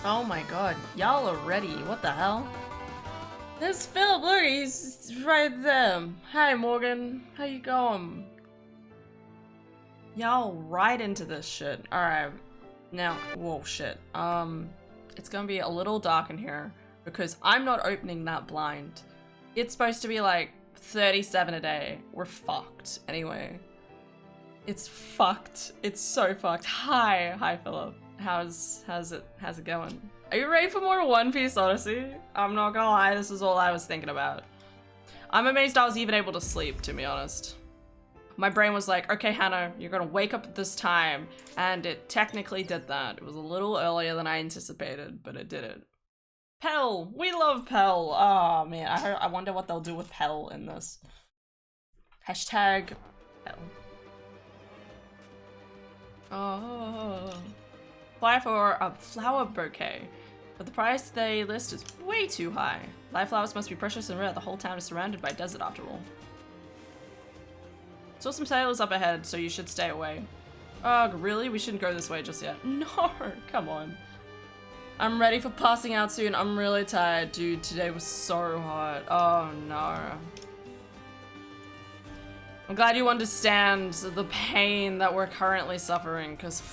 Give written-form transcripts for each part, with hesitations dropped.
Oh my god, y'all are ready. What the hell? There's Philip, look, he's right there. Hi Morgan, how you going? Y'all right into this shit. Alright. Now, whoa, shit. It's gonna be a little dark in here because I'm not opening that blind. It's supposed to be like 37 a day. We're fucked. Anyway. It's fucked. It's so fucked. Hi Philip. How's it going? Are you ready for more One Piece Odyssey? I'm not gonna lie, this is all I was thinking about. I'm amazed I was even able to sleep, to be honest. My brain was like, okay, Hannah, you're gonna wake up at this time, and it technically did that. It was a little earlier than I anticipated, but it did it. Pell! We love Pell! Oh man, I wonder what they'll do with Pell in this. Hashtag Pell. Oh. Apply for a flower bouquet, but the price they list is way too high. Live flowers must be precious and rare. The whole town is surrounded by desert after all. Saw some sailors up ahead, so you should stay away. Ugh, really? We shouldn't go this way just yet. No, come on. I'm ready for passing out soon. I'm really tired, dude. Today was so hot. Oh no. I'm glad you understand the pain that we're currently suffering, because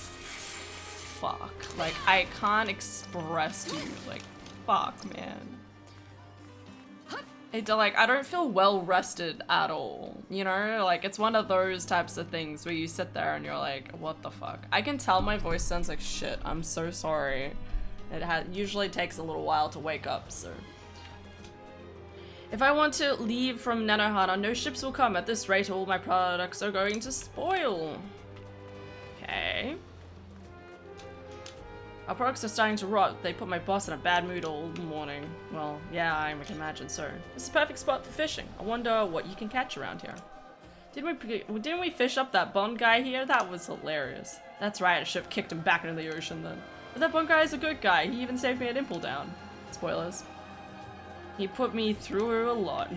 fuck. Like, I can't express to you, like, fuck, man. I don't feel well rested at all, you know? Like, it's one of those types of things where you sit there and you're like, what the fuck? I can tell my voice sounds like shit. I'm so sorry. It usually takes a little while to wake up, so. If I want to leave from Nanohana, no ships will come. At this rate, all my products are going to spoil. Okay. Our products are starting to rot. They put my boss in a bad mood all morning. Well, yeah, I can imagine so. This is a perfect spot for fishing. I wonder what you can catch around here. Didn't we fish up that Bond guy here? That was hilarious. That's right, a ship kicked him back into the ocean then. But that Bond guy is a good guy. He even saved me at Impel Down. Spoilers. He put me through a lot.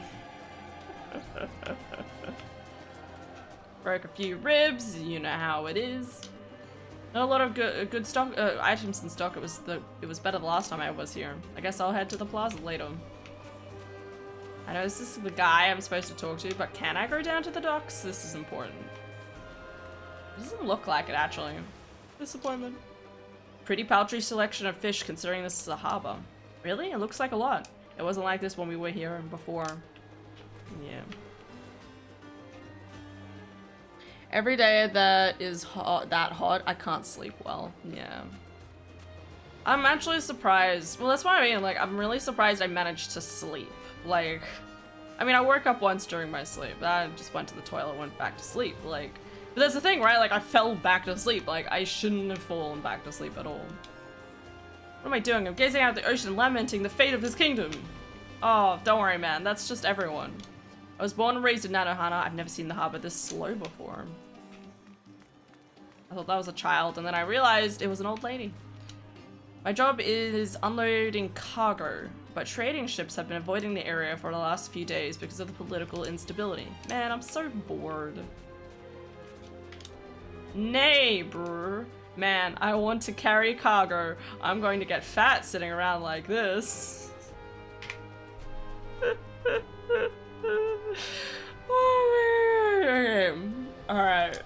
Broke a few ribs, you know how it is. Not a lot of good stock items in stock. It was better the last time I was here. I guess I'll head to the plaza later. I know this is the guy I'm supposed to talk to, but can I go down to the docks? This is important. It doesn't look like it actually. Disappointment. Pretty paltry selection of fish considering this is a harbor. Really? It looks like a lot. It wasn't like this when we were here before. Yeah. Every day that is that hot, I can't sleep well. Yeah. I'm actually surprised. Well, that's what I mean. Like, I'm really surprised I managed to sleep. Like, I mean, I woke up once during my sleep. I just went to the toilet, went back to sleep. Like, but that's the thing, right? Like, I fell back to sleep. Like, I shouldn't have fallen back to sleep at all. What am I doing? I'm gazing out at the ocean, lamenting the fate of his kingdom. Oh, don't worry, man. That's just everyone. I was born and raised in Nanohana. I've never seen the harbor this slow before. I thought that was a child, and then I realized it was an old lady. My job is unloading cargo, but trading ships have been avoiding the area for the last few days because of the political instability. Man, I'm so bored. Nay, brr. Man, I want to carry cargo. I'm going to get fat sitting around like this. Oh, okay. Alright.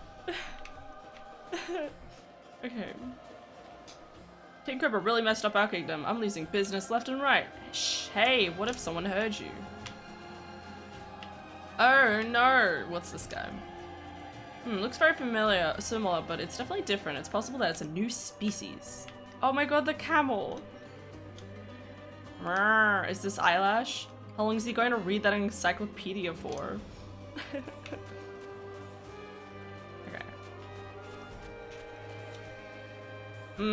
Okay. King Cobra really messed up our kingdom. I'm losing business left and right. Shh, hey, what if someone heard you? Oh no, what's this guy? Looks very similar, but it's definitely different. It's possible that it's a new species. Oh my god, the camel! Is this Eyelash? How long is he going to read that encyclopedia for? Okay.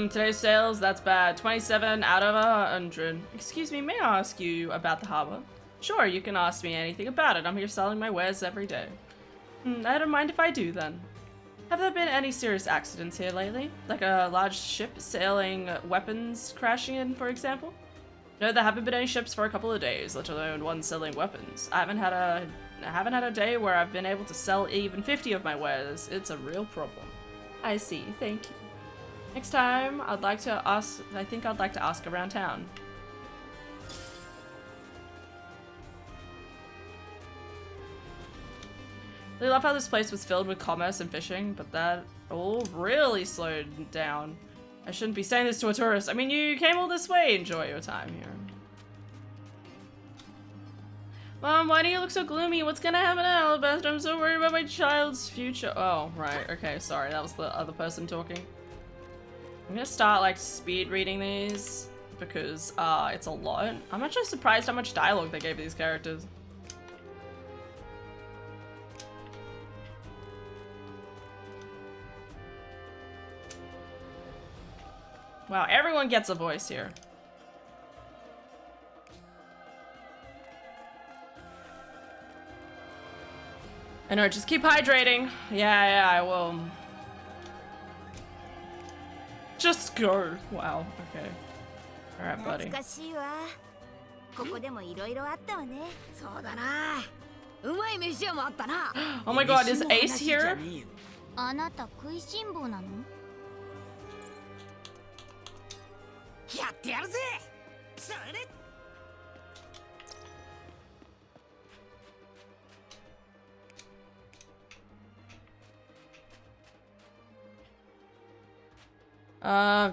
Today's sales, that's bad. 27 out of 100. Excuse me, may I ask you about the harbor? Sure, you can ask me anything about it. I'm here selling my wares every day. I don't mind if I do then. Have there been any serious accidents here lately? Like a large ship sailing weapons crashing in, for example? No, there haven't been any ships for a couple of days, let alone one selling weapons. I haven't had a day where I've been able to sell even 50 of my wares. It's a real problem. I see, thank you. Next time, I'd like to ask. I think I'd like to ask around town. I love how this place was filled with commerce and fishing, but that all really slowed down. I shouldn't be saying this to a tourist. I mean, you came all this way. Enjoy your time here. Mom, why do you look so gloomy? What's gonna happen at Alabasta? I'm so worried about my child's future. Oh, right. Okay, sorry. That was the other person talking. I'm gonna start, like, speed reading these because, it's a lot. I'm actually surprised how much dialogue they gave these characters. Wow, everyone gets a voice here. I know, just keep hydrating. Yeah, I will. Just go. Wow, okay. Alright, buddy. Oh my god, is Ace here?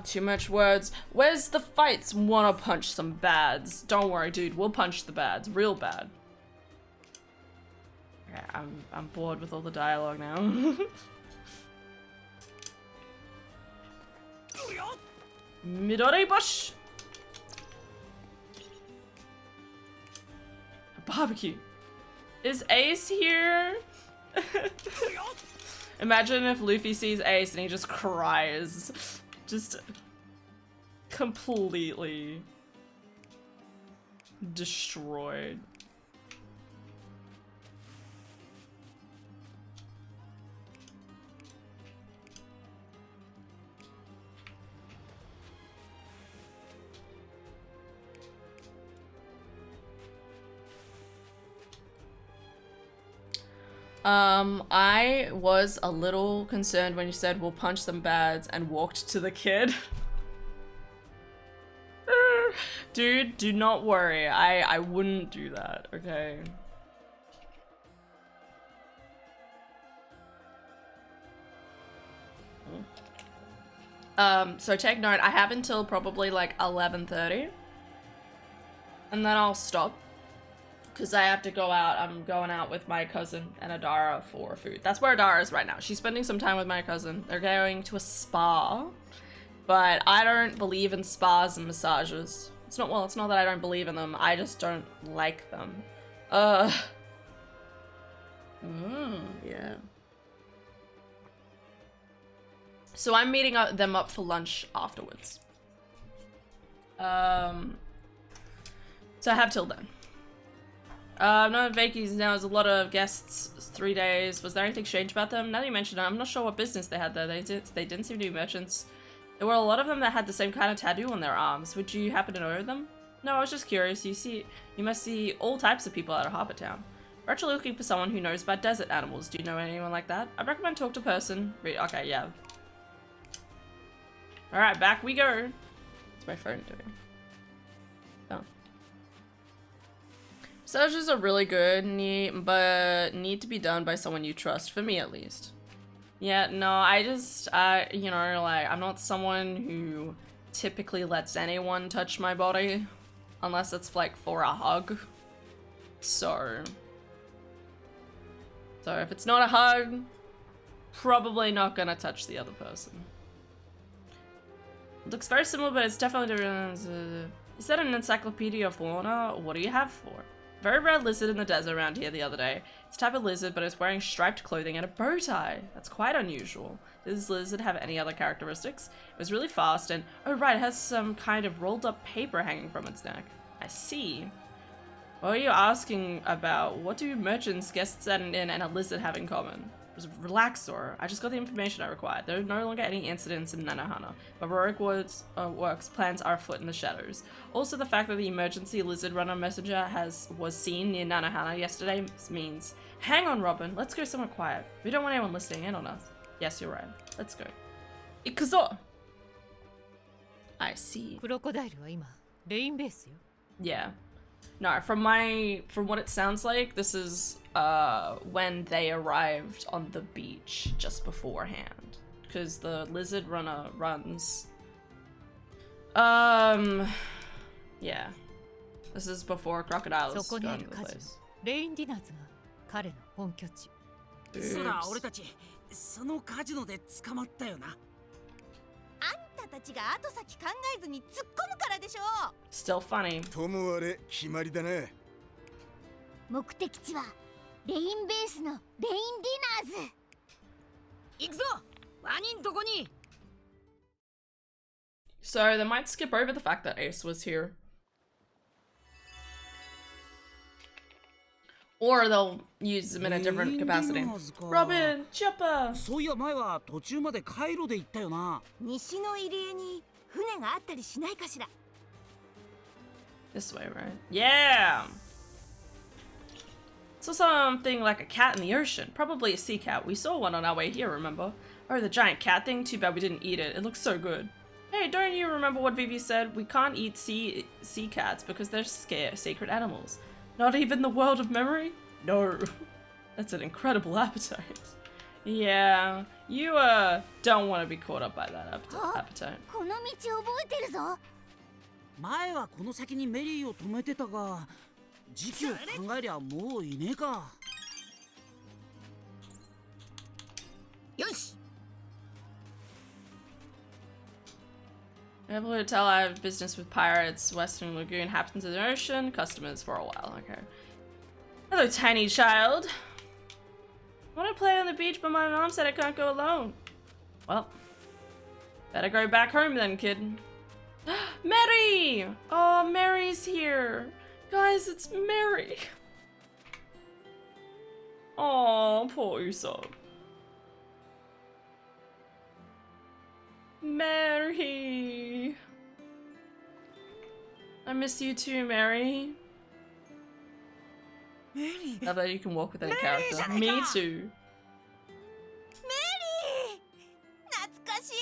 Too much words. Where's the fights? Wanna punch some bads? Don't worry, dude. We'll punch the bads. Real bad. Okay, I'm bored with all the dialogue now. Midori bush. Barbecue. Is Ace here? Imagine if Luffy sees Ace and he just cries. Just completely destroyed. I was a little concerned when you said we'll punch some bads and walked to the kid. Dude, do not worry. I wouldn't do that, okay? So take note, I have until probably like 11:30. And then I'll stop. Because I have to go out. I'm going out with my cousin and Adara for food. That's where Adara is right now. She's spending some time with my cousin. They're going to a spa. But I don't believe in spas and massages. It's not, well, it's not that I don't believe in them. I just don't like them. Yeah. So I'm meeting them up for lunch afterwards. So I have till then. No vacancies now. There's a lot of guests. 3 days. Was there anything strange about them? Now that you mention it, I'm not sure what business they had there. They didn't seem to be merchants. There were a lot of them that had the same kind of tattoo on their arms. Would you happen to know them? No, I was just curious. You must see all types of people out of Harbour Town. We're actually looking for someone who knows about desert animals. Do you know anyone like that? I'd recommend talk to person. Okay, yeah. Alright, back we go. What's my phone doing? Oh. Massages are really good, but need to be done by someone you trust, for me at least. Yeah, no, you know, like, I'm not someone who typically lets anyone touch my body, unless it's, like, for a hug. So if it's not a hug, probably not gonna touch the other person. It looks very similar, but it's definitely different. Is that an encyclopedia of fauna? What do you have for? Very rare lizard in the desert around here the other day. It's a type of lizard, but it's wearing striped clothing and a bow tie. That's quite unusual. Does this lizard have any other characteristics? It was really fast and, oh right, it has some kind of rolled up paper hanging from its neck. I see. What are you asking about? What do merchants, guests at an inn, and a lizard have in common? Relax, Sora. I just got the information I required. There are no longer any incidents in Nanohana, but Baroque works plans are afoot in the shadows. Also, the fact that the emergency lizard runner messenger was seen near Nanohana yesterday means, hang on, Robin, let's go somewhere quiet. We don't want anyone listening in on us. Yes, you're right. Let's go. Ikuzo! I see. クロコダイルは今レインベースよ。 Yeah. No, from what it sounds like, this is when they arrived on the beach just beforehand. Because the lizard runner runs. Yeah. This is before crocodiles そこに go あ into る the カジノ place. レインディナーズが彼の本拠地。そうだ、 Oops. 俺たちそのカジノで捕まったよな。あんたたちが後先考えずに突っ込むからでしょ。 Still funny. ともあれ決まりだな。目的地はレインベースのレインディナーズ。行くぞ、ワニんとこに。 So they might skip over the fact that Ace was here. Or they'll use him in a different capacity. Robin, Chopper! そういや前は途中までカイロで行ったよな。西の入り江に船があったりしないかしら。 This way, right? Yeah! So something like a cat in the ocean. Probably a sea cat. We saw one on our way here, remember? Oh, the giant cat thing? Too bad we didn't eat it. It looks so good. Hey, don't you remember what Vivi said? We can't eat sea cats because they're sacred animals. Not even the world of memory? No. That's an incredible appetite. Yeah, you don't want to be caught up by that appetite. この道覚えてるぞ。前はこの先にメリーを止めてたが、時期を考えりゃもういねえか。よし。 Able to tell I have business with pirates. Western Lagoon happens in the ocean. Customers for a while. Okay. Hello, tiny child. I want to play on the beach, but my mom said I can't go alone. Well, better go back home then, kid. Mary! Oh, Mary's here. Guys, it's Mary. Oh, poor Usopp. Mary. I miss you too, Mary. Mary. Love that you can walk with any character. Me too. メリー、懐かしい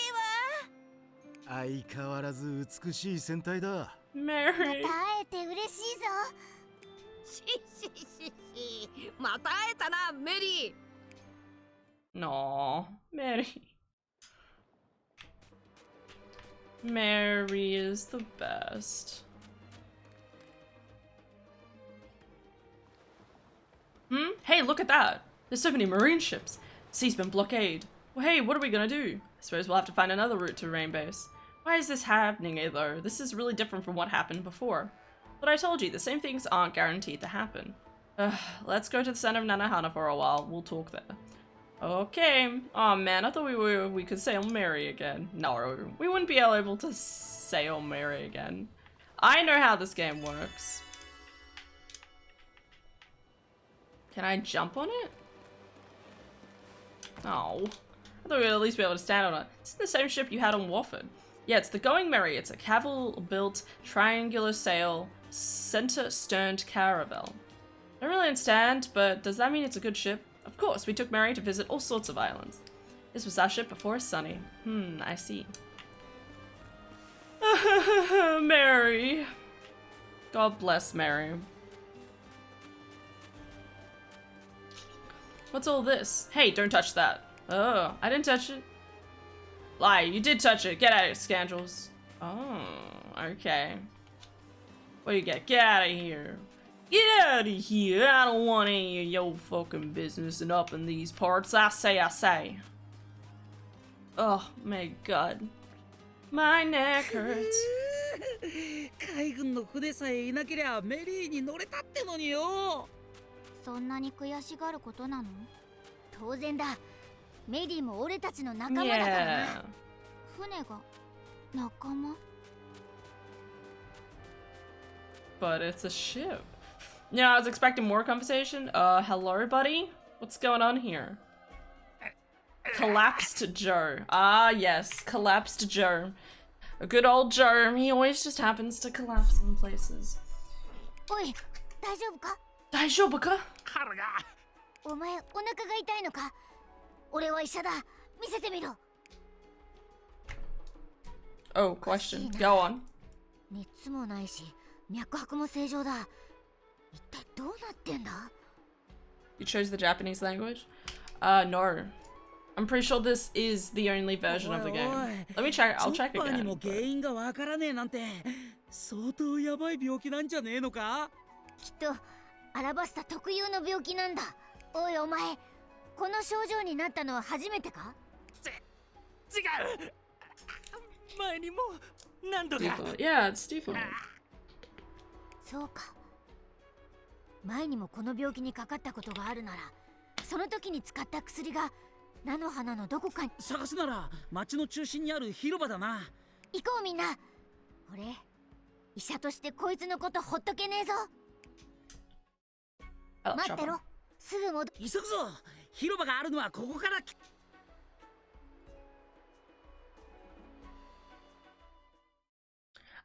わ。相変わらず美しい戦隊だ。Mary. 会えて嬉しいぞ。また会えたな、メリー。 No, Mary. Mary is the best. Hey, look at that! There's so many marine ships. Sea's been blockaded. Well, hey, what are we gonna do? I suppose we'll have to find another route to Rain Base. Why is this happening, though? This is really different from what happened before. But I told you, the same things aren't guaranteed to happen. Let's go to the center of Nanohana for a while. We'll talk there. Okay. Oh man, I thought we could sail Mary again. No, we wouldn't be able to sail Mary again. I know how this game works. Can I jump on it? Oh. I thought we'd at least be able to stand on it. This is the same ship you had on Wofford. Yeah, it's the Going Merry. It's a Cavil-built triangular sail center-sterned caravel. I don't really understand, but does that mean it's a good ship? Of course, we took Mary to visit all sorts of islands. This was our ship before Sunny. I see. Mary. God bless Mary. What's all this? Hey, don't touch that. Oh, I didn't touch it. Lie, you did touch it. Get out of here, scoundrels. Oh, okay. What do you get? Get out of here. Get out of here. I don't want any of your fucking business and up in these parts. I say. Oh my god. My neck hurts. 海軍の船さえいなけりゃメリーに乗れたってのによ。そんなに悔しがることなの？当然だ。メリーも俺たちの仲間だからな。Yeah. 船が仲間？ But it's a ship. Yeah, I was expecting more conversation. Hello, buddy? What's going on here? Collapsed Joe. Ah, yes, collapsed Joe. A good old Joe. He always just happens to collapse in places. おい、大丈夫か？大丈夫か？腹が。お前お腹が痛いのか？俺は医者だ。見せてみろ。Oh, question. Go on. 熱もないし脈拍も正常だ。一体どうなってんだ？ You chose the Japanese language? No. I'm pretty sure this is the only version of the game. Let me check. I'll check チョッパーに again. も原因がわからねえなんて相当やばい病気なんじゃねえのか？きっとアラバスタ特有の病気なんだ。おいお前、この症状になったのは初めてか？違う。前にも何度か。Default. Yeah, it's default. そうか。前にもこの病気にかかったことがあるなら、その時に使った薬が菜の花のどこかに。探すなら町の中心にある広場だな。行こうみんな。俺、医者としてこいつのことほっとけねえぞ。 Oh, 待って chopper. ろ。すぐ戻。急ぐぞ。広場があるのはここから。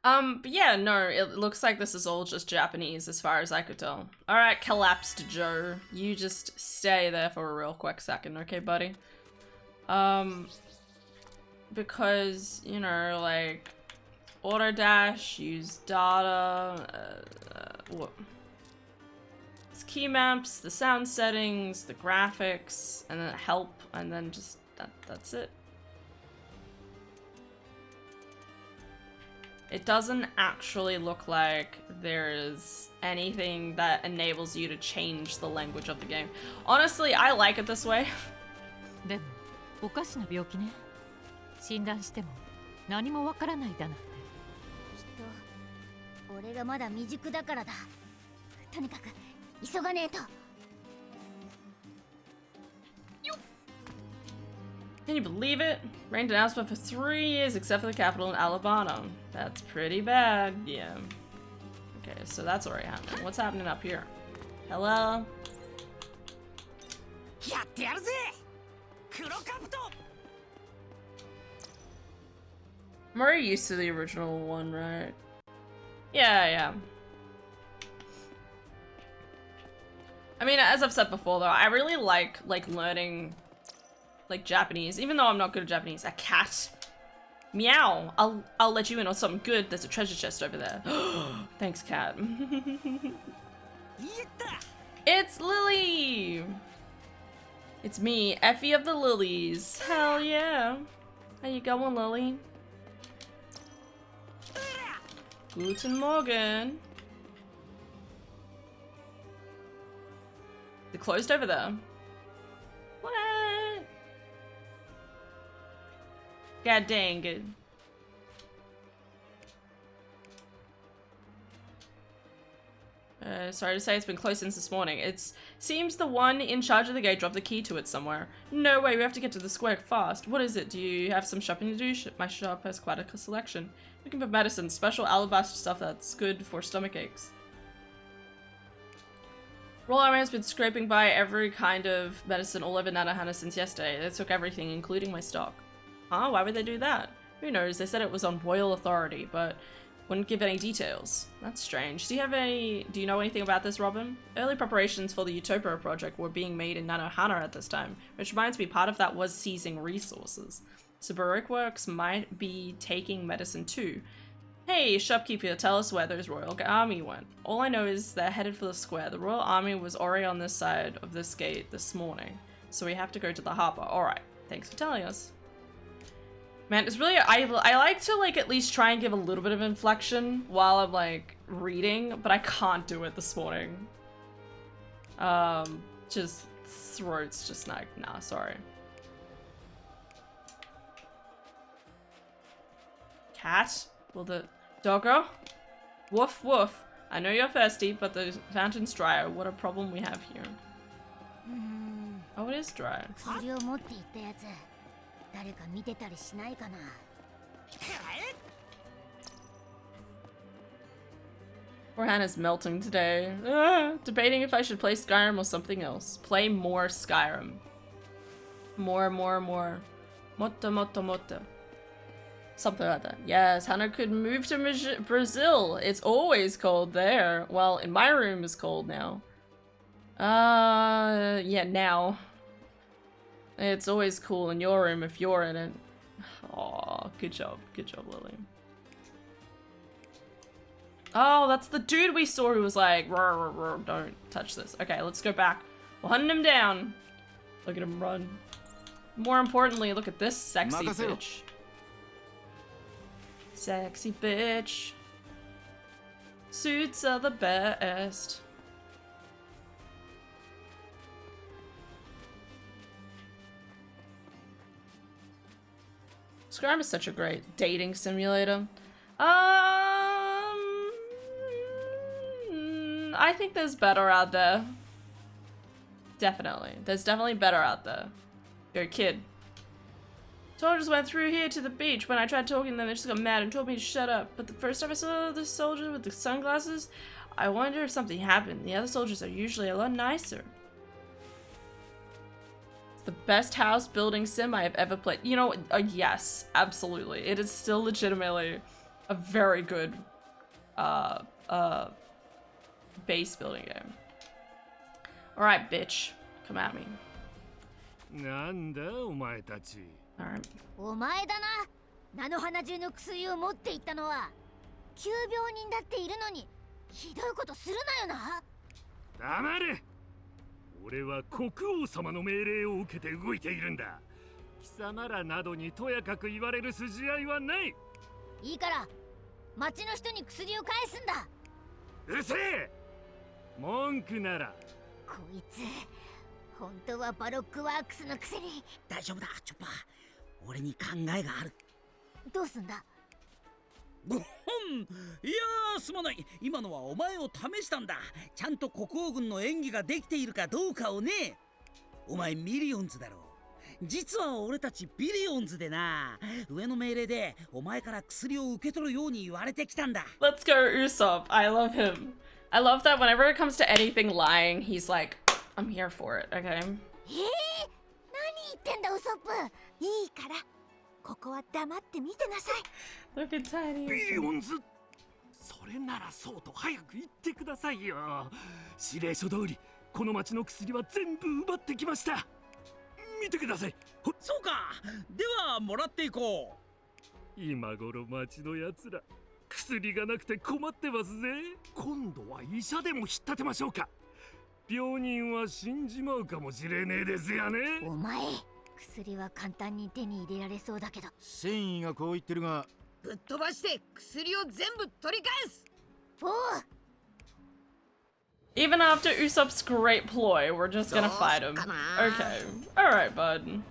But yeah, no, it looks like this is all just Japanese as far as I could tell. Alright, collapsed Joe. You just stay there for a real quick second, okay, buddy? Because, you know, like, auto dash, use data, what? It's key maps, the sound settings, the graphics, and then help, and then just, that's it. It doesn't actually look like there is anything that enables you to change the language of the game. Honestly, I like it this way. でもおかしな病気ね。診断しても何もわからないだなんて。きっと俺がまだ未熟だからだ。とにかく急がねえと。 Can you believe it? Rained announcement for 3 years except for the capital in Alabama. That's pretty bad, yeah. Okay, so that's already happening. What's happening up here? Hello? やってやるぜ。黒カブト。 I'm already used to the original one, right? Yeah, yeah. I mean, as I've said before though, I really like learning like Japanese, even though I'm not good at Japanese. A cat. Meow. I'll let you in on something good. There's a treasure chest over there. Thanks, cat. It's Lily! It's me, Effie of the Lilies. Hell yeah. How you going, Lily? Guten Morgen. They're closed over there. What? God dang it. Sorry to say it's been closed since this morning. It seems the one in charge of the gate dropped the key to it somewhere. No way, we have to get to the square fast. What is it? Do you have some shopping to do? My shop has quite a selection. Looking for medicine, special alabaster stuff that's good for stomach aches. Royal Army has been scraping by every kind of medicine all over Nanohana since yesterday. They took everything, including my stock. Huh? Why would they do that? Who knows? They said it was on royal authority, but wouldn't give any details. That's strange. Do you know anything about this, Robin? Early preparations for the Utopia project were being made in Nanohana at this time, which reminds me part of that was seizing resources. So Baroque Works might be taking medicine too. Hey, shopkeeper, tell us where those royal army went. All I know is they're headed for the square. The royal army was already on this side of this gate this morning, so we have to go to the harbor. Alright, thanks for telling us. Man, it's really, I like to like at least try and give a little bit of inflection while I'm like reading, but I can't do it this morning. Just throat's just like, nah, sorry. Cat? Will the doggo? Woof woof. I know you're thirsty, but the fountain's dry. What a problem we have here. Oh, it is dry. 薬を持って行ったやつ、誰か見てたりしないかな。Poor Hannah's melting today. Debating if I should play Skyrim or something else. Play more Skyrim. More. Motto, motto, motto. Something like that. Yes, Hannah could move to Brazil. It's always cold there. Well, in my room is cold now. Yeah, now. It's always cool in your room if you're in it. Oh, good job, Lily. Oh, that's the dude we saw who was like, "Rrr, rrr, rrr, don't touch this." Okay, let's go back. We're hunting him down. Look at him run. More importantly, look at this sexy bitch. Sexy bitch. Suits are the best. Skyrim is such a great dating simulator. I think there's better out there. Definitely. There's definitely better out there. You're a kid. Soldiers went through here to the beach. When I tried talking to them, they just got mad and told me to shut up. But the first time I saw this soldier with the sunglasses, I wonder if something happened. The other soldiers are usually a lot nicer. It's the best house building sim I have ever played. You know, yes, absolutely. It is still legitimately a very good base building game. Alright, bitch. Come at me. Alright. お前だな。菜の花中の薬を持っていったのは急病人だっているのにひどいことするなよな。黙れ。俺は国王様の命令を受けて動いているんだ。貴様らなどにとやかく言われる筋合いはない。いいから町の人に薬を返すんだ。うるせえ。文句なら。こいつ本当はバロックワークスのくせに。大丈夫だチョッパー、俺に考えがある。どうすんだ。ごほん、いやーすまない。今のはお前を試したんだ。ちゃんと国王軍の演技ができているかどうかをね。お前ミリオンズだろ。実は俺たちビリオンズでな、上の命令でお前から薬を受け取るように言われてきたんだ。 Let's go Usopp. I love him. I love that whenever it comes to anything lying, he's like, I'm here for it, okay? 何言ってんだウソップ。いいからここは黙って見てなさい。 Look at Tiny. ビリオンズ。それならそうと早く言ってくださいよ。指令書通りこの町の薬は全部奪ってきました。見てください。そうか。ではもらっていこう。今頃町のやつら薬がなくて困ってますぜ。今度は医者でも引っ立てましょうか。病人は死んじまうかもしれねえですよね。お前薬は簡単に手に入れられそうだけど。繊維がこう言ってるが、ぶっ飛ばして薬を全部取り返す。おう。 Even after Usopp's great ploy, we're just gonna fight him. Okay. Alright, bud.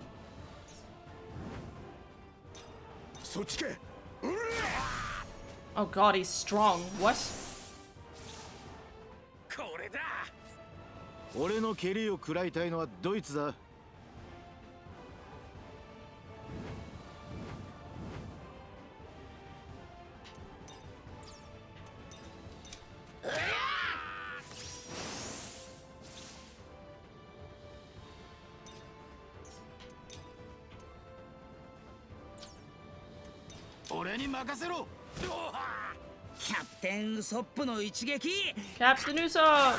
そっちけ。 Oh god, he's strong. What? これだ。俺の蹴りを食らいたいのはドイツだ。俺に任せろ。キャプテンウソップの一撃。 Captain Usopp!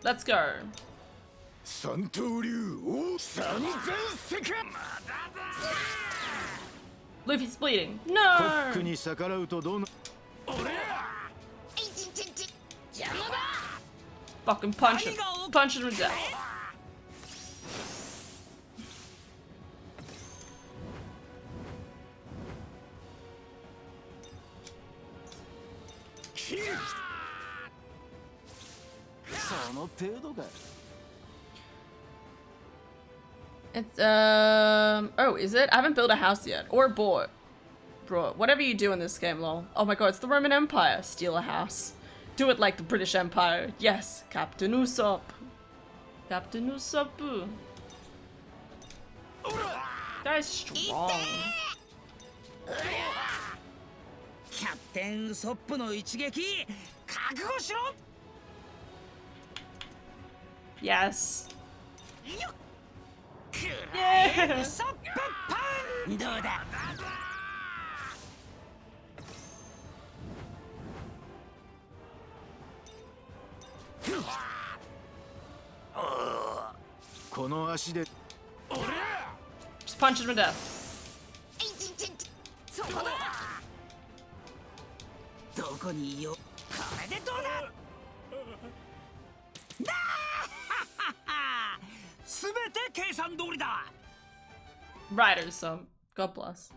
Let's go. 三刀流王三千世界。 Luffy's bleeding. コ No! ックに逆らうとどうな。 Fucking punch him. Punch him to death. It's oh, is it? I haven't built a house yet. Or bought. Bro, whatever you do in this game, lol. Oh my god, it's the Roman Empire. Steal a house. Do it like the British Empire. Yes, Captain Usopp. Captain Usopp. Guy's strong. キャプテンウソップの一撃覚悟しろ。 Yes. よっ。 Yeah. ウソップパン。どうだ。この足で Just punch him to death. そこだ。どこにいよう。これでどうだ。すべて計算通りだ。 Riders, so God bless.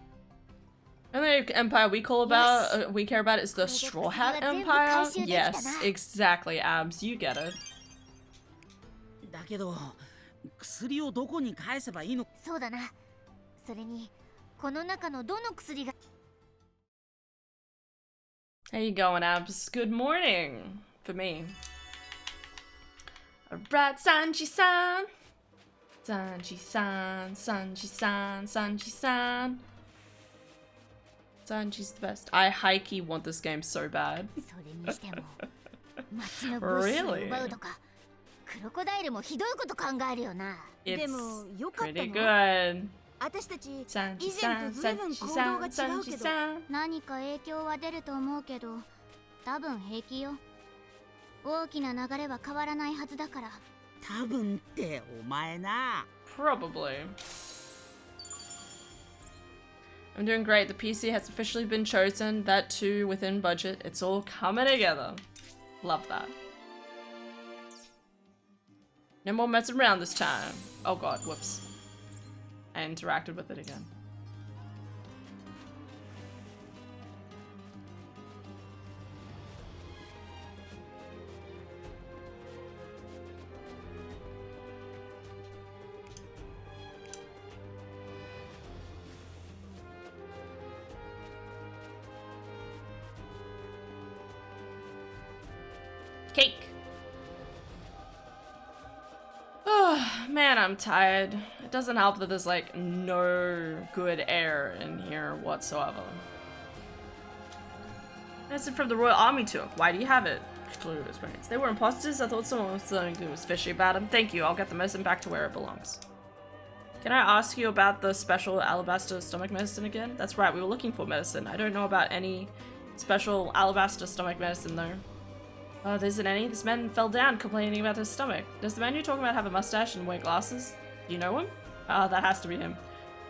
Only empire we call about, we care about is the Straw Hat Empire. Yes, exactly, Abs. You get it. だけど薬をどこに返せばいいの。そうだな。それにこの中のどの薬が How you going, Abs? Good morning for me. Alright, Sanji-san. Sanji-san, Sanji-san, Sanji-san. Sanji's the best. I high-key want this game so bad. それにしても町の物資を Really? 奪うとかクロコダイルもひどいこと考えるよな。 It's でもよかった pretty の。 good. 私たち以前 Sanji-san, と随分行動が Sanji-san, 違うけど。 Sanji-san. 何か影響は出ると思うけど多分平気よ。大きな流れは変わらないはずだから。多分ってお前な。 Probably. I'm doing great. The PC has officially been chosen. That too within budget. It's all coming together. Love that. No more messing around this time. Oh god, whoops. I interacted with it again. Cake. Oh, man, I'm tired. It doesn't help that there's like no good air in here whatsoever. Medicine from the Royal Army took. Why do you have it? Clue experience. They were imposters. I thought someone was something was fishy about them. Thank you. I'll get the medicine back to where it belongs. Can I ask you about the special alabaster stomach medicine again? That's right. We were looking for medicine. I don't know about any special alabaster stomach medicine though. Oh, there isn't any? This man fell down complaining about his stomach. Does the man you're talking about have a mustache and wear glasses? Do you know him? Oh, that has to be him.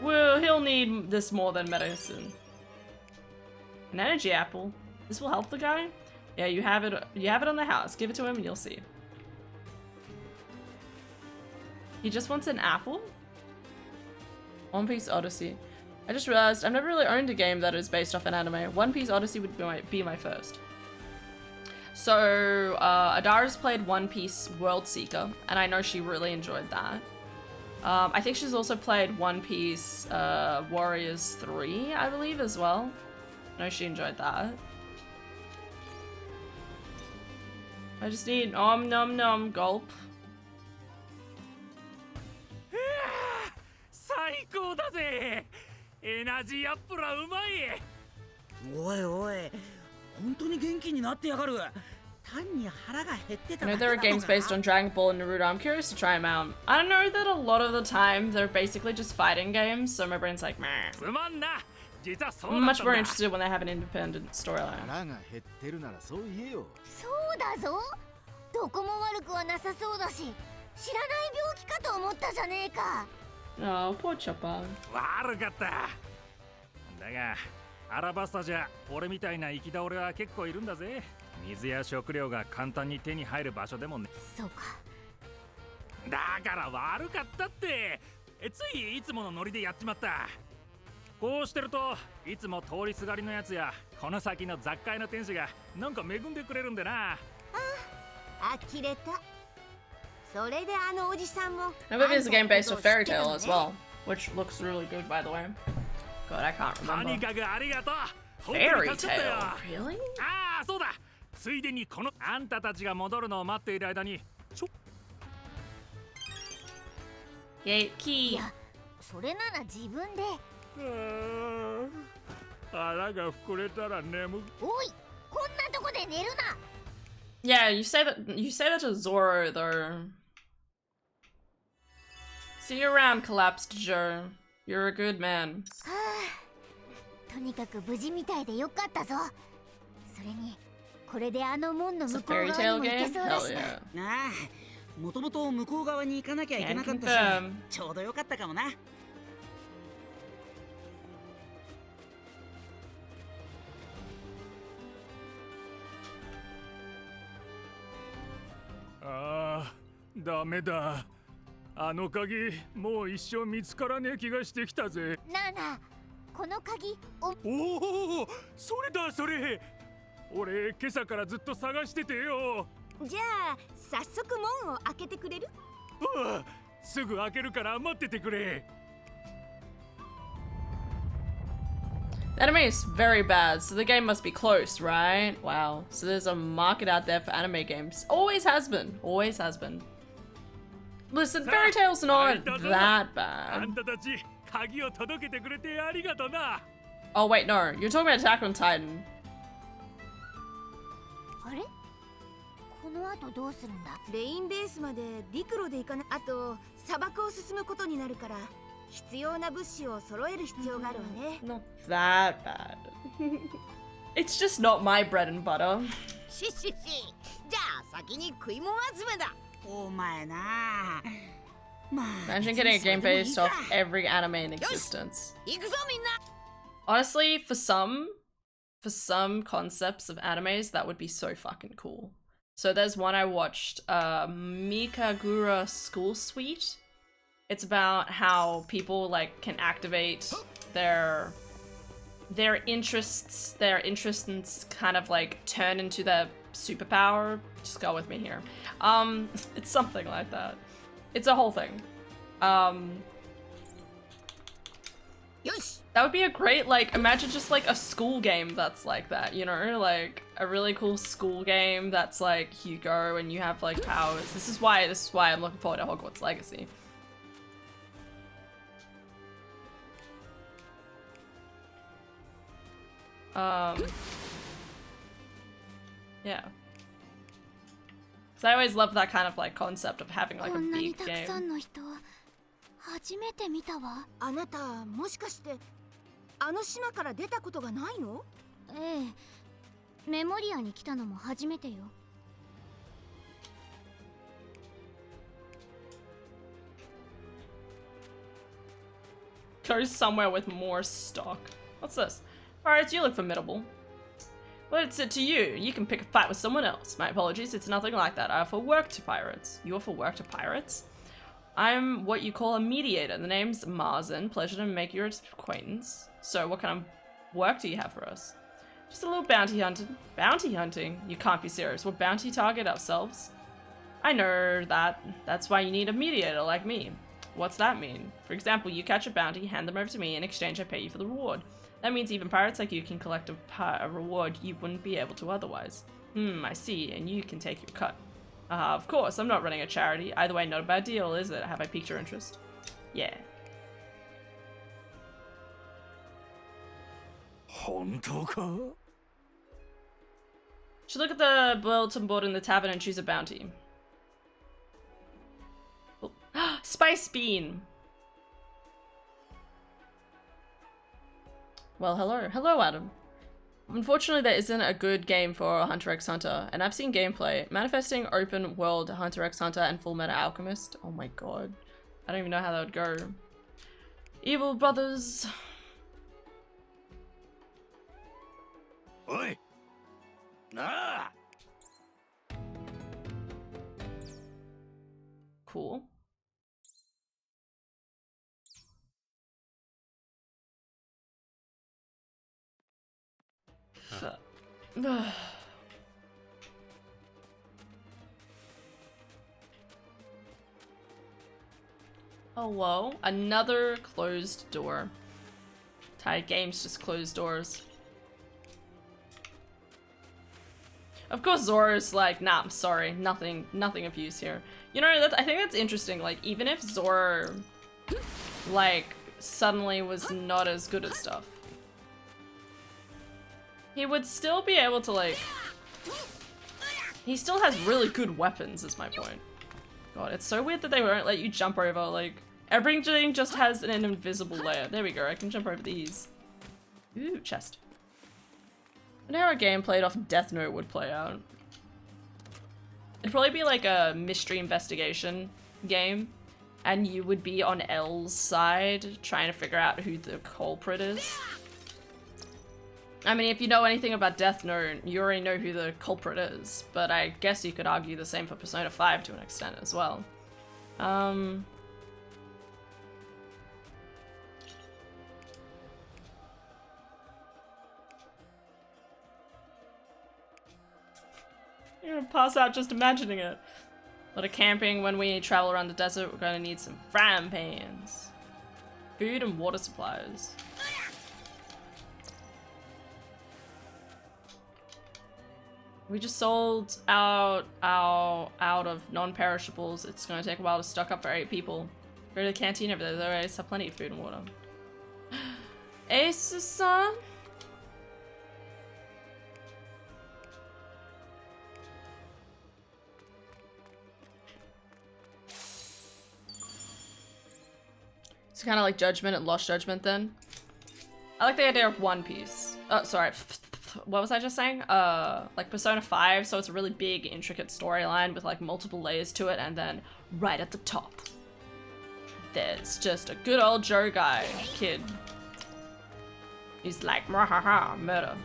Well, he'll need this more than medicine. An energy apple? This will help the guy? Yeah, you have it on the house. Give it to him and you'll see. He just wants an apple? One Piece Odyssey. I just realized I've never really owned a game that is based off an anime. One Piece Odyssey would be my first. So, Adara's played One Piece World Seeker, and I know she really enjoyed that. I think she's also played One Piece Warriors 3, I believe, as well. I know she enjoyed that. I just need nom nom nom gulp. 最高だぜ。エナジーアップラうまい。おいおい、本当に元気になってやがる。単に腹が減ってた I だ know け there だ are ろう games が。 based on Dragon Ball and Naruto. I'm curious to try them out. I know that a lot of the time they're basically just fighting games, so my brain's like, meh. つまんな。実はそう I'm だっ much たん more だ。 interested when they have an independent storyline. 腹が減ってるならそう言えよ。そうだぞ。どこも悪くはなさそうだし、知らない病気かと思ったじゃねえか。 Oh, poor Chopper. 悪かった。だが、アラバスタじゃ俺みたいな行き倒れは結構いるんだぜ。水や食料が簡単に手に入る場所でもね。そうか。だから悪かったって。ついいつものノリでやっちまった。こうしてるといつも通りすがりのやつやこの先の雑貨屋の店主がなんか恵んでくれるんでな。呆れた。それであのおじさんも。 I believe it's a game based on Fairy Tail as well, which looks really good, by the way. God, I can't とに remember. かくありがとう。本当に Fairy 助かったよ。 Tail? Really? ああ、そうだ。ついでにこのあんたたちが戻るのを待っている間にGate key. いや、それなら自分で。腹が膨れたら眠く。おい、こんなとこで寝るな。 Yeah, you say that to Zoro though. See you around, collapsed Joe. You're a good man. はあ、とにかく無事みたいでよかったぞ。それにこれであの門の It's a 向こう fairy 側 tale にも行け game? そうだ Hell しな。 yeah. ああ、もともと向こう側に行かなきゃいけなかったし confirm. ちょうどよかったかもな。ああ、ダメだ。あの鍵、もう一生見つからねえ気がしてきたぜ。なあなあ、この鍵おお、それだそれ。俺、今朝からずっと探しててよ。じゃあ早速門を開けてくれる？うわ、すぐ開けるから待っててくれ。The anime is very bad, so the game must be close, right? Wow. So there's a market out there for anime games. Always has been. Always has been. Listen, Fairy Tail's not that あ bad. んたたち、鍵を届けてくれてありがとな。Oh wait, no. You're talking about Attack on Titan. あれこの後どうするんだ？レインベースまで陸路で行かない。あと砂漠を進むことになるから必要な物資を揃える必要があるわね。 Not that bad. It's just not my bread and butter. ししし。じゃあ先に食い物集めだ。お前な。まあ、 Imagine getting a game based off every anime in existence. 行くぞみんな。 Honestly, for some concepts of animes, that would be so fucking cool. So there's one I watched, Mikagura School Suite. It's about how people like can activate their interests kind of like turn into their superpower. Just go with me here. It's something like that. It's a whole thing.よし。 That would be a great, like, imagine just like a school game that's like that, you know? Like a really cool school game that's like you go and you have like powers. This is why I'm looking forward to Hogwarts Legacy. Yeah. Cause I always love that kind of like concept of having like こ a んなに big たくさ game. んの人初めて見たわ。あなたもしかしてあの島から出たことがないの？ええ、メモリアに来たのも初めてよ。Go somewhere with more stock. What's this? Pirates, you look formidable. What's it to you? You can pick a fight with someone else. My apologies, it's nothing like that. I offer work to pirates. You offer work to pirates? I'm what you call a mediator. The name's Marzen. Pleasure to make your acquaintance. So, what kind of work do you have for us? Just a little bounty hunting. Bounty hunting? You can't be serious. We'll bounty target ourselves. I know that. That's why you need a mediator like me. What's that mean? For example, you catch a bounty, hand them over to me, in exchange I pay you for the reward. That means even pirates like you can collect a reward you wouldn't be able to otherwise. I see, and you can take your cut. Of course, I'm not running a charity. Either way, not a bad deal, is it? Have I piqued your interest? Yeah. 本当か? Should look at the bulletin board in the tavern and choose a bounty. Oh. Spice bean! Well, hello. Hello, Adam. Unfortunately, there isn't a good game for Hunter x Hunter, and I've seen gameplay. Manifesting open world Hunter x Hunter and Full Metal Alchemist. Oh my god. I don't even know how that would go. Evil Brothers. おいなあ Cool. Oh, whoa. Another closed door. Tired games just close doors. Of course Zora's like, nah, I'm sorry. Nothing of use here. You know, I think that's interesting. Like, even if Zora, like, suddenly was not as good at stuff, he would still be able to, like... He still has really good weapons, is my point. God, it's so weird that they won't let you jump over, like... Everything just has an invisible layer. There we go, I can jump over these. Ooh, chest. I wonder how a game played off Death Note would play out. It'd probably be like a mystery investigation game, and you would be on L's side trying to figure out who the culprit is. I mean, if you know anything about Death Note, you already know who the culprit is, but I guess you could argue the same for Persona 5 to an extent as well. You're gonna pass out just imagining it. A lot of camping when we travel around the desert. We're gonna need some frying pans. Food and water supplies. We just sold out of non-perishables. It's gonna take a while to stock up for 8 people. Go to the canteen over there. They always have plenty of food and water. Ace-san? It's kind of like Judgment and Lost Judgment then. I like the idea of One Piece. Oh, sorry. What was I just saying? Like Persona 5, so it's a really big, intricate storyline with like multiple layers to it, and then right at the top, there's just a good old Joe guy, kid. He's like, mwahaha, murder.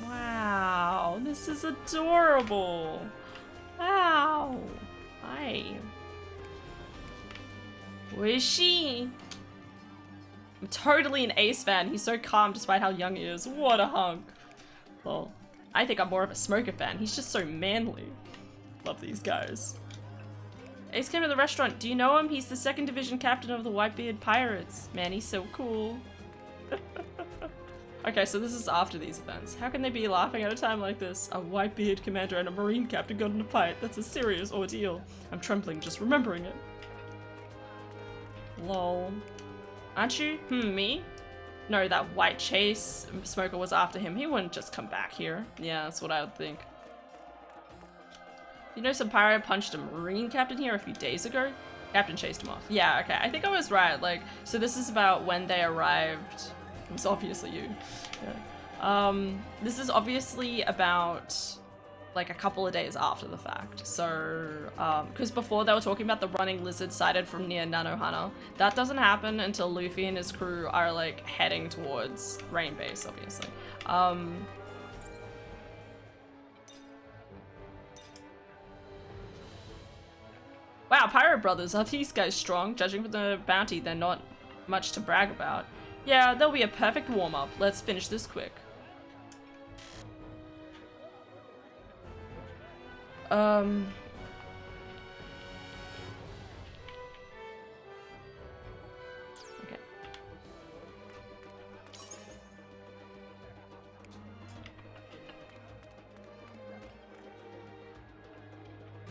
Wow, this is adorable. Wow. Hi. Where is she? I'm totally an Ace fan. He's so calm despite how young he is. What a hunk. Well, I think I'm more of a Smoker fan. He's just so manly. Love these guys. Ace came to the restaurant. Do you know him? He's the 2nd Division captain of the Whitebeard Pirates. Man, he's so cool. Okay, so this is after these events. How can they be laughing at a time like this? A Whitebeard commander and a Marine captain got in a fight. That's a serious ordeal. I'm trembling just remembering it. Lol. Aren't you? Me? No, that white chase Smoker was after him. He wouldn't just come back here. Yeah, that's what I would think. You know some pirate punched a Marine captain here a few days ago? Captain chased him off. Yeah, okay. I think I was right. Like, so this is about when they arrived. It's obviously you. Yeah. This is obviously about like a couple of days after the fact. So, because before they were talking about the running lizard sighted from near Nanohana. That doesn't happen until Luffy and his crew are like heading towards Rain Base, obviously. Wow, Pirate Brothers, are these guys strong? Judging from the bounty, they're not much to brag about. Yeah, they'll be a perfect warm-up. Let's finish this quick. Okay.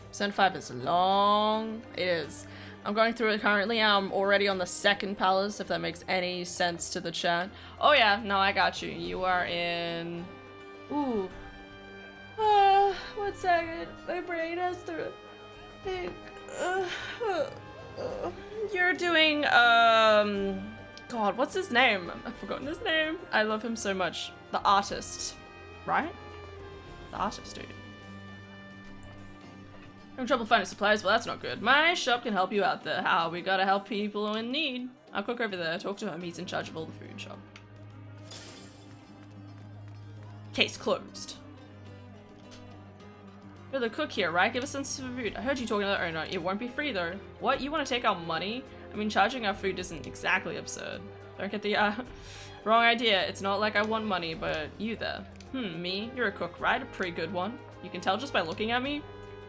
Persona 5 is long. It is. I'm going through it currently. I'm already on the 2nd palace, if that makes any sense to the chat. Oh yeah, no, I got you. You are in... Ooh. 1 second. My brain has to think. You're doing, God, what's his name? I've forgotten his name. I love him so much. The artist, right? The artist, dude. Having trouble finding supplies? Well, that's not good. My shop can help you out there. How? We gotta help people in need. I'll cook over there. Talk to him. He's in charge of all the food shop. Case closed. You're the cook here, right? Give us some food. I heard you talking to the owner. It won't be free, though. What? You want to take our money? I mean, charging our food isn't exactly absurd. Don't get the, wrong idea. It's not like I want money, but you there. Me? You're a cook, right? A pretty good one. You can tell just by looking at me?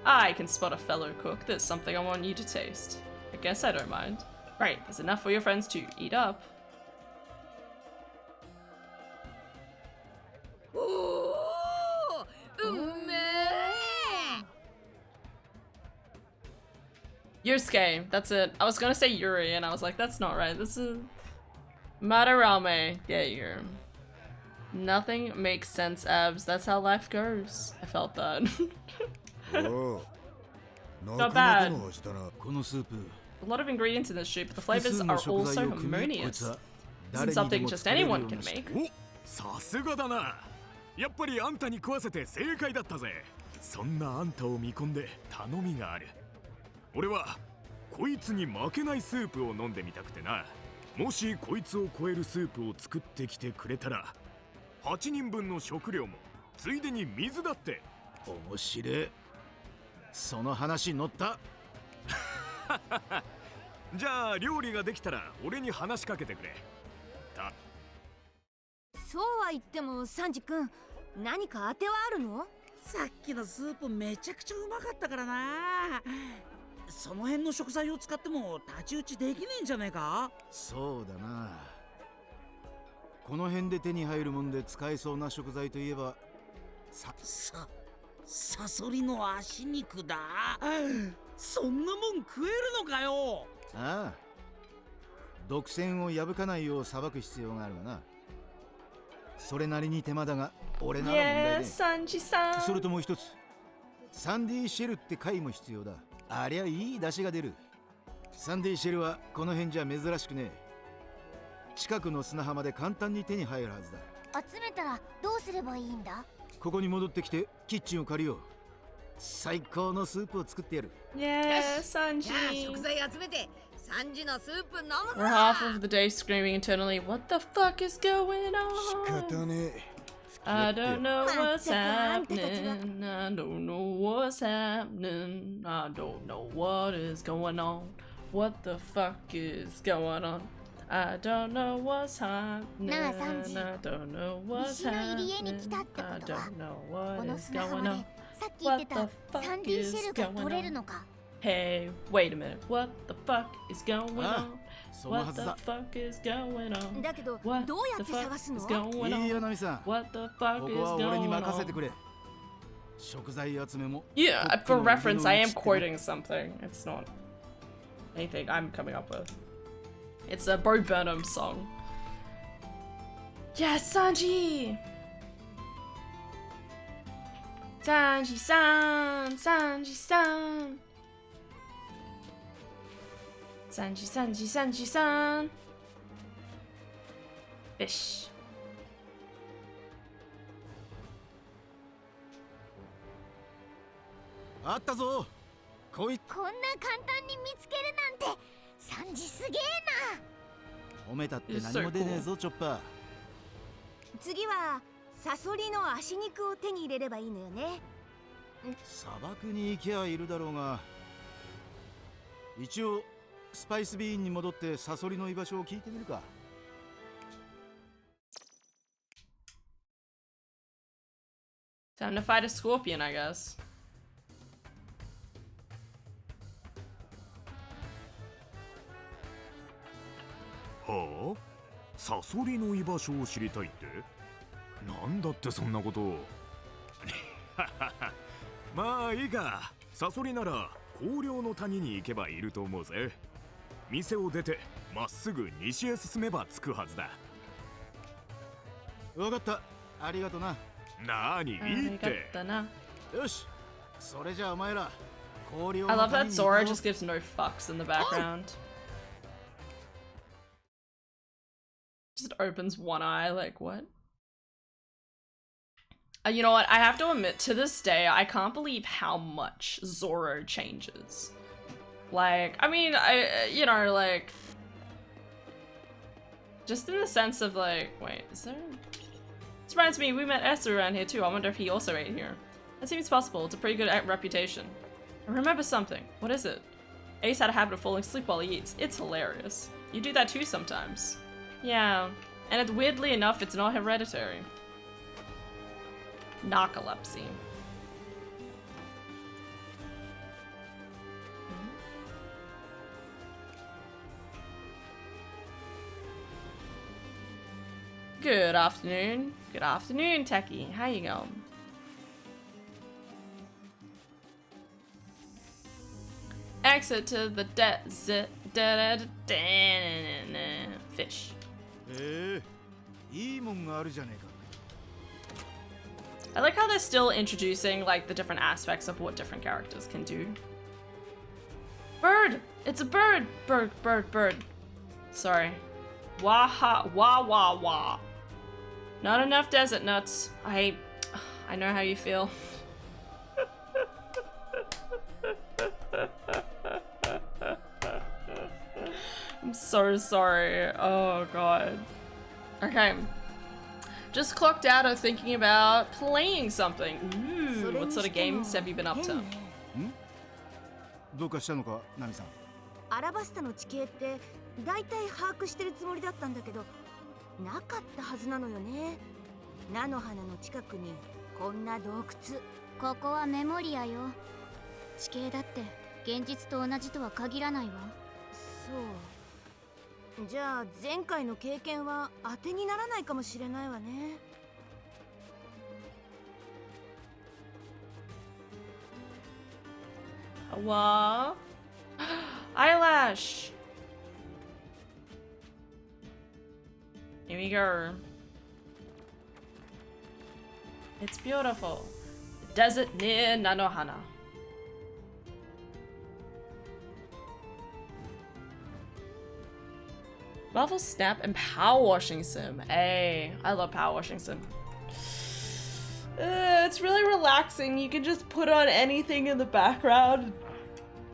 I can spot a fellow cook. There's something I want you to taste. I guess I don't mind. Right, there's enough for your friends to eat up. Yusuke, that's it. I was gonna say Yuri, and I was like, that's not right. This is... Madarame. Yeah, you're... Nothing makes sense, Abs. That's how life goes. I felt that. Not bad. A lot of ingredients in this soup, but the flavors are all so harmonious. isn't something just anyone can make. お、さすがだな。やっぱりあんたに食わせて正解だったぜ。そんなあんたを見込んで頼みがある。俺はこいつに負けないスープを飲んでみたくてな。もしこいつを超えるスープを作ってきてくれたら、8人分の食料もついでに水だって。面白い。その話乗った。じゃあ料理ができたら俺に話しかけてくれ。そうは言ってもサンジ君、何か当てはあるの？さっきのスープめちゃくちゃうまかったからな。その辺の食材を使っても太刀打ちできねえんじゃねえか？そうだな。この辺で手に入るもんで使えそうな食材といえばサソリの足肉だ。そんなもん食えるのかよ。ああ、毒腺を破かないようさばく必要があるがな。それなりに手間だが俺なら問題 Yeah, で。Sanji-san. それともう一つ、サンディシェルって貝も必要だ。ありゃいい出汁が出る。サンディシェルはこの辺じゃ珍しくねえ。近くの砂浜で簡単に手に入るはずだ。集めたらどうすればいいんだ？ここに戻ってきてキッチンを借りよう。最高のスープを作ってやる。 Yeah, じゃあ Sanji. 食材集めてサンジのスープ飲むぞ。 We're half of the day screaming internally, what the fuck is going 仕 on? 方ねえ。 I don't know what's まったくあんたたちは。 happening. I don't know what's happening. I don't know what is going on. What the fuck is going on? I don't know what's happening. なあサンジ、 I don't know what's 西の入り江に happening. 来たって I ことは don't know こ what の is 砂 going 浜 on. でさっき言ってた What the fuck サンディシェルが取れるのか？ Hey, wait a minute. What the fuck is going on? そのは What ず the だ。 fuck is going on? だけど What どうやっ the て fuck 探す is の？ going いいよ on? ナミさん。 What the fuck こ is こは俺に going 任せて on? くれ。食材集めも。 Yeah, for reference, I am quoting something. It's not anything I'm coming up with. It's a Bo Burnham song. Yes, Sanji! Sanji-san! Sanji-san! Sanji-san! Fish. あったぞ。こいこんな簡単に見つけるなんてサンジすげえな。褒めたって何も出ねえぞチョッパー。次はサソリの足肉を手に入れればいいのよね。砂漠に行きゃいるだろうが、一応スパイスビーンに戻ってサソリの居場所を聞いてみるか。Time to fight a scorpion, I guess. はあ？サソリの居場所を知りたいって？なんだってそんなことを。まあいいか。サソリなら荒涼の谷に行けばいると思うぜ。店を出てまっすぐ西へ進めば着くはずだ。わかった。ありがとな。なにいいって。よし。それじゃあお前ら。荒涼 I の love 谷 that に行く Zora ぞ。 just gives no fucks in the background. Just opens one eye, like, what? You know what? I have to admit, to this day, I can't believe how much Zoro changes. Like, I mean, you know, like, just in the sense of, like, wait, is there? This reminds me, we met Esther around here too. I wonder if he also ate here. That seems possible. It's a pretty good reputation. I remember something. What is it? Ace had a habit of falling asleep while he eats. It's hilarious. You do that too sometimes. Yeah, and weirdly enough, it's not hereditary. Narcolepsy. Good afternoon. Good afternoon, Techie. How you going? Exit to the desert. Fish. いいもんがあるじゃねえか。 I like how they're still introducing like the different aspects of what different characters can do. Bird! It's a bird! Bird. Sorry. Wah wah wah. Not enough desert nuts. I know how you feel. I'm so sorry. Oh god. Okay. Just clocked out of thinking about playing something. Ooh, what sort of games have you been up to? どうかしたのか、ナミさん。アラバスタの地形って大体把握してるつもりだったんだけど、なかったはずなのよね。菜の花の近くにこんな洞窟。ここはメモリアよ。地形だって現実と同じとは限らないわ。そう。じゃあ前回の経験は当てにならないかもしれないわね。What? Eyelash. Here we go. It's beautiful. Desert near Nanohana. Marvel Snap and Power Washing Sim. Hey, I love Power Washing Sim. It's really relaxing. You can just put on anything in the background and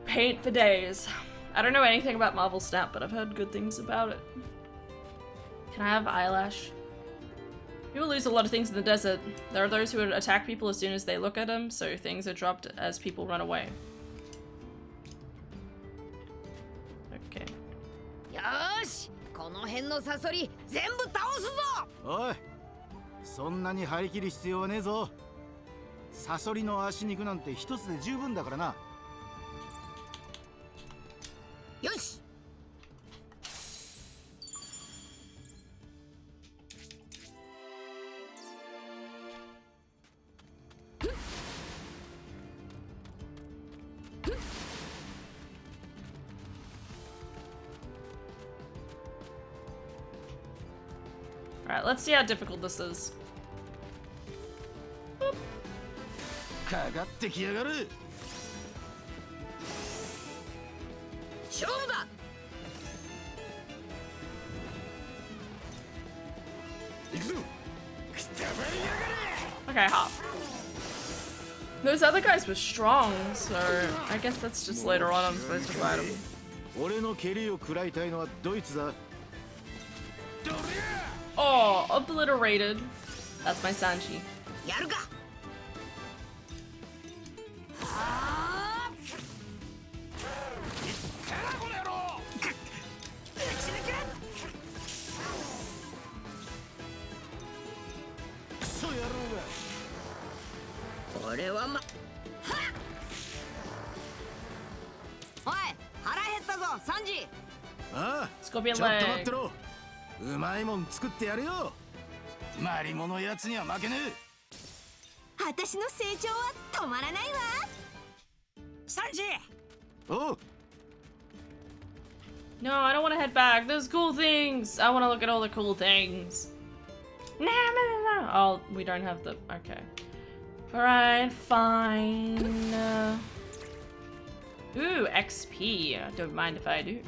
paint for days. I don't know anything about Marvel Snap, but I've heard good things about it. Can I have eyelash? People lose a lot of things in the desert. There are those who would attack people as soon as they look at them, so things are dropped as people run away. Okay. Yosh! この辺のサソリ全部倒すぞ! おい、そんなに張り切る必要はねえぞ。サソリの足肉なんて一つで十分だからな。よし! Alright, let's see how difficult this is. かかってきやがる。勝負だ! Okay, hop. Those other guys were strong, so I guess that's just later on I'm supposed to fight them. 俺の蹴りを食らいたいのはドイツだ。Oh, obliterated. That's my Sanji. やるか! Scorpion ちょっと待っ leg. てろ。うまいもん作ってやるよ。マリモのやつには負けねえ。私の成長は止まらないわ。サンジ! Oh! No, I don't want to head back. There's cool things. I want to look at all the cool things. No. Oh, we don't have the... Okay. Alright, fine. Ooh, XP. Don't mind if I do.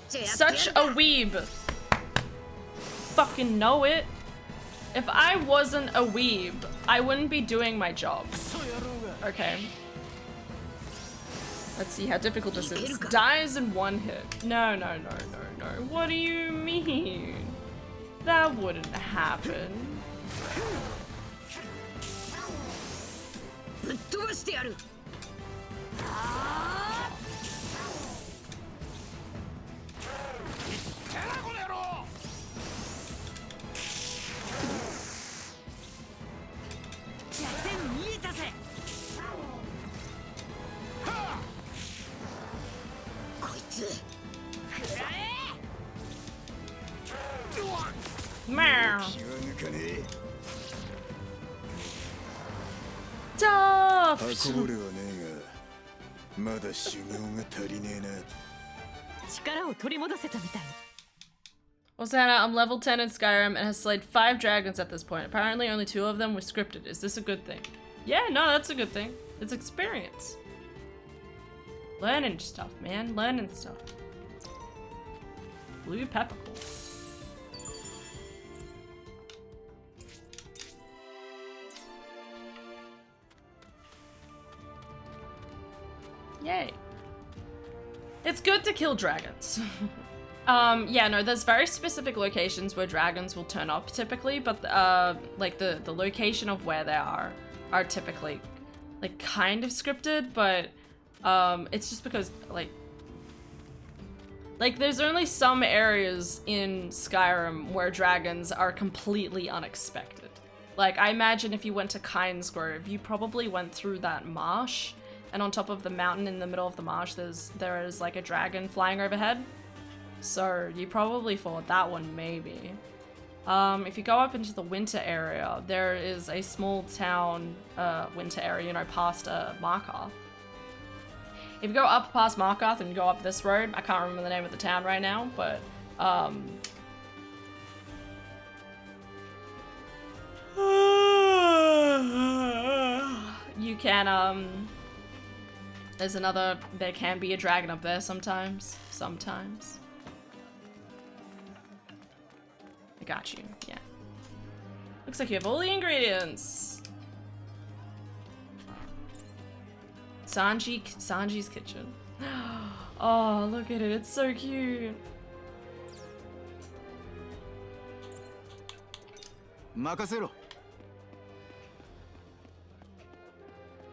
Such a weeb. Fucking know it. If I wasn't a weeb, I wouldn't be doing my job. Okay. Let's see how difficult this is. Dies in one hit. No. What do you mean? That wouldn't happen. Tough! Hosanna, I'm level 10 in Skyrim and has slayed 5 dragons at this point. Apparently only 2 of them were scripted. Is this a good thing? Yeah, no, that's a good thing. It's experience. Learning stuff, man. Learning stuff. Blue peppercorn. Yay. It's good to kill dragons. Yeah, no, there's very specific locations where dragons will turn up typically, but like the location of where they are typically like kind of scripted, but it's just because like there's only some areas in Skyrim where dragons are completely unexpected. Like I imagine if you went to Kynes Grove, you probably went through that marsh, and on top of the mountain in the middle of the marsh there is like a dragon flying overhead. So you probably fought that one, maybe. If you go up into the winter area, there is a small town winter area, you know, past Markarth. If you go up past Markarth and you go up this road, I can't remember the name of the town right now, but you can there can be a dragon up there sometimes. I got you, yeah. Looks like you have all the ingredients. Sanji's kitchen. Oh, look at it, it's so cute. Makasero.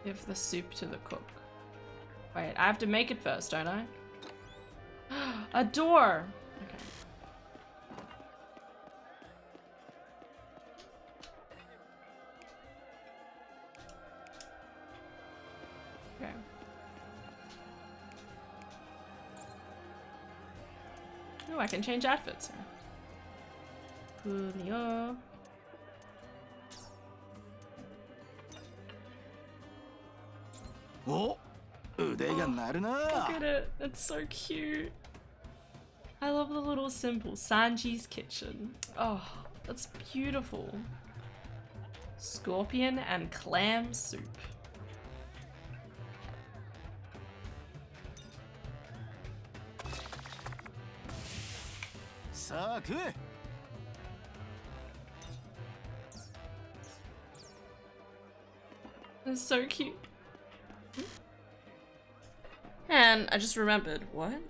Give the soup to the cook. Wait, I have to make it first, don't I? A door! Okay. Okay. Oh, I can change outfits. Coolio. Oh, Look at it, it's so cute. I love the little symbol, Sanji's kitchen. Oh, that's beautiful. Scorpion and clam soup. It's so cute. And I just remembered, what?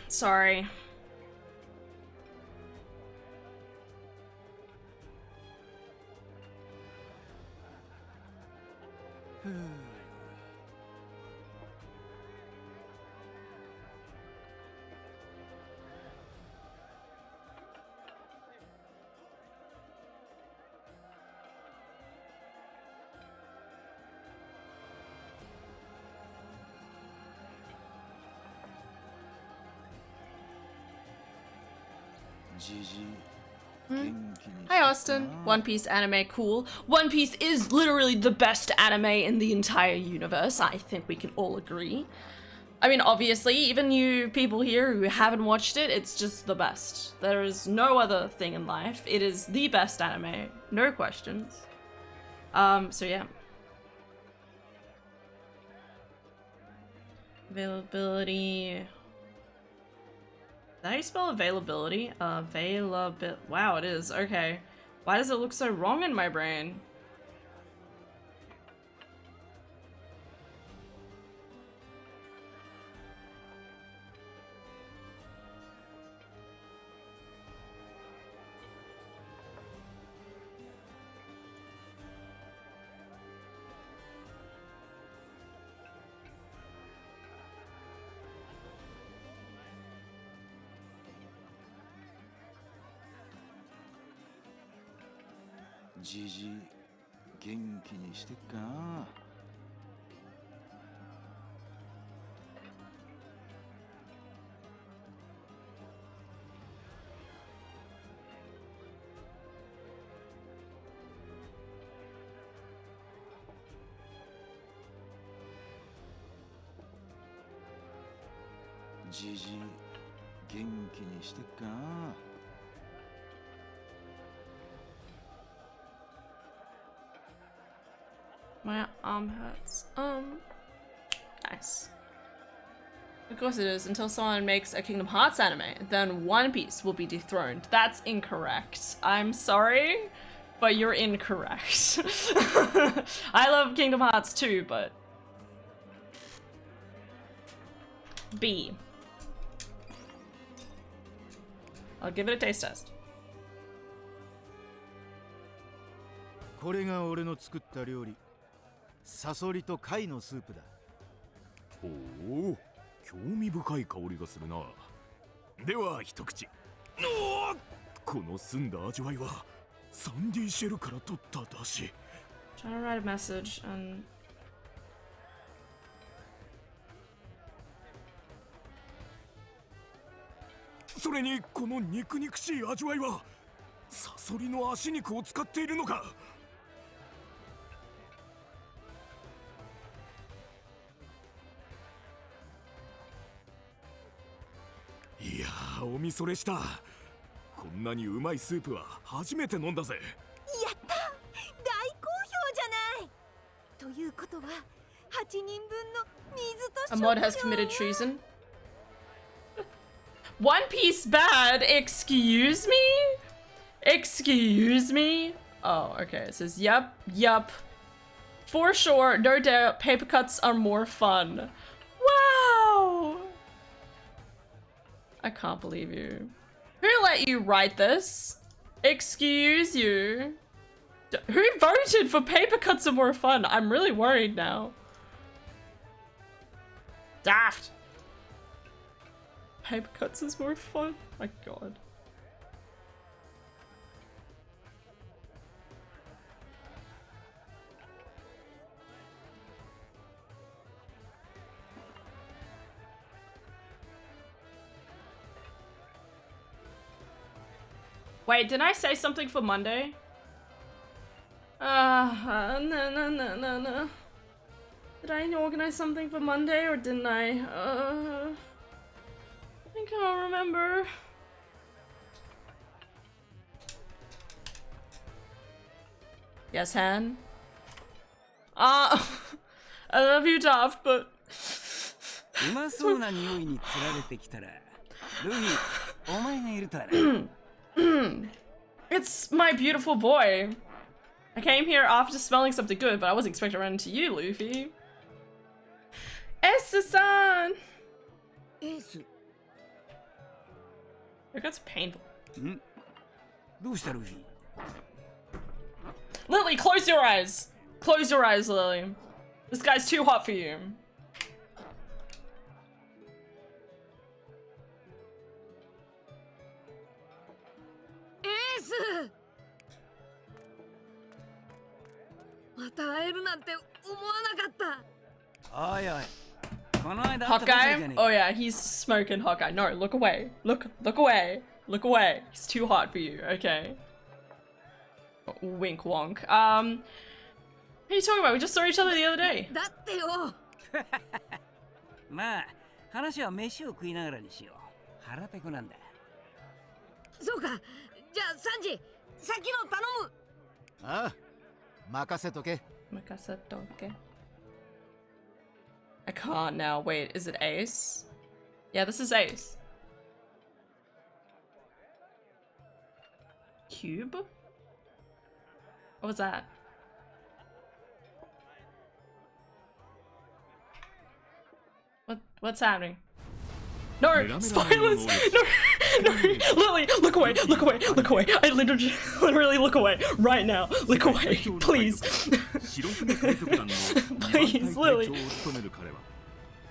Sorry. Hi Austin. One Piece anime cool. One Piece is literally the best anime in the entire universe. I think we can all agree. I mean, obviously, even you people here who haven't watched it, it's just the best. There is no other thing in life. It is the best anime. No questions. So yeah. Availability. How do you spell availability? Wow, it is. Okay. Why does it look so wrong in my brain? じじい元気にしてっかな。じじい元気にしてっかな。My arm hurts. Nice. Of course it is, until someone makes a Kingdom Hearts anime, then One Piece will be dethroned. That's incorrect. I'm sorry, but you're incorrect. I love Kingdom Hearts too, but... B. I'll give it a taste test. これが俺の作った料理。サソリと貝のスープだ。おお、興味深い香りがするな。では一口。この澄んだ味わいはサンディシェルから取っただし。Trying to write a message and... それにこの肉々しい味わいはサソリの足肉を使っているのか。いやー、おみそれした。こんなにうまいスープは初めて飲んだぜ。やった大好評じゃない。ということは8人分の水と A mod has 食料 committed treason. One Piece bad? Excuse me? Excuse me? Oh, okay. It says, yup, yup. For sure, no doubt, paper cuts are more fun. Wow! I can't believe you. Who let you write this? Excuse you. Who voted for paper cuts are more fun? I'm really worried now. Daft. Paper cuts is more fun. My god. Wait, didn't I say something for Monday? No. Did I organize something for Monday or didn't I? I can't remember. Yes, Han? I love you, Daft, but... うまそうな匂いにつられてきたら、ルフィ、お前がいるとはな。It's my beautiful boy. I came here after smelling something good, but I wasn't expecting to run into you, Luffy. Essa-san! エース。 That's painful. ん？どうしたルフィ？ Lily, close your eyes! Close your eyes, Lily. This guy's too hot for you. エース。また会えるなんて思わなかった。おいおい。この間会ったばかりじゃ Hawkeye? ねえ Oh yeah, he's smoking Hawkeye. No, look away. Look away. Look away. He's too hot for you, okay? Wink wonk. What are you talking about? We just saw each other the other day. だってよ。まあ、話は飯を食いながらにしよう。腹ペコなんだ。そうか。じゃあサンジ、先の頼む。ああ、任せとけ。 Okay. I can't now. Wait, is it Ace? Yeah, this is Ace. Cube? What was that? What's happening? No, spoilers! No, Lily, look away! I literally look away right now. Look away, please. Please, Lily.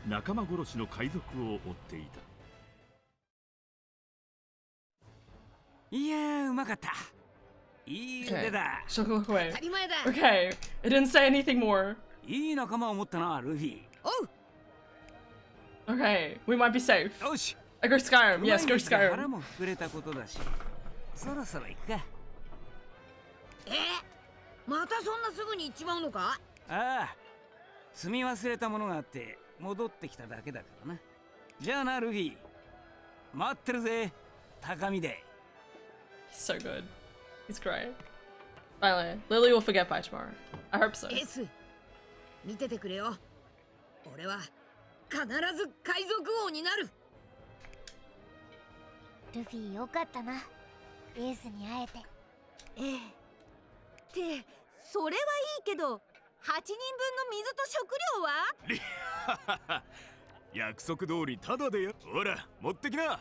仲間殺しの海賊を追っていた。いやー、うまかった。いい Okay. 腕だ。 She'll look away. 当たり前だ。 Okay. It didn't say anything more. いい仲間を持ったな、ルフィ。おう。 Okay. We might be safe. よし。 I go Skyrim. Yes, go 腹 Skyrim. も膨れたことだし、そろそろ行くか。またそんなすぐに行っちまうのか？ああ、積み忘れたものがあって戻ってきただけだからな。じゃあな、ルフィ。待ってるぜ、高見で。 He's so good. He's great. Finally, Lily will forget by tomorrow. I hope so. エース、見ててくれよ。俺は必ず海賊王になる。ルフィよかったな、エースに会えて。ええ。ってそれはいいけど、8人分の水と食料は？約束通りタダでや。ほら、持ってきな。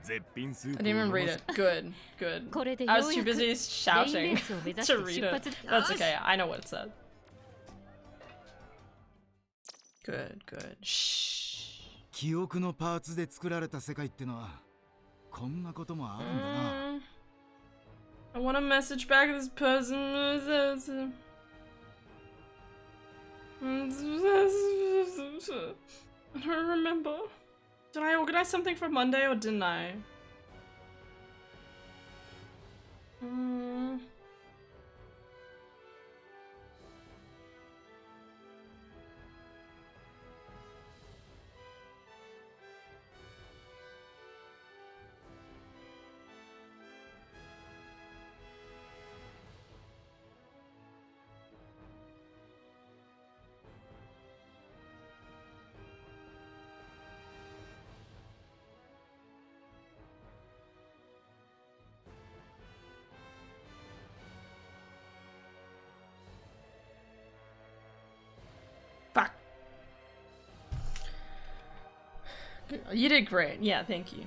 絶品スー I プ didn't を even 飲ま read せ it. Good, good. これで I よ was う too やく busy レインレ shouting ースを目指し to て read 出 it. 発。 That's okay. I know what it said. Good, good. Shh. 記憶のパーツで作られた世界ってのはこんなこともあるんだな。I want a message back to this person. I don't remember. Did I organize something for Monday or didn't I? Fuck. You did great. Yeah, thank you.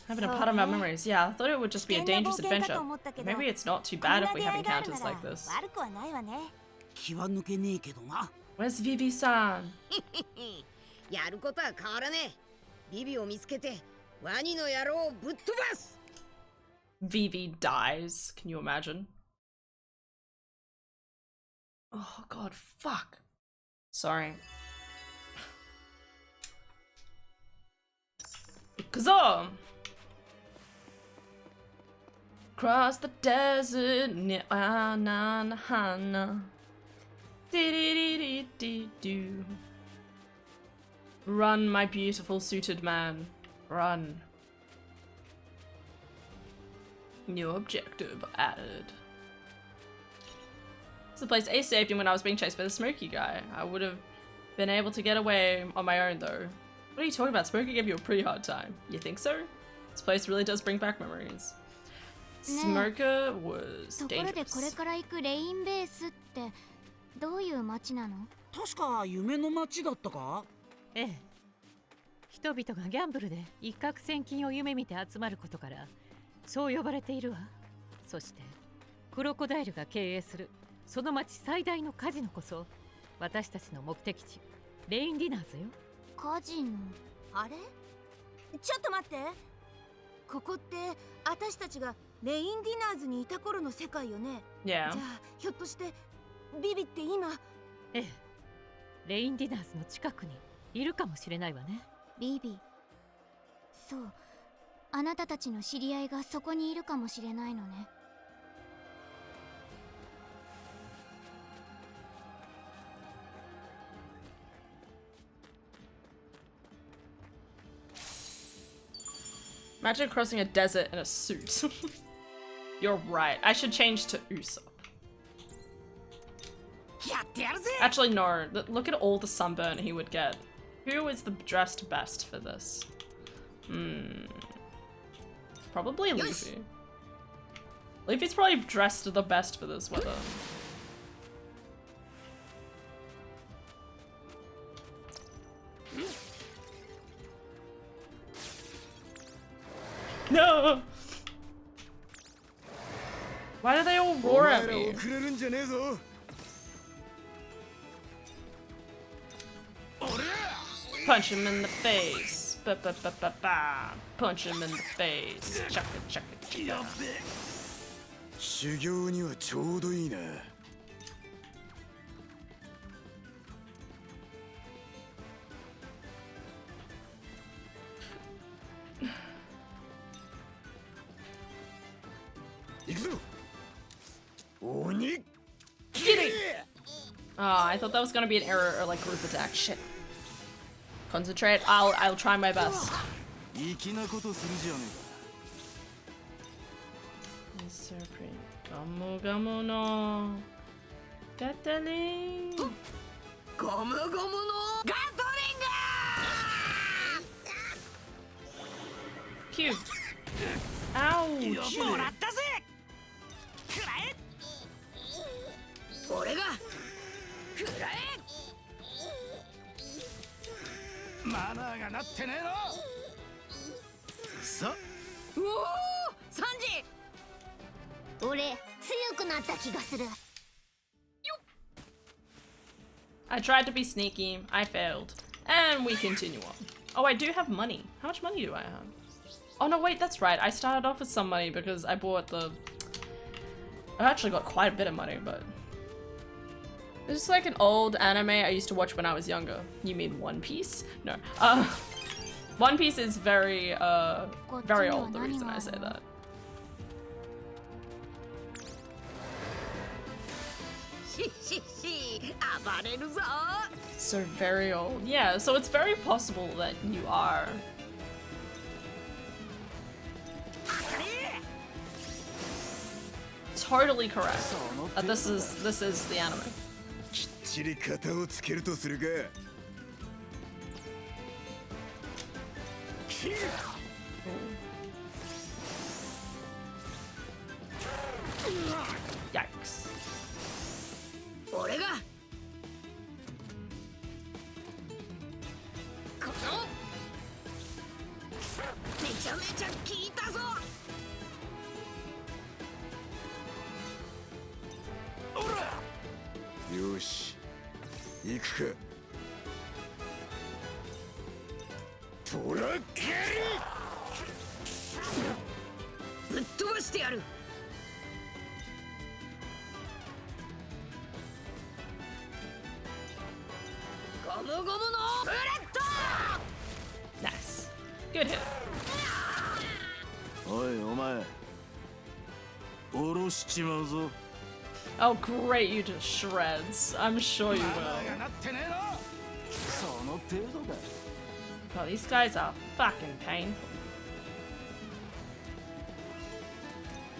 Having a part of my memories. Yeah, I thought it would just be a dangerous adventure. Maybe it's not too bad if we have encounters like this. 悪くはないわね。気は抜けねえけどな。 Where's Vivi-san? やることは変わらねえ。ビビを見つけてワニの野郎をぶっ飛ばす。 Vivi dies. Can you imagine? Oh god, fuck. Sorry. Kazoo! Cross the desert near Anahana. Dee-dee-dee-dee-dee-doo. Run, my beautiful suited man. Run. New objective added. This is the place Ace saved me when I was being chased by the Smokey guy. I would have been able to get away on my own though. What are you talking about? Smokey gave you a pretty hard time. You think so? This place really does bring back memories. Smoker was ところでこれ dangerous. から行くレインベースってどういう街なの？確か夢の街だったか？ええ。人々がギャンブルで一攫千金を夢見て集まることからそう呼ばれているわ。そしてクロコダイルが経営するその町最大のカジノこそ私たちの目的地レインディナーズよ。カジノ。あれ？ちょっと待って。ここって私たちがレインディナーズにいた頃の世界よね。 Yeah. じゃあひょっとしてビビって今？ええ。レインディナーズの近くにいるかもしれないわね。ビビ。そう。あなたたちの知り合いがそこにいるかもしれないのね。Imagine crossing a desert in a suit. You're right. I should change to Usopp. やってやるぜ。 Actually, no. Look at all the sunburn he would get. Who is the dressed best for this? Probably Luffy. Luffy's probably dressed the best for this weather. No! Why do they all お roar 前 at ら me? 遅れるんじゃねえぞ。 Punch him in the face. Ba ba ba ba ba. Punch him in the face. Chaka chaka chaka. 修行にはちょうどいいな。行くぞ。鬼。Oh, I thought that was gonna be an error or like group attack. Shit. Concentrate. I'll try my best. 粋なことするじゃねえか。 So pretty. Gamu gamu no. Gatling. ゴムゴムのガトリング。Cute. Ouch. もらったぜ。くらえ。俺がくらえ。マナーがなってねえの。さおお、サンジ。俺強くなった気がする。 I tried to be sneaky. I failed. And we continue on. Oh, I do have money. How much money do I have? Oh no, wait, that's right. I started off with some money because I bought the... I actually got quite a bit of money, but... It's like an old anime I used to watch when I was younger. You mean One Piece? No. One Piece is very old, the reason I say that. So very old. Yeah, so it's very possible that you are. Totally correct. This is the anime. きっちり型をつけるとするか。Yikes. 俺がこのめちゃめちゃ効いたぞ。よし、行くか。トラッキぶっ飛ばしてやる。ゴムゴムのブレッド。 Nice. Good hit. おいお前下ろしちまうぞ。 Oh great, you just shreds. I'm sure you マナ will. ーがなってねえの。その程度か。 Oh, these guys are fucking painful.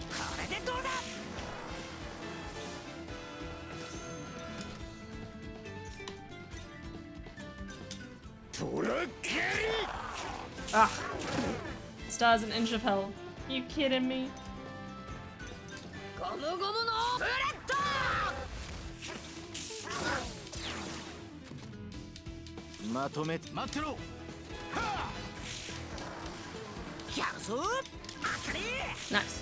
これでどうだ。トラッキ Ah. Stars an inch of hell. You kidding me? ゴムゴムのブレッド。まとめ待ってろ。やるぞ。当たり。 Nice.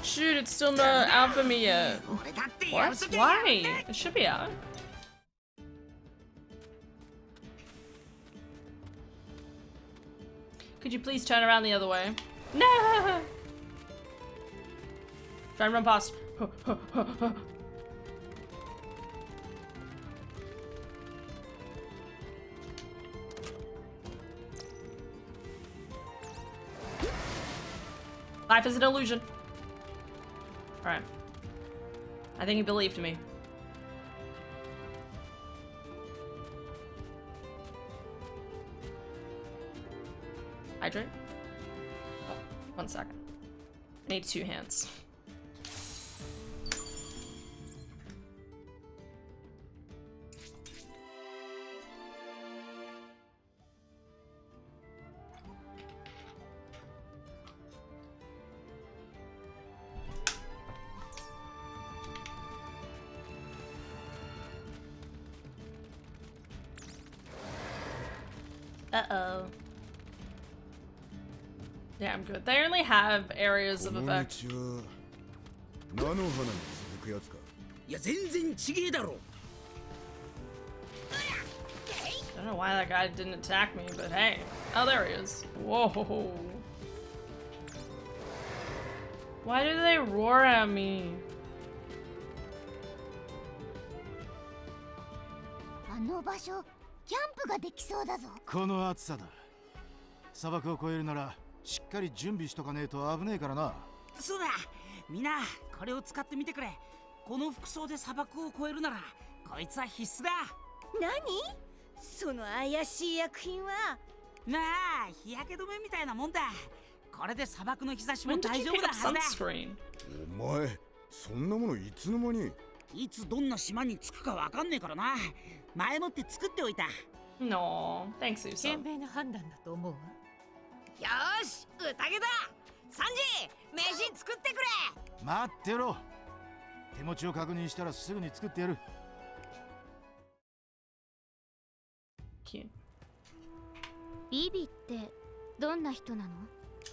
Shoot, it's still not out for me yet. 俺だってやる What? ときはやる Why? ね。 It should be out. Could you please turn around the other way? No! Try and run past. Life is an illusion. Alright. I think he believed me. Hydrate? Oh, 1 second. I need 2 hands. Uh-oh. Yeah, I'm good. They only have areas of この effect. 道は菜の花に続くやつか。いや全然ちげえだろ。 I don't know why that guy didn't attack me, but hey. Oh, there he is. Whoa. Why do they roar at me? あの場所キャンプができそうだぞ。この暑さだ。砂漠を越えるならしっかり準備しとかねえと危ねえからな。そうだ、みんなこれを使ってみてくれ。この服装で砂漠を越えるならこいつは必須だ。何その怪しい薬品は。なあ、日焼け止めみたいなもんだ。これで砂漠の日差しも When did 大 you 丈夫 pick な up はずだ。 sunscreen? お前そんなものいつの間に。いつどんな島に着くかわかんねえからな。前もって作っておいた。 No, thanks, Uso. 賢明な判断だと思うわ。よーし、宴だ。サンジ、飯作ってくれ。待ってろ。手持ちを確認したらすぐに作ってやる。Cute. ビビってどんな人なの？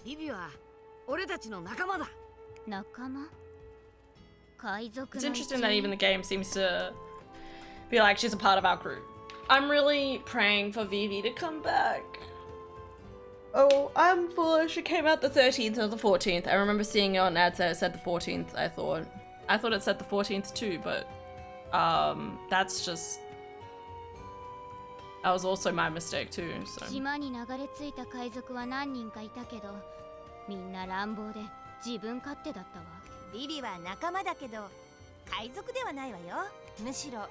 ビビは俺たちの仲間だ。仲間？海賊 It's の一 interesting that 員 even the game seems to be like she's a part of our group. I'm really praying for Vivi to come back. Oh, I'm foolish. It came out the 13th or the 14th. I remember seeing it on ads that it said the 14th, I thought. I thought it said the 14th too, but that's just... That was also my mistake too, so... 島に流れ着いた海賊は何人かいたけど、みんな乱暴で自分勝手だったわ。ビビは仲間だけど海賊ではないわよ。むしろ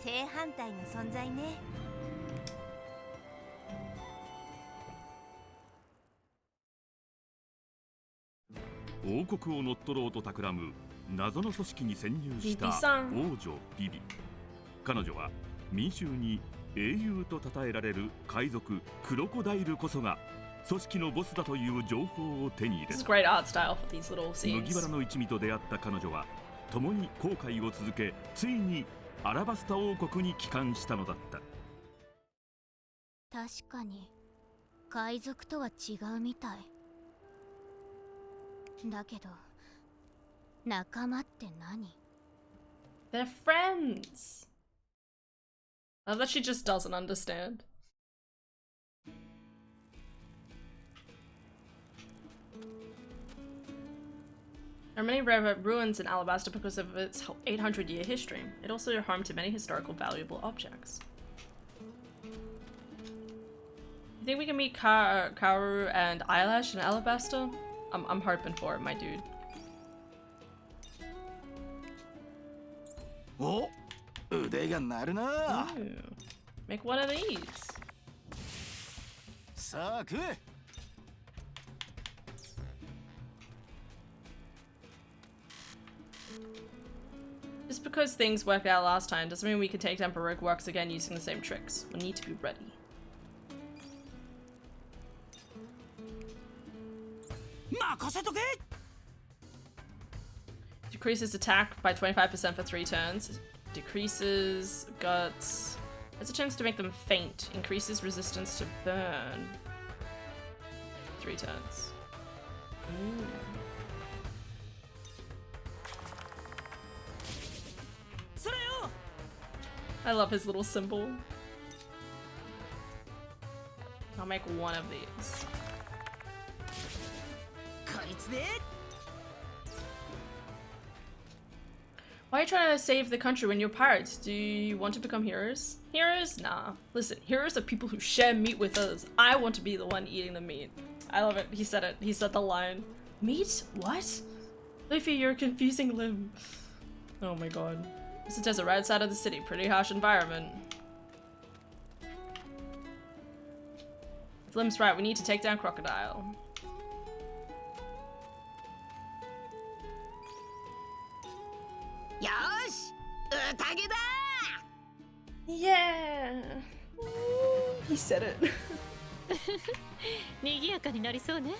正反対の存在ね。王国を乗っ取ろうと企む謎の組織に潜入したビビさん王女ビビ。彼女は民衆に英雄と称えられる海賊クロコダイルこそが組織のボスだという情報を手に入れ This is た。 great art style for these little 麦わら scenes. の一味と出会った彼女は共に航海を続け、ついにアラバスタ王国に帰還したのだった。確かに海賊とは違うみたい。だけど仲間って何？ They're friends! I love that she just doesn't understand. There are many rare ruins in Alabasta because of its 800-year history. It also is home to many historical valuable objects. You think we can meet Kaoru and Eyelash in Alabasta? I'm hoping for it, my dude. お、腕が鳴るな。 Ooh. Make one of these. さあ食え。 Just because things worked out last time doesn't mean we can take down Baroque works again using the same tricks. We need to be ready. Decreases attack by 25% for 3 turns. Decreases guts. Has a chance to make them faint. Increases resistance to burn. 3 turns. Ooh. I love his little symbol. I'll make one of these. Why are you trying to save the country when you're pirates? Do you want to become heroes? Heroes? Nah. Listen, heroes are people who share meat with us. I want to be the one eating the meat. I love it. He said it. He said the line. Meat? What? Luffy, you're a confusing limb. Oh my god. This is desert right outside of the city. Pretty harsh environment. If Lim's right, we need to take down Crocodile. Yeah! Ooh, he said it. 賑やかになりそうね。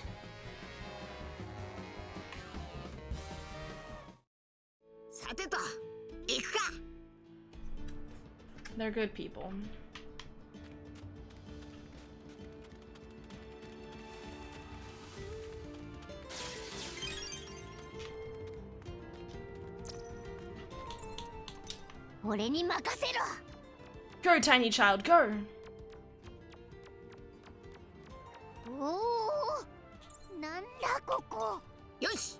さてと、行くか。 They're good people. Go, tiny child, go! おお、なんだここ。よし、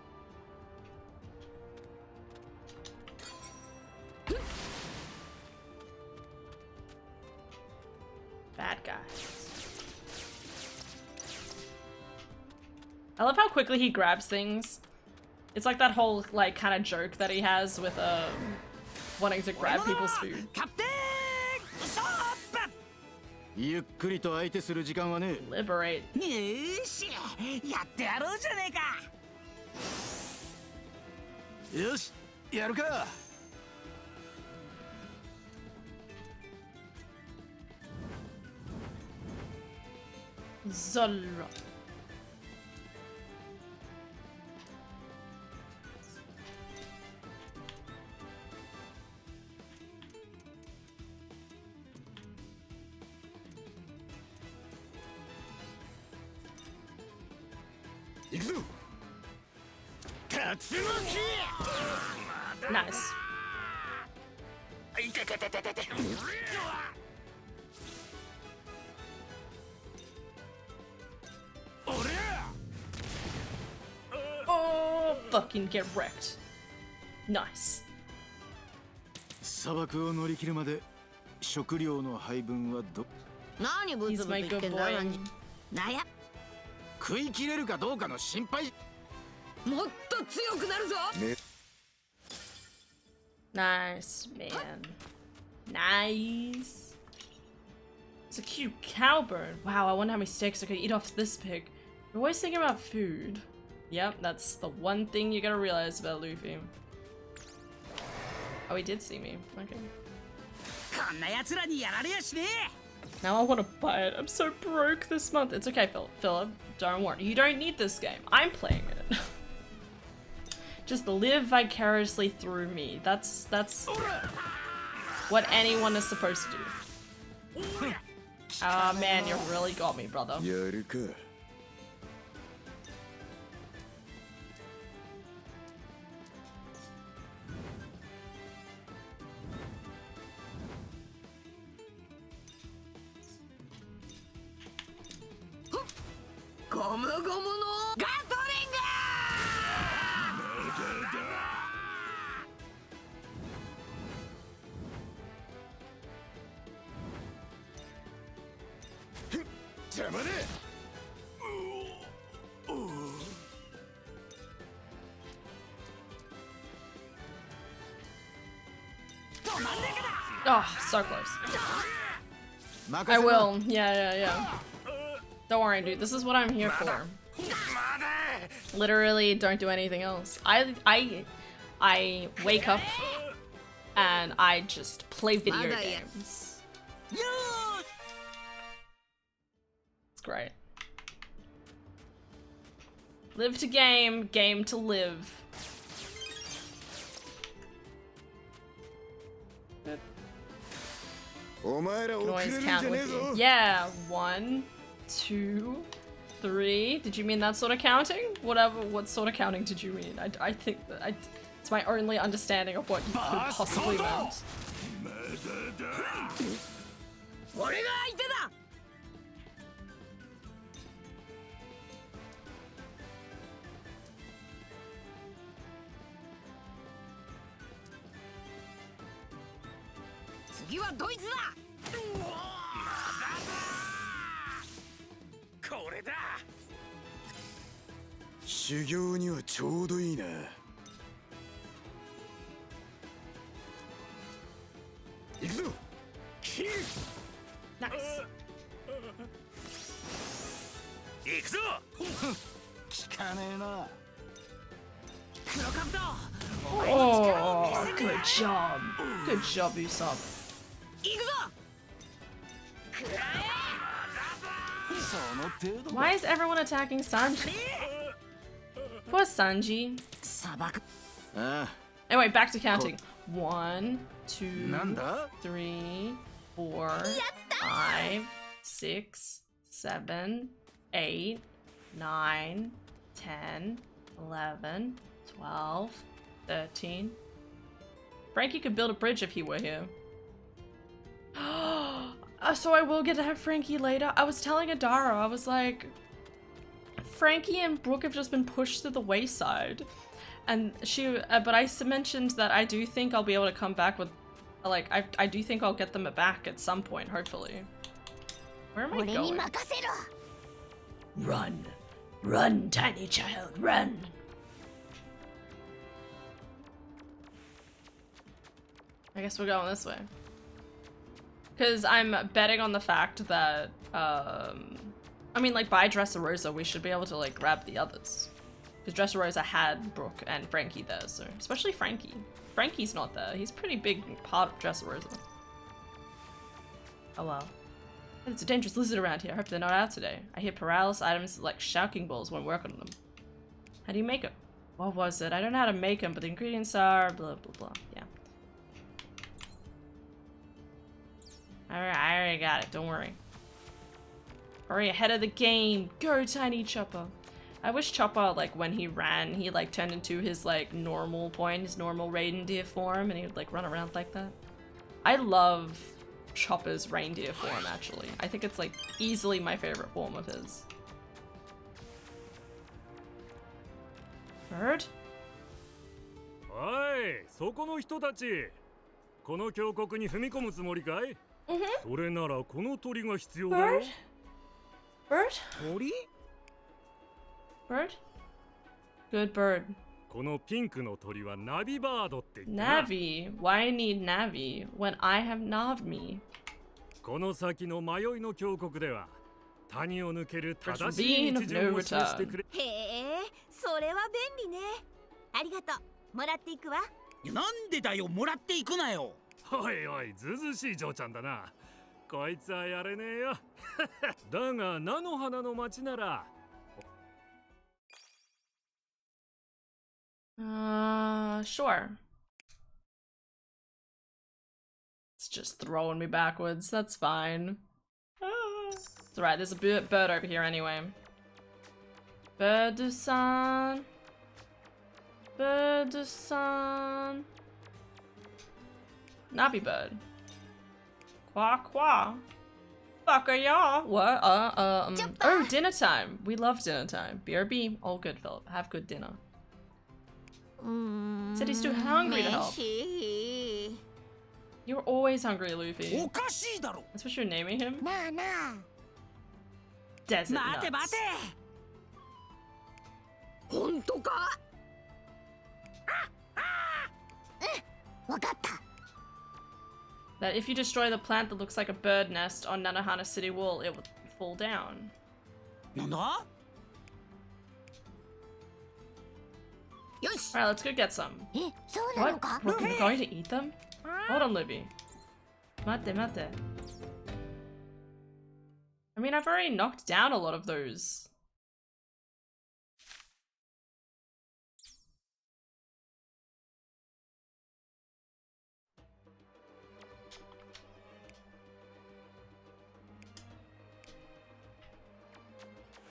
Bad guys. I love how quickly he grabs things. It's like that whole like kind of joke that he has with wanting to grab people's food. ゆっくりと相手する時間はね。 Liberate. よし、やってやろうじゃねえか。よし、やるか。Zolra. Nice. Oh, fucking get wrecked. Nice. 砂漠を乗り切るまで食料の配分はど。何ブツ He's ブツ my 言って good んだ boy. なんや食い切れるかどうかの心配。もっと強くなるぞ。 Nice, man. Nice. It's a cute cowbird. Wow, I wonder how many steaks I could eat off this pig. You're always thinking about food. Yep, that's the one thing you gotta realize about Luffy. Oh, he did see me. Okay. こんな奴らにやられやしねえ。 Now I want to buy it. I'm so broke this month. It's okay, Philip. Don't worry. You don't need this game. I'm playing it. Just live vicariously through me. That's what anyone is supposed to do. Ah, man, you really got me, brother. やるか。ゴムゴムのガトリング。 邪魔ね。Oh, so close. I will. Yeah. Don't worry, dude. This is what I'm here for. Literally, don't do anything else. I wake up and I just play video games. It's great. Live to game, game to live.お前ら Can 遅れ always るん count じゃねえ with ぞ you. Yeah, 1, 2, 3. Did you mean that sort of counting? What sort of counting did you mean? I think that it's my only understanding of what you could possibly meant. 俺が相手だ。 次はドイツだ。これだ。修行にはちょうどいいな。行くぞ。キル。 Nice. 行くぞ。聞かねえな。 黒カブト。 Oh, good job. Good job, Usopp. 行くぞ。 その程度。 Why is everyone attacking Sanji? Poor Sanji. 砂漠。ああ、 Anyway, back to counting. 1, 2, なんだ。 3, 4, 5, 6, 7, 8, 9, 10, 11, 12, 13. Frankie could build a bridge if he were here. So I will get to have Frankie later. I was telling Adara, I was like, Frankie and Brooke have just been pushed to the wayside. And but I mentioned that I do think I'll be able to come back with, like, I do think I'll get them back at some point, hopefully. Where am I 俺に going? 任せろ。 Run. Run, tiny child, run. I guess we're going this way. Because I'm betting on the fact that, I mean, like, by Dressrosa, we should be able to, like, grab the others. Because Dressrosa had Brooke and Frankie there, so... Especially Frankie. Frankie's not there. He's a pretty big part of Dressrosa. Oh well. There's a dangerous lizard around here. I hope they're not out today. I hear paralysis items like shocking balls when working on them. How do you make them? What was it? I don't know how to make them, but the ingredients are blah blah blah. Yeah. I already got it. Don't worry. Hurry ahead of the game. Go, Tiny Chopper. I wish Chopper, like, when he ran, he, like, turned into his, like, normal point, his normal reindeer form, and he would, like, run around like that. I love Chopper's reindeer form, actually. I think it's, like, easily my favorite form of his. Bird? おい、そこの人たち。この峡谷に踏み込むつもりかい？それならこの鳥が必要だよ。Bird? 鳥？ Bird? Good bird. このピンクの鳥はナビバードって言ってな。 Navi? Why need Navi when I have Navmi? この先の迷いの峡谷では谷を抜ける正しい道順を示してくれ。へえ、それは便利ね。ありがとう。もらっていくわ。なんでだよ、もらっていくなよ。おいおい、ずうずうしい嬢ちゃんだな。こいつはやれねえよ。だが菜の花の町なら。Sure. It's just throwing me backwards. That's fine. It's alright, there's a bird over here anyway. Bird-san. Bird-san. Nappy bird. Quack quack. Fuck are y'all? What? Oh, dinner time. We love dinner time. BRB. All good, Philip. Have good dinner. Said he's too hungry to help. You're always hungry, Luffy. おかしいだろ。 That's what you're naming him? なあなあ。 Desert 待て nuts. 待て。本当か？わかった。 That if you destroy the plant that looks like a bird nest on Nanohana City Wall, it will fall down. なんだ？よし。 Alright, let's go get some. え、そうなの What? か？ We're going to eat them? Hold on, Libby. Mate, mate. I mean, I've already knocked down a lot of those.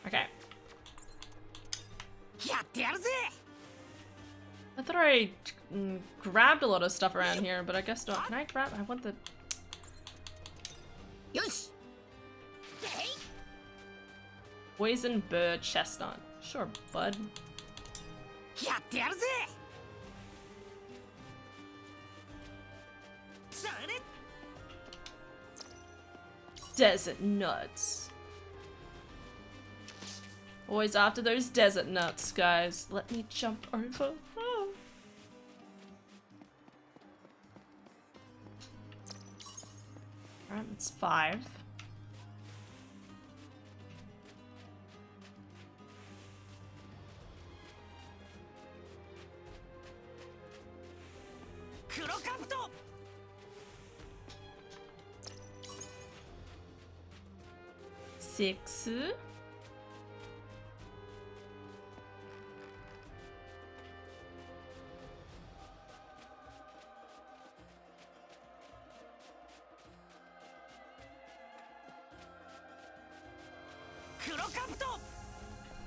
Okay. やってやるぜ。 I thought I grabbed a lot of stuff around here, but I guess not. Can I grab? I want the... よし。 Poison bird chestnut. Sure, bud. やってやるぜ。それ。 Desert nuts. Always after those desert nuts, guys. Let me jump over. Oh. Alright, that's 5. Six.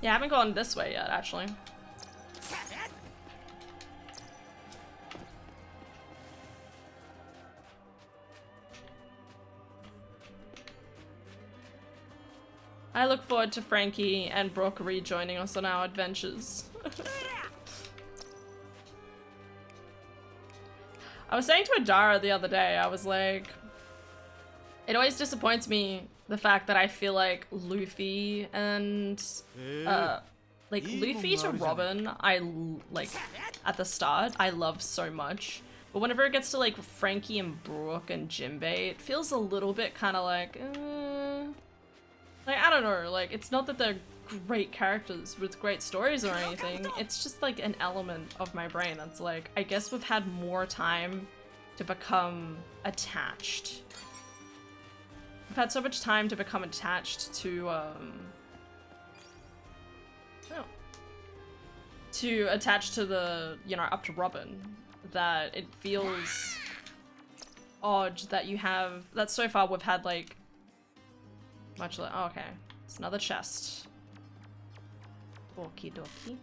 Yeah, I haven't gone this way yet, actually. I look forward to Frankie and Brooke rejoining us on our adventures. I was saying to Adara the other day, I was like, it always disappoints me the fact that I feel like Luffy and like Luffy to Robin, like at the start I love so much, but whenever it gets to like Frankie and Brooke and Jinbei, it feels a little bit kind of like I don't know, like it's not that they're great characters with great stories or anything, it's just like an element of my brain that's like, I guess we've had more time to become attached. We've had so much time to become attached to attach to the, you know, up to Robin, that it feels odd that you have, that so far we've had like much like, oh, okay, it's another chest. Okie dokie.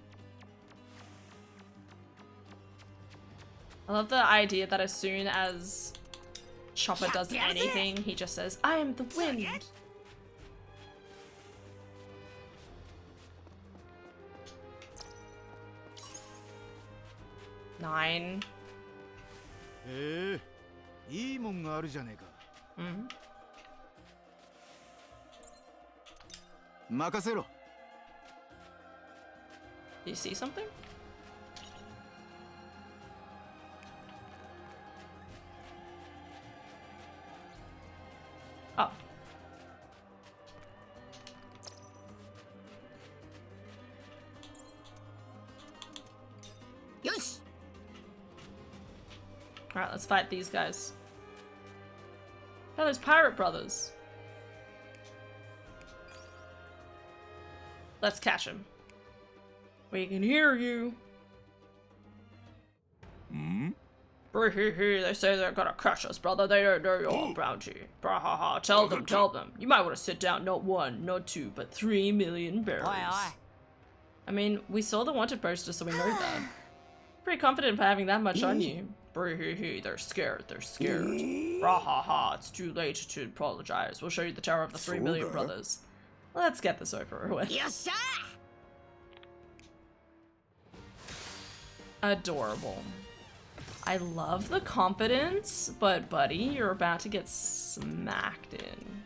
I love the idea that as soon as Chopper does anything, he just says, I am the wind! Nine. いいもんがあるじゃねえか。任せろ。Do you see something? Oh. Yosh! Alright, let's fight these guys. Oh, those pirate brothers. Let's catch him. We can hear you. They say they're gonna crush us, brother. They don't know your bounty. Brahaha. Tell them, tell them. You might want to sit down not 1, not 2, but 3 million barrels. I mean, we saw the wanted poster, so we know that. Pretty confident for having that much on you. They're scared, they're scared. Brahaha, it's too late to apologize. We'll show you the terror of the 3 million brothers. Let's get this over with. Yes, sir! Adorable. I love the confidence, but buddy, you're about to get smacked in.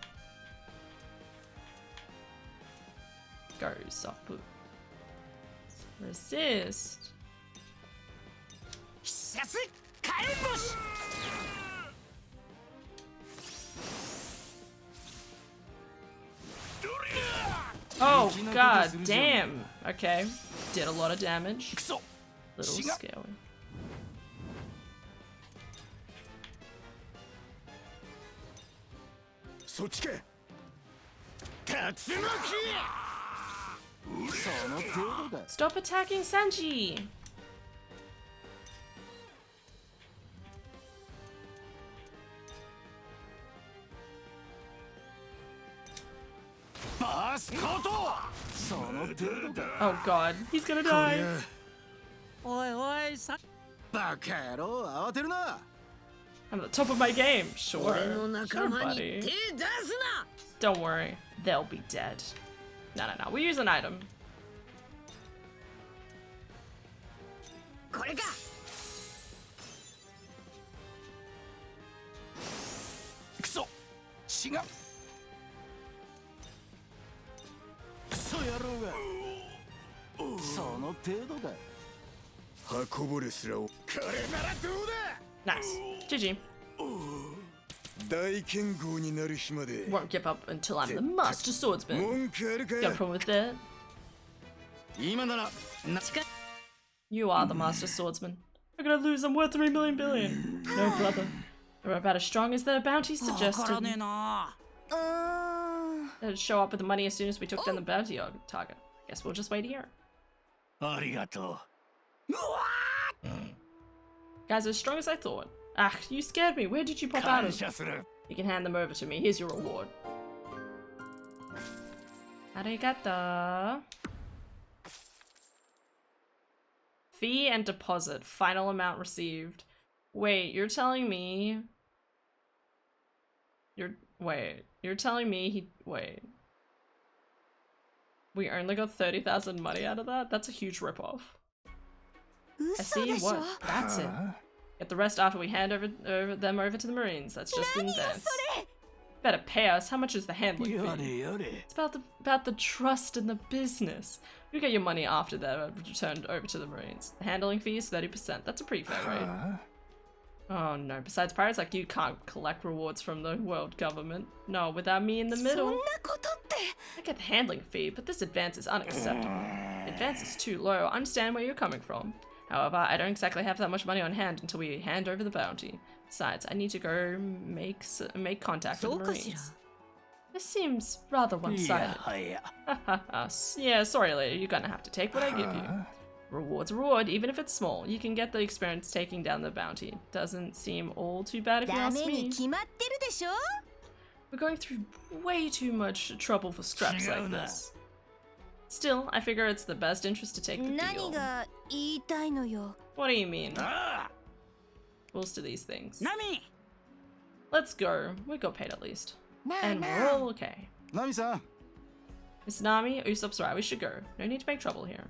Go, soft boot. Resist. Oh, god damn. Okay. Did a lot of damage. Little scary. Stop attacking Sanji! Oh god, he's gonna die! I'm at the top of my game, sure. Sure, buddy. Don't worry, they'll be dead. No, we use an item. Nice. GG. Won't give up until I'm the master swordsman. Got a problem with that? You are the master swordsman. I'm gonna lose, I'm worth 3 million billion. No, brother. They're about as strong as their bounty suggested. They'd show up with the money as soon as we took down the bounty target. Guess we'll just wait here. Guys, as strong as I thought. Ah, you scared me. Where did you pop out of? You can hand them over to me. Here's your reward. Arigato. Fee and deposit. Final amount received. Wait, you're telling me... You're telling me wait. We only got 30,000 money out of that? That's a huge ripoff. I see what? That's it. Get the rest after we hand them over to the Marines. That's just in advance. better pay us. How much is the handling fee? やれやれ It's about the trust in the business. You get your money after they're returned over to the Marines. The handling fee is 30%. That's a pretty fair rate. Oh no, besides pirates like you can't collect rewards from the world government. No, without me in the middle. I get the handling fee, but this advance is unacceptable. The advance is too low. I understand where you're coming from. However, I don't exactly have that much money on hand until we hand over the bounty. Besides, I need to go make contact with the Marines. This seems rather one-sided. Yeah, sorry lady, you're gonna have to take what I give you. Reward's a reward, even if it's small. You can get the experience taking down the bounty. Doesn't seem all too bad if you ask me. We're going through way too much trouble for scraps like this. Still, I figure it's the best interest to take the deal. What do you mean? Rules to these things. Let's go. We got paid at least. And we're all okay. Nami-san. Miss Nami, Usopp's right. We should go. No need to make trouble here.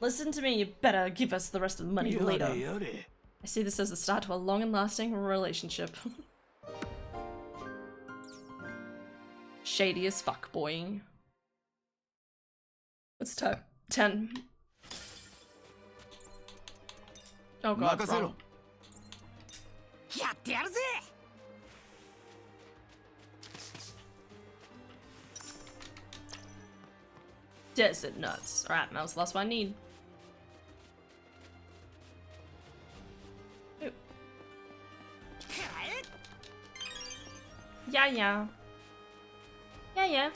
Listen to me. You better give us the rest of the money later. I see this as the start to a long and lasting relationship. Shady as fuck, boy. What's time? 10. Oh god, wrong. Desert nuts. Alright, that was the last one I need. Ooh. Yeah, yeah. Yeah, yeah.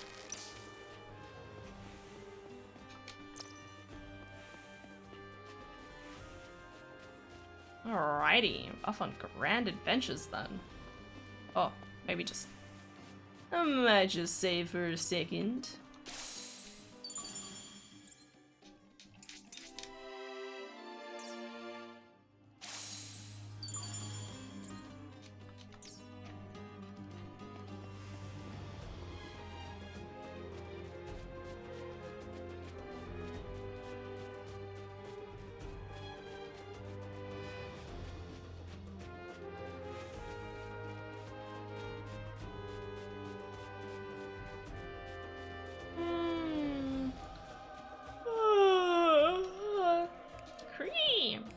Alrighty, off on grand adventures then. Oh, maybe just... I might just save for a second.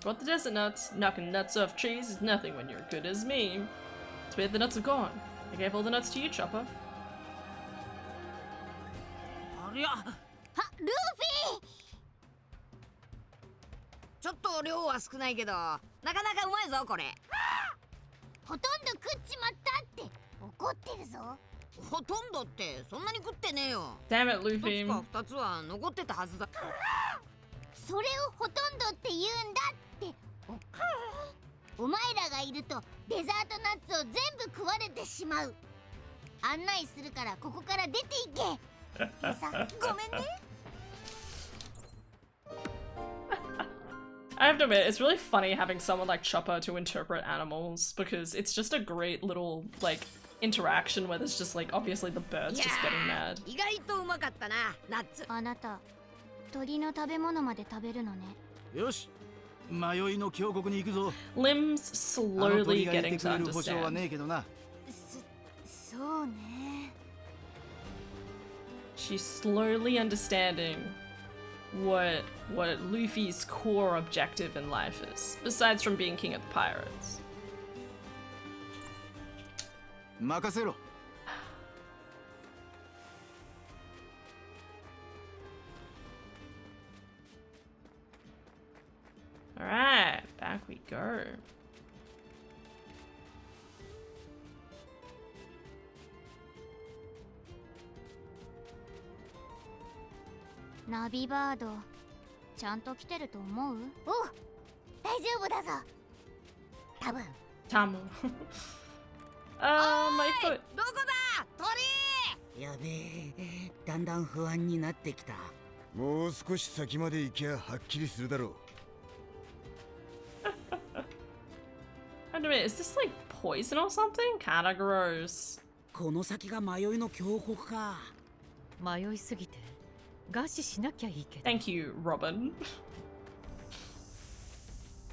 Got the desert nuts. Knocking nuts off trees is nothing when you're good as me. It's weird the nuts are gone. I gave all the nuts to you, Chopper. Luffy! ちょっと量は少ないけど、なかなかうまいぞこれ。ほとんど食っちまったって怒ってるぞ。ほとんどってそんなに食ってねえよ。 Damn it, Luffy. 一つか二つは残ってたはずだ。それをほとんどって言うんだって。お前らがいるとデザートナッツを全部食われてしまう。案内するからここから出ていけ。さ、ごめんね。I have to admit, it's really funny having someone like Chopper to interpret animals because it's just a great little, like, interaction where there's just, like, obviously the birds just getting mad. 意外とうまかったな、ナッツ。あなた、鳥の食べ物まで食べるのね。よし、迷いの峡谷に行くぞ。Limbs slowly getting to understand. そうね。 She's slowly understanding what Luffy's core objective in life is, besides from being king of the pirates. 任せろ。Alright, back we go. Navi Bird, ちゃんと来てると思う？お、大丈夫だぞ。多分。Tamu. My foot. どこだ、鳥！やべえ、だんだん不安になってきた。もう少し先まで行きゃはっきりするだろう。Wait a minute, is this like poison or something? Kinda gross. この先が迷いの峡谷か。迷いすぎて餓死しなきゃいいけど。 Thank you, Robin.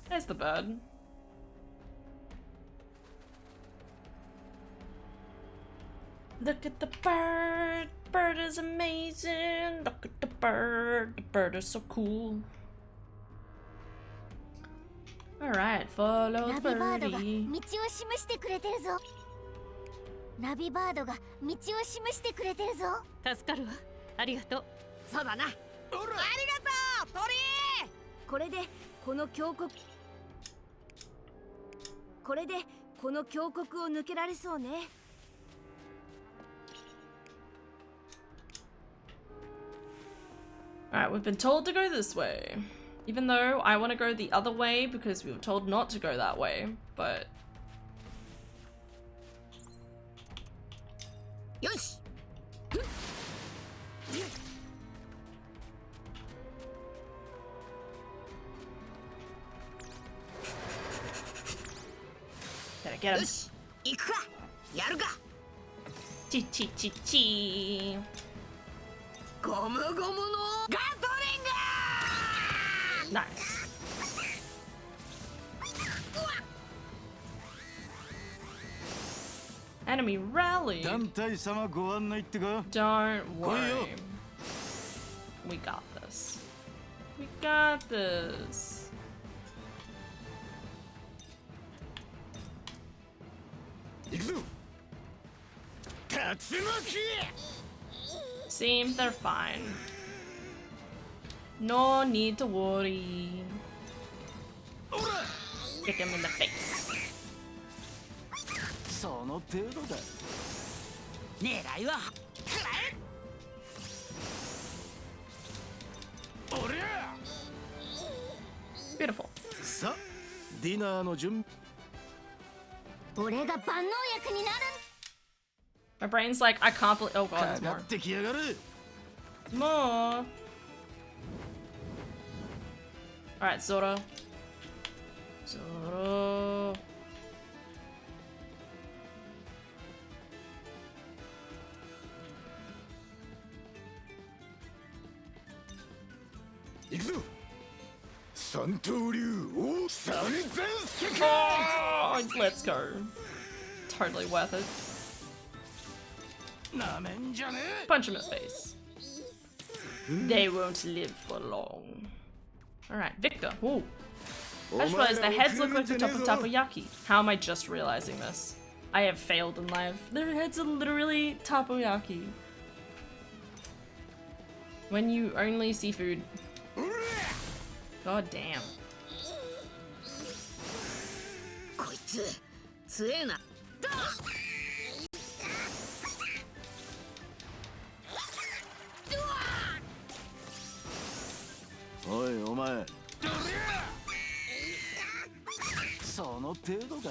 There's the bird. Look at the bird. Bird is amazing. Look at the bird. The bird is so cool. Alright, follow ナビバードが道を birdie. 示してくれてるぞ。ナビバードが道を示してくれてるぞ。助かるわ。ありがとう。そうだな。ありがとう鳥。これでこの峡谷を抜けられそうね。Alright, we've been told to go this way. Even though I want to go the other way because we were told not to go that way, but... よし。 Gotta get よ him. し。行くか。やるか。 Chi chi chi chi. ゴムゴムのガトリング。 Nice. Enemy rally. 団体様ご案内ってか。 Don't 来いよ。 worry. We got this. We got this. 行くぞ。竜巻。 Seems they're fine. No need to worry. Kick him in the face. その程度だ。狙いは食らえ。おりゃ。 Beautiful. さあ、ディナーの準備。俺が万能薬になる。 My brain's like, I can't believe. Oh god, か there's か more. ってきやがる。 More. Alright, Zoro. Zoro. 行くぞ。三刀流王三千世界。 Oh, let's go. Totally worth it. なめんじゃねえ。 Punch him in the face. They won't live for long. Alright, Victor. Ooh. I just realized their heads look like the top of takoyaki. How am I just realizing this? I have failed in life. Their heads are literally takoyaki. When you only see food. God damn. こいつ強えな。おいお前。その程度だ。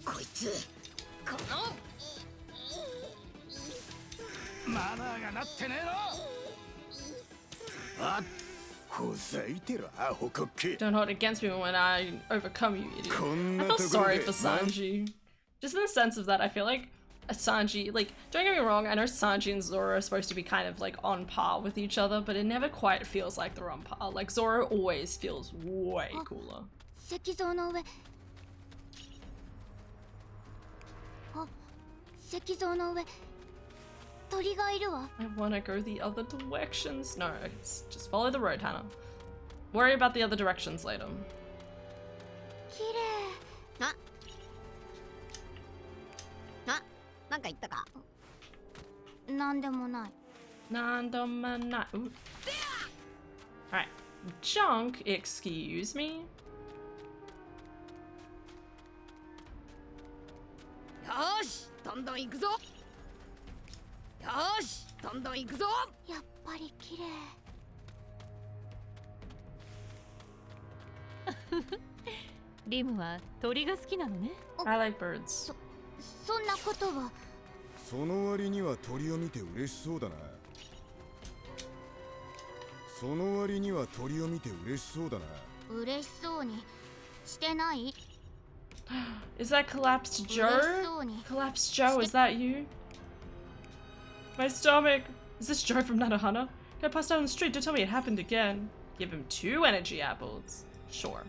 こいつこのマナーがなってねえの。あっ。ほざいてろアホコッケ。 Don't hold it against me when I overcome you, idiot. こん I な feel ところ sorry で for Sanji. Just in the sense of that, I feel like Sanji, like, don't get me wrong, I know Sanji and Zoro are supposed to be kind of like on par with each other, but it never quite feels like they're on par. Like, Zoro always feels way cooler. 石像の上。あ、石像の上。鳥がいるわ。 I wanna go the other directions. No, it's just follow the road, Hannah. Worry about the other directions later. 綺麗。なんか言ったか。なんでもない。 Nandamana. Ooh. Alright. Junk, excuse me? よーしどんどん行くぞ。よーしどんどん行くぞ。やっぱり綺麗。リムは鳥が好きなのね。 I like birds. そんなことは。その割には鳥を見て嬉しそうだな。その割には鳥を見て嬉しそうだな。嬉しそうにしてない。 Is that Collapsed 嬉し Joe? そうに。 Collapsed Joe, is that you? My stomach! Is this Joe from Nanohana? Got passed out on the street, don't tell me it happened again. Give him 2 energy apples. Sure.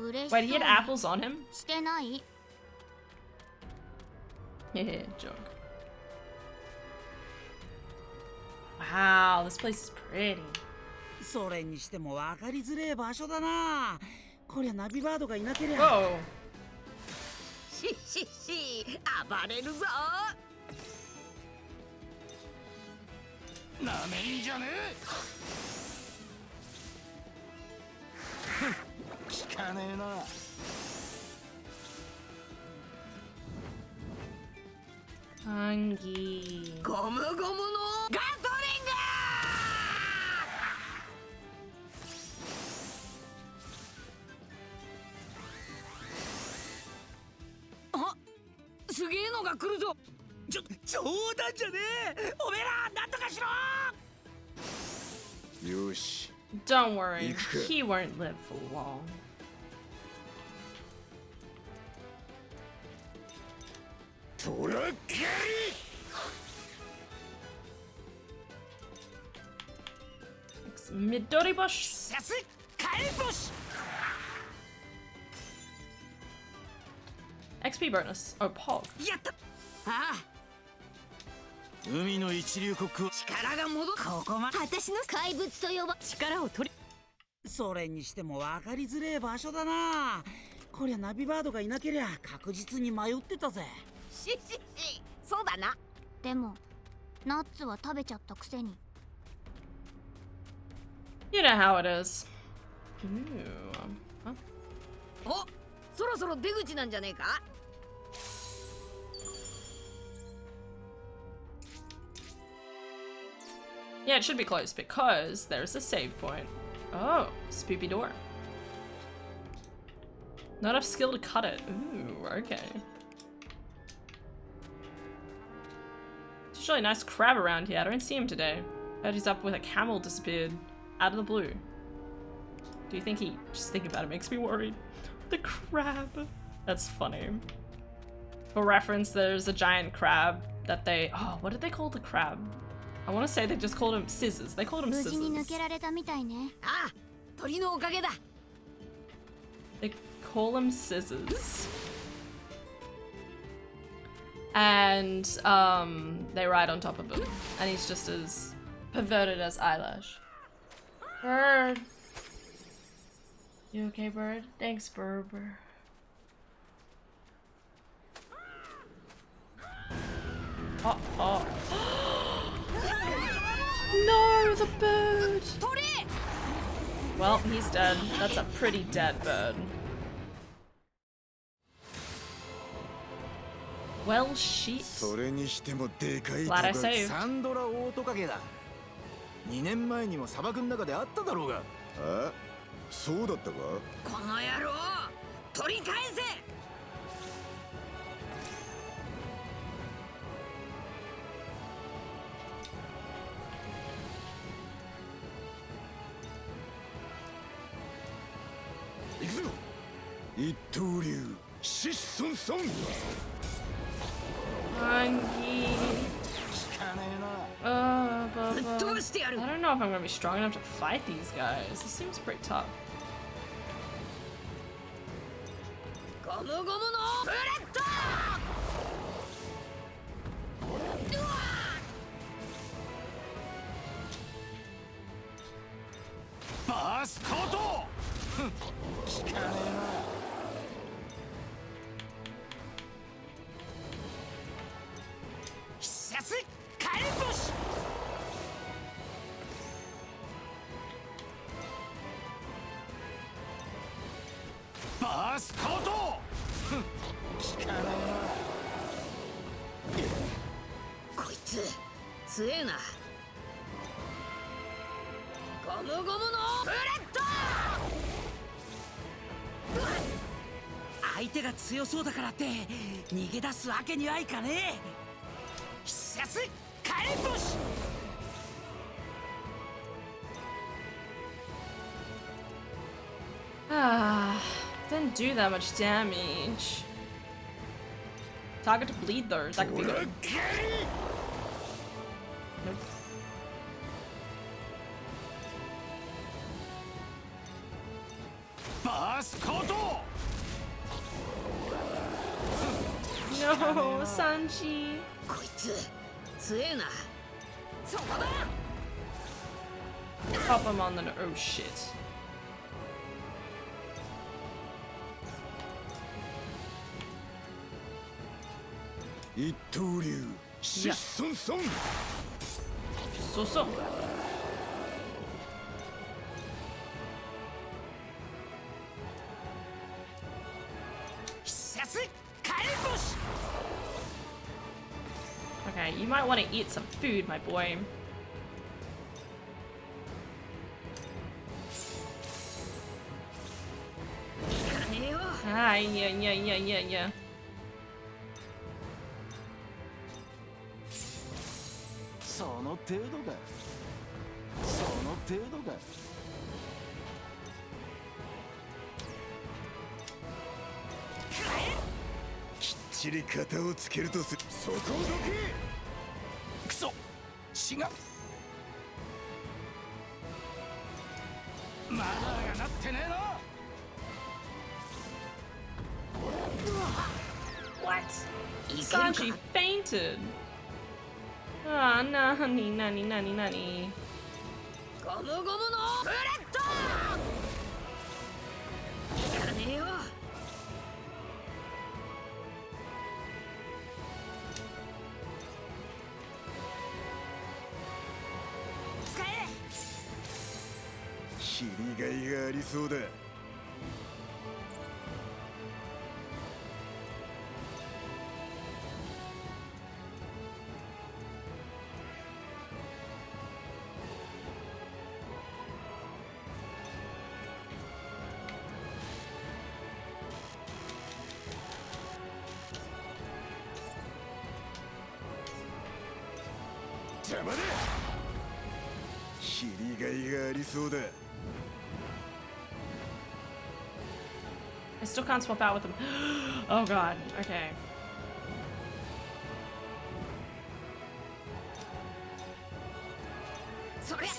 嬉し Wait, そう he had に apples on him? してない？ Hehe, joke. Wow, this place is pretty. それにしても分かりづれえ場所だな。こりゃナビバードがいなけりゃ。 Whoa. し暴れるぞ。なめんじゃねえ。聞かねえな。Hungry. ゴムゴムのガトリング。あ、すげえのが来るぞ。冗談じゃねえ。おめえらなんとかしろ。よし。 Don't worry, he won't live for long. トラッキー。Midori bush. さすカエボシ。 XP bonus. Oh, Pog. やった。ああ、海の一流コックは力が戻る。ここまで。私の怪物と呼ば力を取りそれにしても分かりづれえ場所だな。こりゃナビバードがいなけりゃ確実に迷ってたぜ。そうだな。でもナッツは食べちゃったくせに。 You know how it is. Ooh. Huh? お、そろそろ出口なんじゃねえか。 Yeah, it should be close because there's a save point. Oh, spoopy door. Not enough skill to cut it. Ooh, okay. There's a really nice crab around here. I don't see him today. Heard he's up with a camel disappeared out of the blue. Do you think he... Just thinking about it makes me worried. The crab. That's funny. For reference, there's a giant crab that they... Oh, what did they call the crab? I want to say they just called him scissors. They called him 無事に抜 scissors. けられたみたいね。ああ、鳥のおかげだ。 They call him scissors. And they ride on top of him. And he's just as perverted as Eyelash. Bird. You okay, Bird? Thanks, Berber. Oh. No, the bird! Well, he's dead. That's a pretty dead bird. Well, shit. それにしてもでかい Glad I saved. サンドラオオトカゲだ。2年前にも砂漠の中であっただろうが。あ、そうだったか。この野郎、取り返せ。行くぞ。一刀流、シッソンソン。 Hungry. 聞かねえな。 ぶっ飛ばしてやる。 I don't know if I'm gonna be strong enough to fight these guys. This seems pretty tough. ゴムゴムのブレッド。バースコート。聞かね必殺カエボシ。バースコート。聞かねこいつ強えな。ゴムゴムのブレッド。相手が強そうだからって逃げ出すわけにはいかねえ。必殺カエボシ。 Ah, didn't do that much damage. Target to bleed though. That could be good. Nope. バースコート No, Sanji. こいつ強えな。そこだ。 Pop him on the. Oh shit. 一刀流疾走ソン So. 必殺火炎星。 Okay, you might want to eat some food, my boy. いかねえよ。 Ah, yeah. その程度か。その程度か。きっちり型をつけるとする。そこをどけ。クソ違う。マナーがなってねえな。 What? Sanji fainted. Ah, nani. ゴムゴムのブレッド。いかねえよ。使え。切りがいがありそうだ。 邪魔だ。切りがいがありそうだ。 I still can't swap out with him. Oh god. Okay. そりゃ。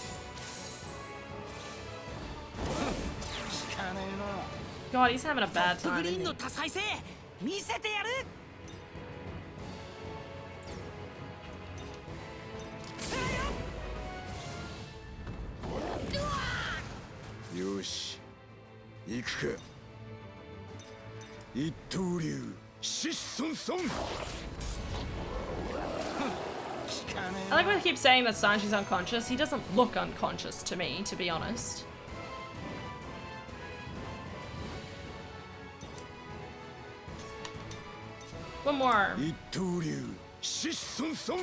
God, he's having a bad グ time. リーン Isn't の he? 多彩性見せてやる。よし行くか。一刀流疾走ソン。 I like when he keeps saying that Sanji's unconscious. He doesn't look unconscious to me, to be honest. One more. 一刀流疾走ソン。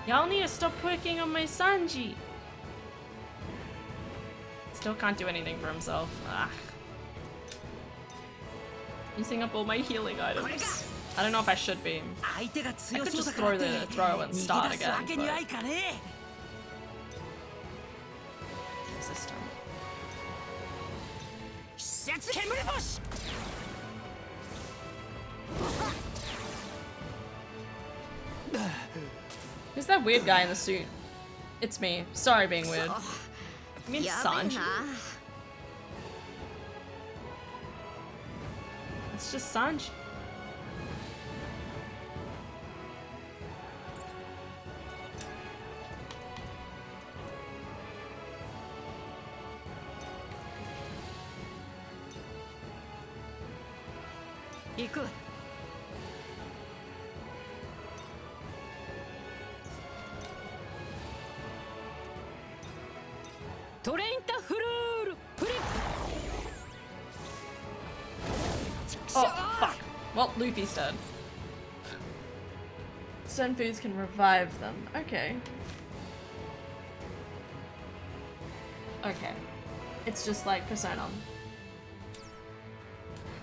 Y'all need to stop working on my Sanji. Still can't do anything for himself. Ah. Using up all my healing items. I don't know if I should be. 相手が I 強 could そう just だから throw って the throw and 逃 start げ出す again, わけには but いかね system. え。必殺煙星。 Who's that weird guy in the suit? It's me. Sorry being weird. そう You mean やべえ Sanji? な。 It's just Sanji.「行く」トレインタフルールフリップ Oh, fuck. Well, Luffy's dead. Stone foods can revive them. Okay. Okay. It's just like Persona.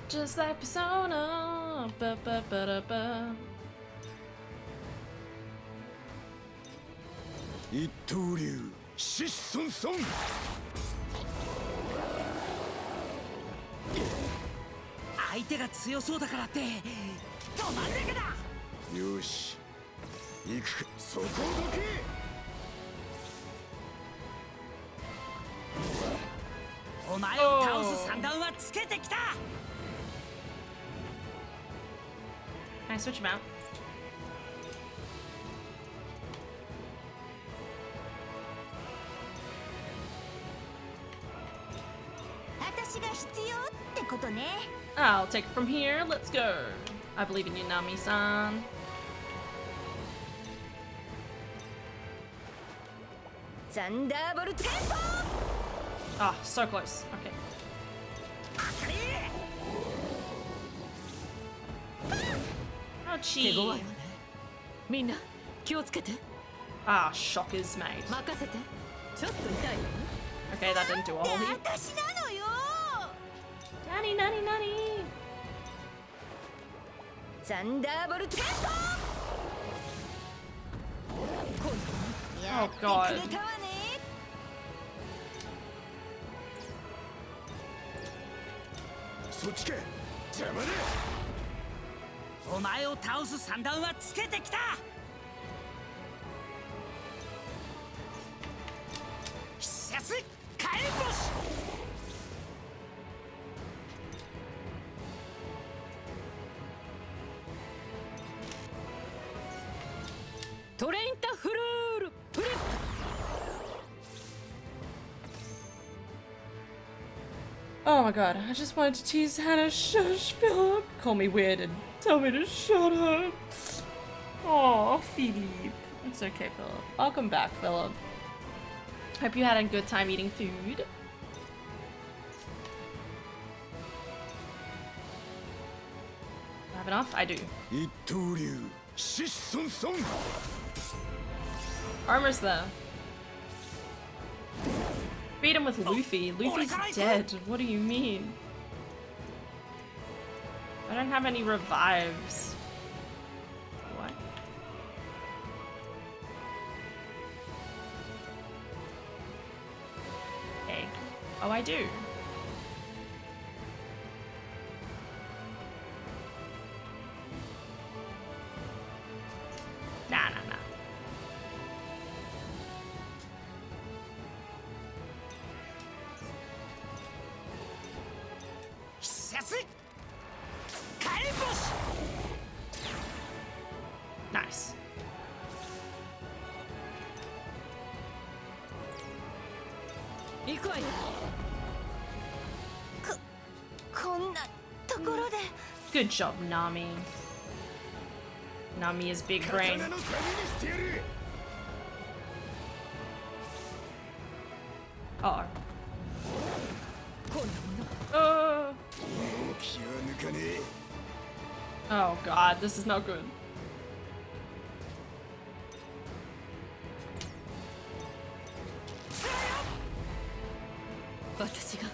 Just like Persona. Ba ba ba da ba. 一刀流疾走ソン。 相手が強そうだからって止まんねえかだ。よし行くか。そこをどけ。I switch him out? 私が必要ってことね。 I'll take it from here. Let's go. I believe in you, Nami-san. サンダーボルト。 Ah, so close. Okay. 手強いわ Ouchie. ね。みんな気をつけて。 Ah, shockers, mate. 任せて。ちょっと痛いよ。 Okay, that didn't do a whole heap. 私なのよ。 Nanny, nanny, nanny. サンダーボルト。 Oh god. くれたわね。 そっちか邪魔だ。お前を倒す算段はつけてきた。必殺火炎星。トレインタフルールプリップ。 Oh my god, I just wanted to tease Hannah. Shush, Philip. Call me weird and tell me to shut up. Oh, Philip. It's okay, Philip. Welcome back, Philip. Hope you had a good time eating food. Have enough? I do. 一刀流疾走損。 Armor's there. Beat him with Luffy. Luffy's dead. What do you mean? I don't have any revives. What? Egg. Oh, I do. Nah, nah, nah. Nice. 行くわよ。こんなところで。 Good job, Nami. Nami is big brain. 刀の旅にしてやる。 Uh oh. もう気は抜かねえ。 Oh god, this is not good. 私が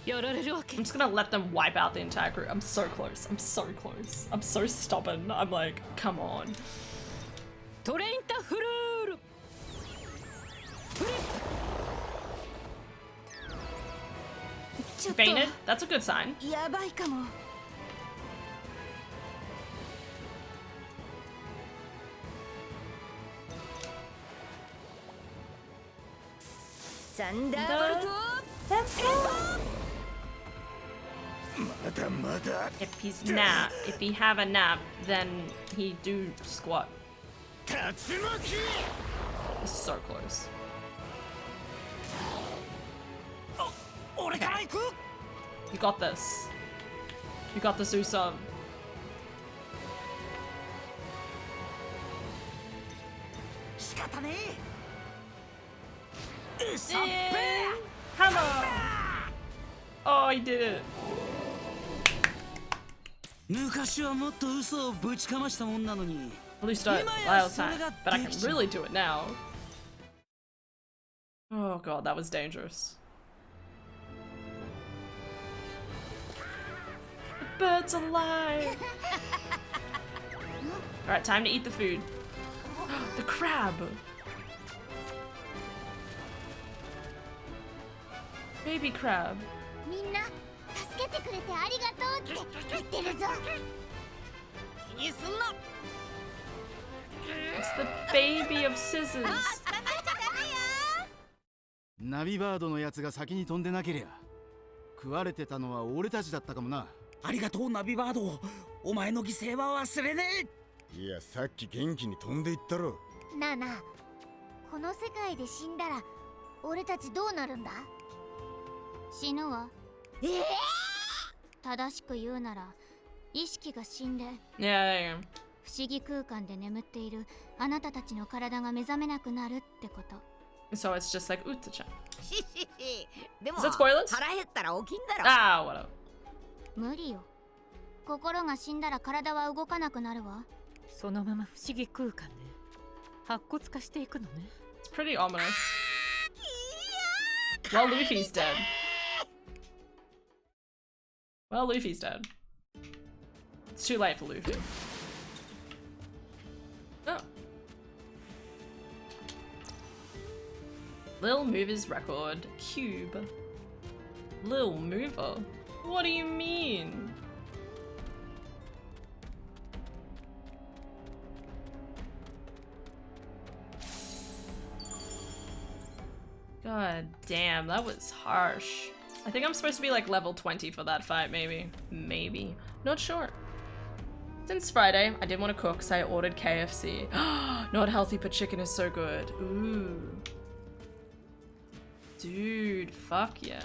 やられるわけ。 I'm just gonna let them wipe out the entire crew. I'm so close. I'm so close. I'm so stubborn. I'm like, come on. トレインタフルールプリップ。ちょっと Fainted? That's a good sign. やばいかも。サンダーボルト。 まだまだ。 If he's nap, if he have a nap, then he do squat. 竜巻。 It's so close. 俺から行く。 You got this. You got this, Usopp. 仕方ねえ。うそっぺ。 Hammer! Oh, he did it. 昔はもっと嘘をぶちかましたもんなのに。 At least I all the time. But I can really do it now. Oh god, that was dangerous. The bird's alive! Alright, time to eat the food. The crab! Baby crab. みんな助けてくれてありがとうって言ってるぞ。気にすんな。 It's the baby of scissors. ナビバードのやつが先に飛んでなけりゃ食われてたのは俺たちだったかもな。ありがとうナビバード。お前の犠牲は忘れねえ。いや、さっき元気に飛んでいったろ。なあなあ、この世界で死んだら俺たちどうなるんだ？死ぬわ。正しく言うなら意識が死んで Yeah, yeah. 不思議空間で眠っているあなたたちの体が目覚めなくなるってこと。 So it's just like Utsu-chan. でも Is that spoilers? 腹減ったら起きんだろ。Ah, whatever. 無理よ。心が死んだら体は動かなくなるわ。そのまま不思議空間で白骨化していくのね。 It's pretty ominous. Well, Luffy's dead. Well, Luffy's dead. It's too late for Luffy. Oh. Lil Mover's record. Cube. Lil Mover? What do you mean? God damn, that was harsh. I think I'm supposed to be like level 20 for that fight, maybe. Maybe. Not sure. Since Friday, I didn't want to cook, so I ordered KFC. Not healthy, but chicken is so good. Ooh. Dude, fuck yeah.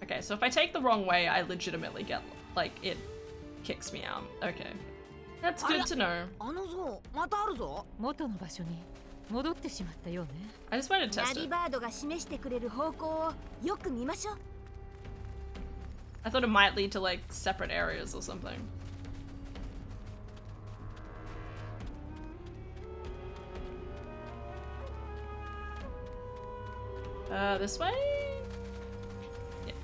Okay, so if I take the wrong way, I legitimately get, like, it kicks me out. Okay. That's good to know. あのぞ、またあるぞ。元の場所に戻ってしまったようね。 I just wanted to ナ test ビ it. バードが示してくれる方向をよく見ましょう。 I thought it might lead to, like, separate areas or something. This way? Yeah.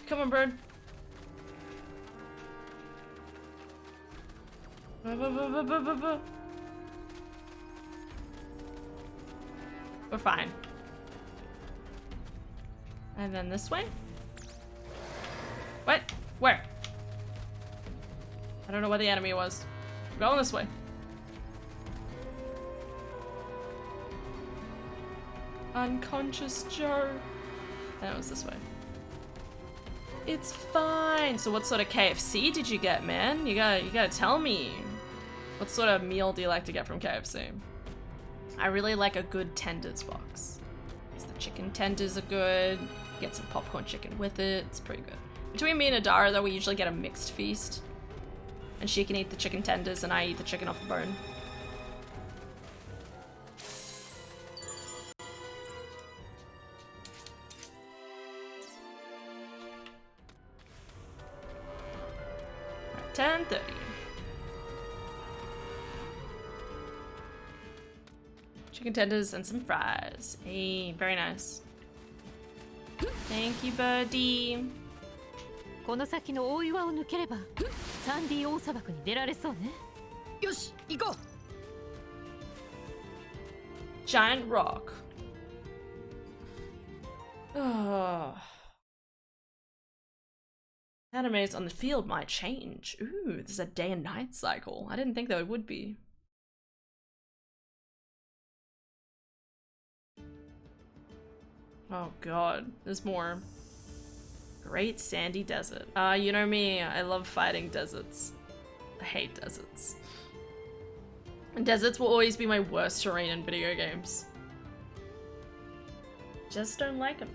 Come on, bird. We're fine. And then this way? What? Where? I don't know where the enemy was. We're going this way. Unconscious Joe. That was this way. It's fine. So what sort of KFC did you get, man? You gotta tell me. What sort of meal do you like to get from KFC? I really like a good tenders box. Because the chicken tenders are good. Get some popcorn chicken with it. It's pretty good. Between me and Adara, though, we usually get a mixed feast. And she can eat the chicken tenders and I eat the chicken off the bone. Right, 10:30. Chicken tenders and some fries. Hey, very nice. Thank you, birdie. この先の大岩を抜ければサンディ大砂漠に出られそうね。よし、行こう。 Giant rock. Oh. Animes on the field might change. Ooh, there's a day and night cycle. I didn't think there would be. Oh god, there's more. Great sandy desert. You know me, I love fighting deserts. I hate deserts. And deserts will always be my worst terrain in video games. Just don't like them.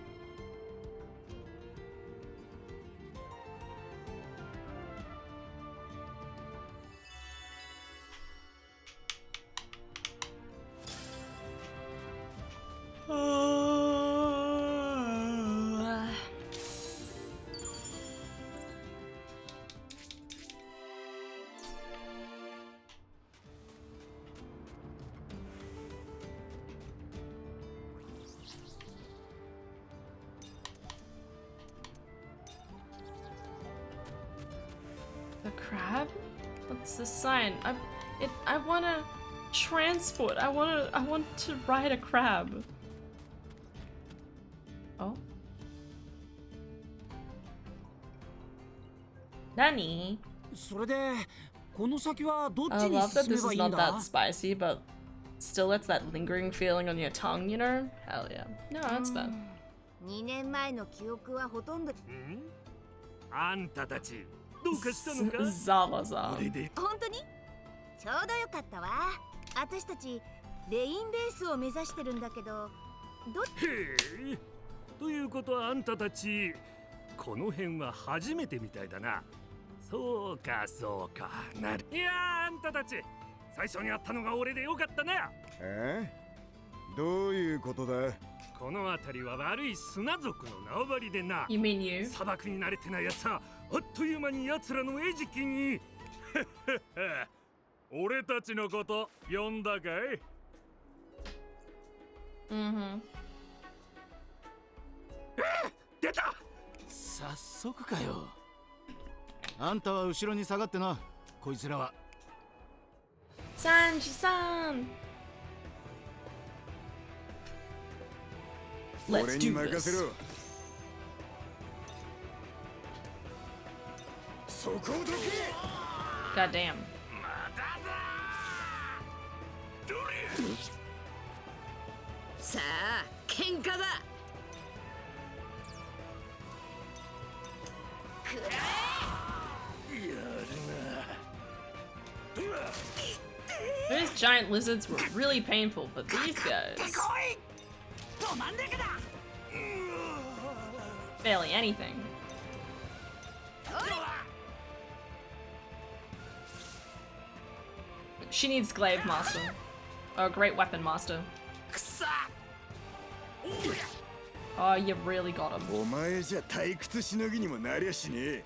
The crab? What's the sign? I wanna transport. I want to ride a crab. Oh. Nani? それでこの先はどっち I に love that 進め this ば is いいん not だ？ that spicy, but still it's that lingering feeling on your tongue, you know? Hell yeah. No, that's fair. 2年前の記憶はほとんど。あんたたちどうかしたのか？ Zava-za. 俺で本当にちょうどよかったわ。私たちレインレースを目指してるんだけど、どっへえ。ということはあんたたちこの辺は初めてみたいだな。そうかそうか。なる。いやあんたたち最初に会ったのが俺でよかったな。どういうことだ？この辺りは悪い砂族の縄張りでな。 You mean you? 砂漠に慣れてないやつはあっという間に奴らの餌食に。俺たちのこと呼んだかい？ Mm-hmm. 出た！早速かよ。あんたは後ろに下がってな。こいつらは。Sanji-san! 俺 Let's に do 任せ this. ろ。そこをどけ。 God damn. さあ喧嘩だ。 Those giant lizards were really painful, but these guys... Barely anything. She needs Glaive Master. Oh, Great Weapon Master. Oh, you really got him. お前じゃ退屈しのぎにもなりゃしねえ。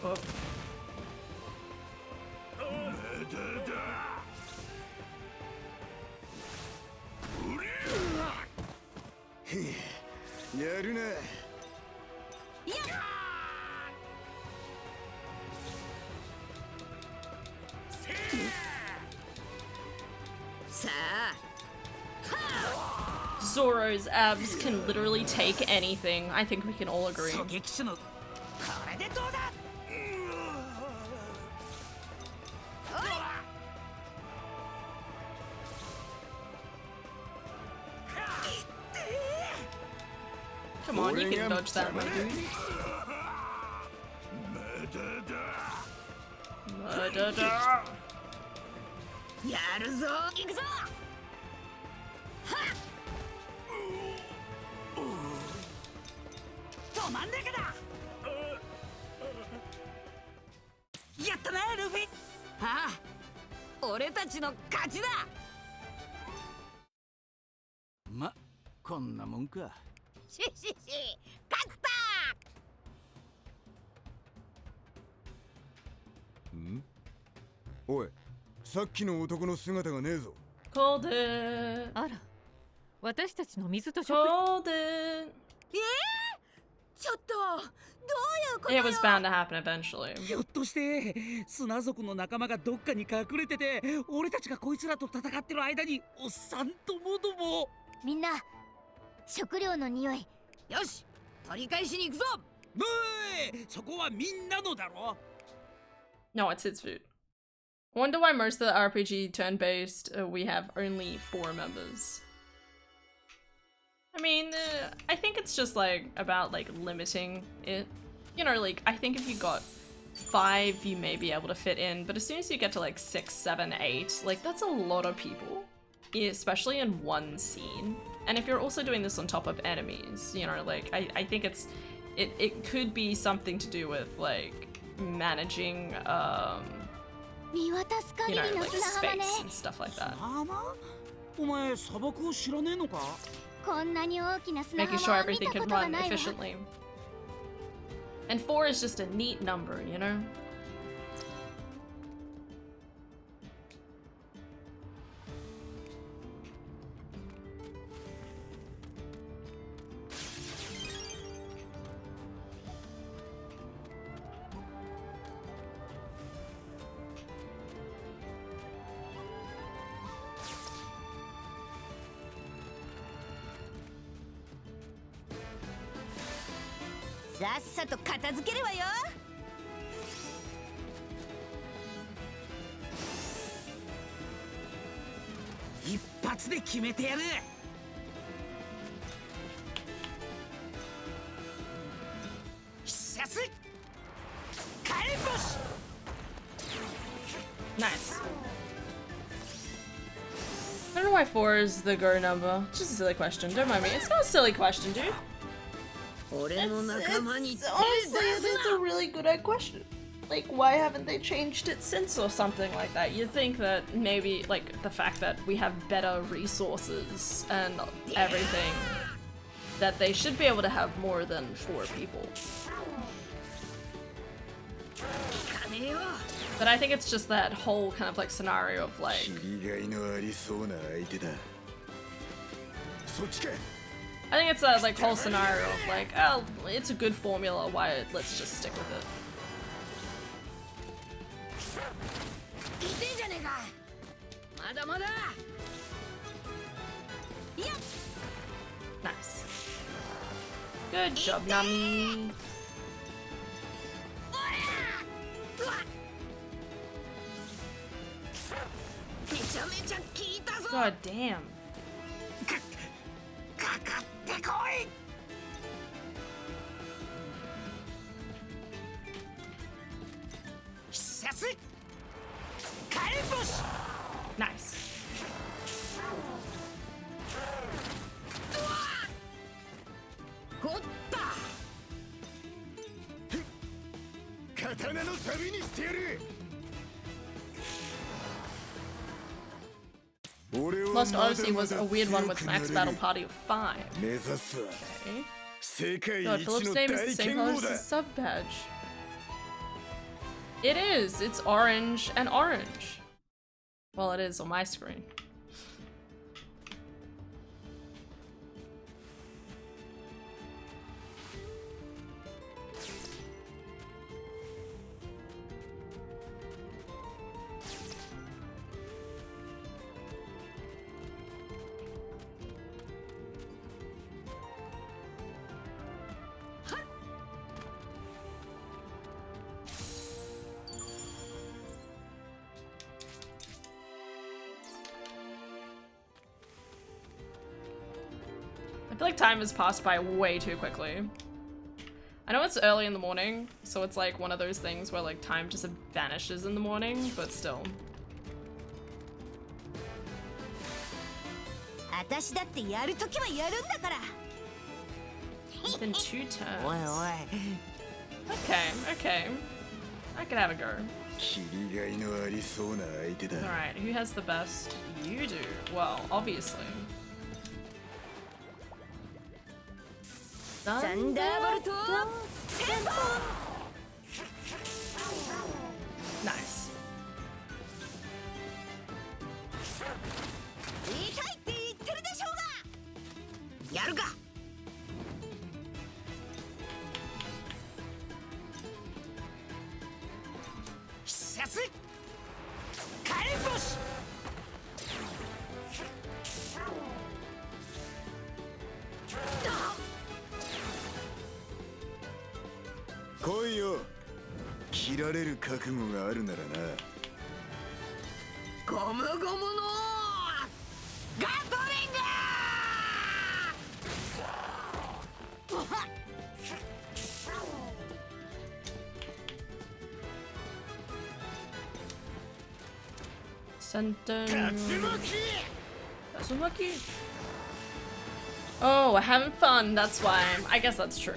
Oh. やるな。さあ Zoro's abs can literally take anything. I think we can all agree. 狙撃手のこれでどうだ。 Come on, you can dodge that, my dude. Murder. やるぞ。行くぞ。止まんねえかだ。やったなルフィ。ああ、俺たちの勝ちだ。ま、こんなもんか。し勝った。ん？おい、さっきの男の姿がねえぞ。 Called it. あら、私たちの水と食 Called it. ちょっとどういうこと It よ。 was bound to happen eventually. ひょっとして砂族の仲間がどっかに隠れてて、俺たちがこいつらと戦ってる間におっさんともども。みんな食料の匂い。よし、取り返しに行くぞ。ブーイ、そこはみんなのだろ。 No, it's his food. Wonder why most of the RPG turn-based we have only 4 members. I mean, I think it's just like about like limiting it. You know, like I think if you got 5, you may be able to fit in, but as soon as you get to like 6, 7, 8, like that's a lot of people, especially in one scene. And if you're also doing this on top of enemies, you know, like I think it could be something to do with like managing you know, like space and stuff like that. お前砂漠を知らねえのか。こんなに大きな砂 Making 浜 sure は見 everything たこ can とが run ないわ。 efficiently. And 4 is just a neat number, you know?さっさと片付けるわよ。発で決めてやる。必殺火炎星。 Nice. I don't know why 4 is the go number. Just a silly question. Don't mind me. It's not a silly question, dude. Honestly, it's a really good question. Like, why haven't they changed it since or something like that? You'd think that maybe, like, the fact that we have better resources and everything, that they should be able to have more than 4 people. But I think it's just that whole kind of like scenario of like, I think it's a like whole scenario of like, oh, it's a good formula, why let's just stick with it. Nice. Good job, Nami. God damn. Nice. Lost Odyssey was a weird one with max battle party of 5. Okay. God, Philip's name is the same color as his sub badge. It is. It's orange and orange. Well, it is on my screen. I feel like time has passed by way too quickly. I know it's early in the morning, so it's like one of those things where like time just vanishes in the morning, but still. It's been 2 turns. Okay, okay. I can have a go. Alright, who has the best? You do. Well, obviously. Nice. Tatsumaki? Oh, having fun, that's why. I guess that's true.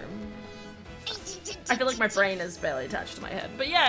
I feel like my brain is barely attached to my head, but yeah.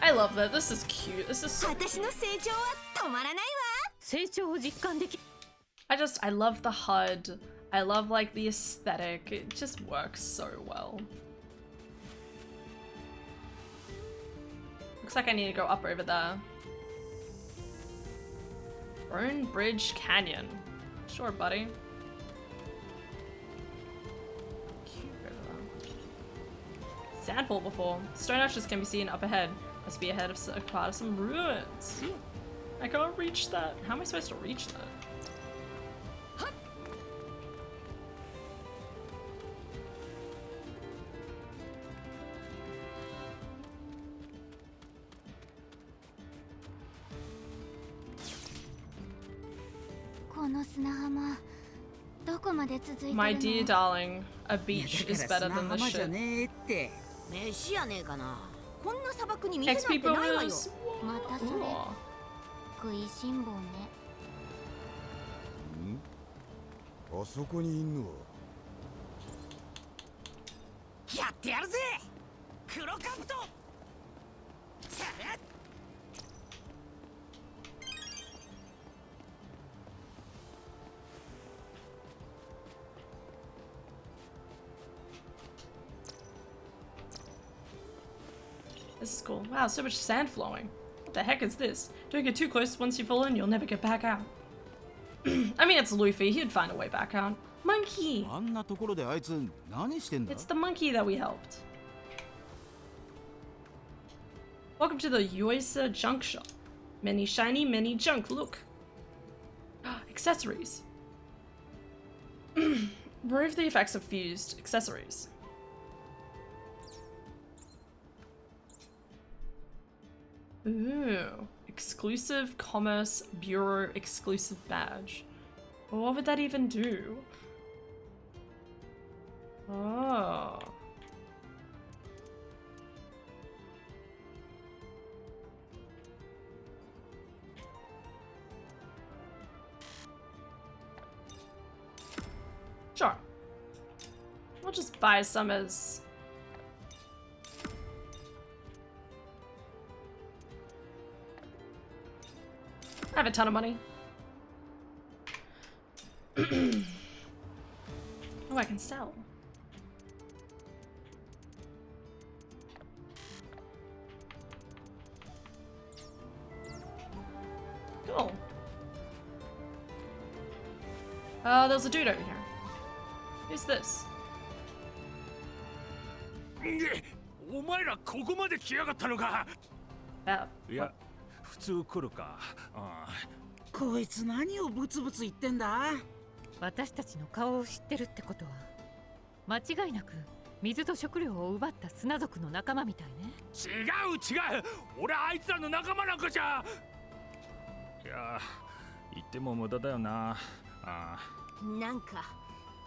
I love that. This is cute. This is so cute. I love the HUD. I love like the aesthetic. It just works so well. Looks like I need to go up over there. Bone Bridge Canyon. Sure, buddy. Sandfall before. Stone arches can be seen up ahead. Must be ahead of a part of some ruins. I can't reach that. How am I supposed to reach that? My dear darling, a beach is better than the shit. 飯やねえかな。こんな砂漠に水なんて XP ないわよ。 bonus. またそれ Ooh. 食いしん坊ね。あそこにいんのはやってやるぜ黒カブト。さあ This is cool. Wow, so much sand flowing. What the heck is this? Don't get too close. Once you fall in, you'll never get back out. I mean, it's Luffy. He'd find a way back out. Monkey! あんなところであいつ何してんだ It's the monkey that we helped. Welcome to the Yoisa Junk Shop. Many shiny, many junk. Look. Accessories. Remove the effects of fused accessories. Ooh. Exclusive Commerce Bureau exclusive badge. Well, what would that even do? Oh. Sure. We'll just buy some as... I have a ton of money. Oh, I can sell. Cool. There's a dude over here. Who's this? お前らここまで来やがったのか。 That. いや、普通来るか。ああ。こいつ何をブツブツ言ってんだ。私たちの顔を知ってるってことは間違いなく水と食料を奪った砂族の仲間みたいね。違う違う。俺あいつらの仲間なんかじゃ。いや、言っても無駄だよな。ああ。なんか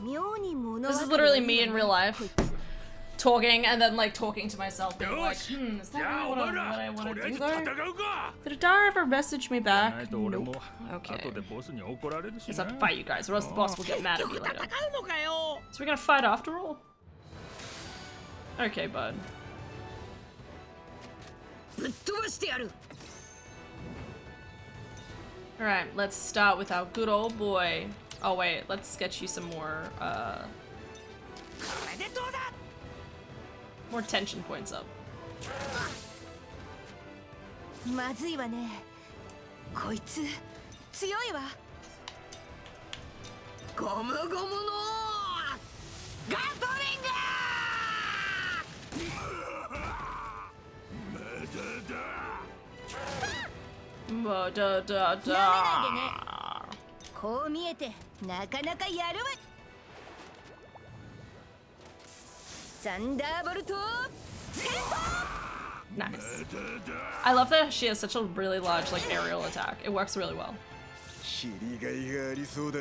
妙に物 This is literally me in real life. Talking and then like talking to myself being like, is that really what I want to do though? Did Adara ever message me back? Nope. Okay. Guess I have to fight you guys or else the boss will get mad at me later. So we're gonna fight after all? Okay, bud. ぶっ飛ばしてやる。 Alright, let's start with our good old boy. Oh wait, let's sketch you some more, more tension points up. まずいわね。こいつ強いわ。ゴムゴムのガトリング。 こう見えてなかなかやるわ。サンダーボルト。 Nice. I love that she has such a really large like aerial attack. It works really well. 切りがいがありそうだ。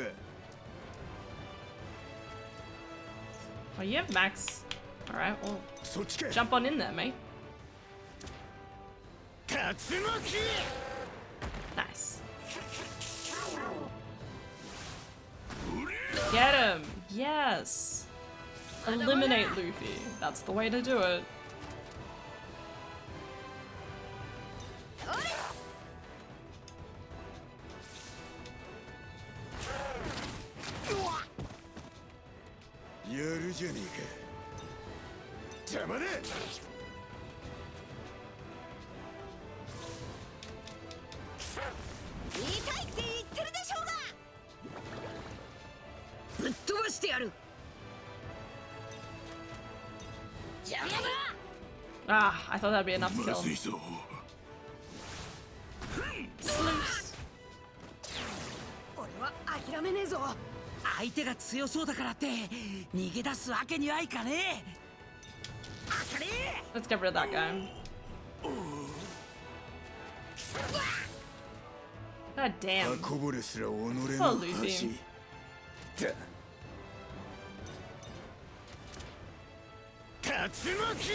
Oh, you have max. Alright, well, そっちか。 jump on in there, mate. 竜巻。 Nice. Get him! Yes! Eliminate Luffy. That's the way to do it. Yeah. やるじゃねえか。邪魔だ。やる。邪魔だ。 Ah, I thought that'd be enough to ま kill ず him. いぞ。 Sleuths. 俺は諦めねえぞ。相手が強そうだからって逃げ出すわけにはいかねえ。当たれ。 Let's get rid of that guy. God damn. こぼれすら己の Oh, Luffy. 恥だ。竜巻。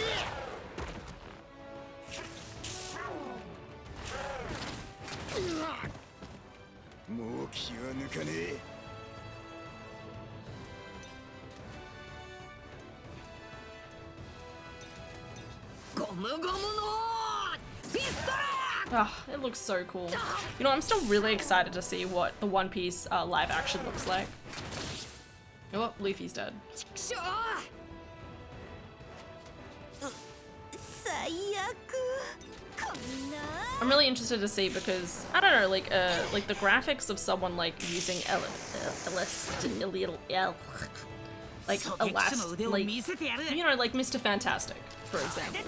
もう気は抜かねえ。ゴムゴムのピストル。 Ah, it looks so cool. You know, I'm still really excited to see what the One Piece live action looks like. Oh, Luffy's dead. しょう。最悪。こんな。 I'm really interested to see because I don't know, like the graphics of someone like using you know, like Mr. Fantastic, for example.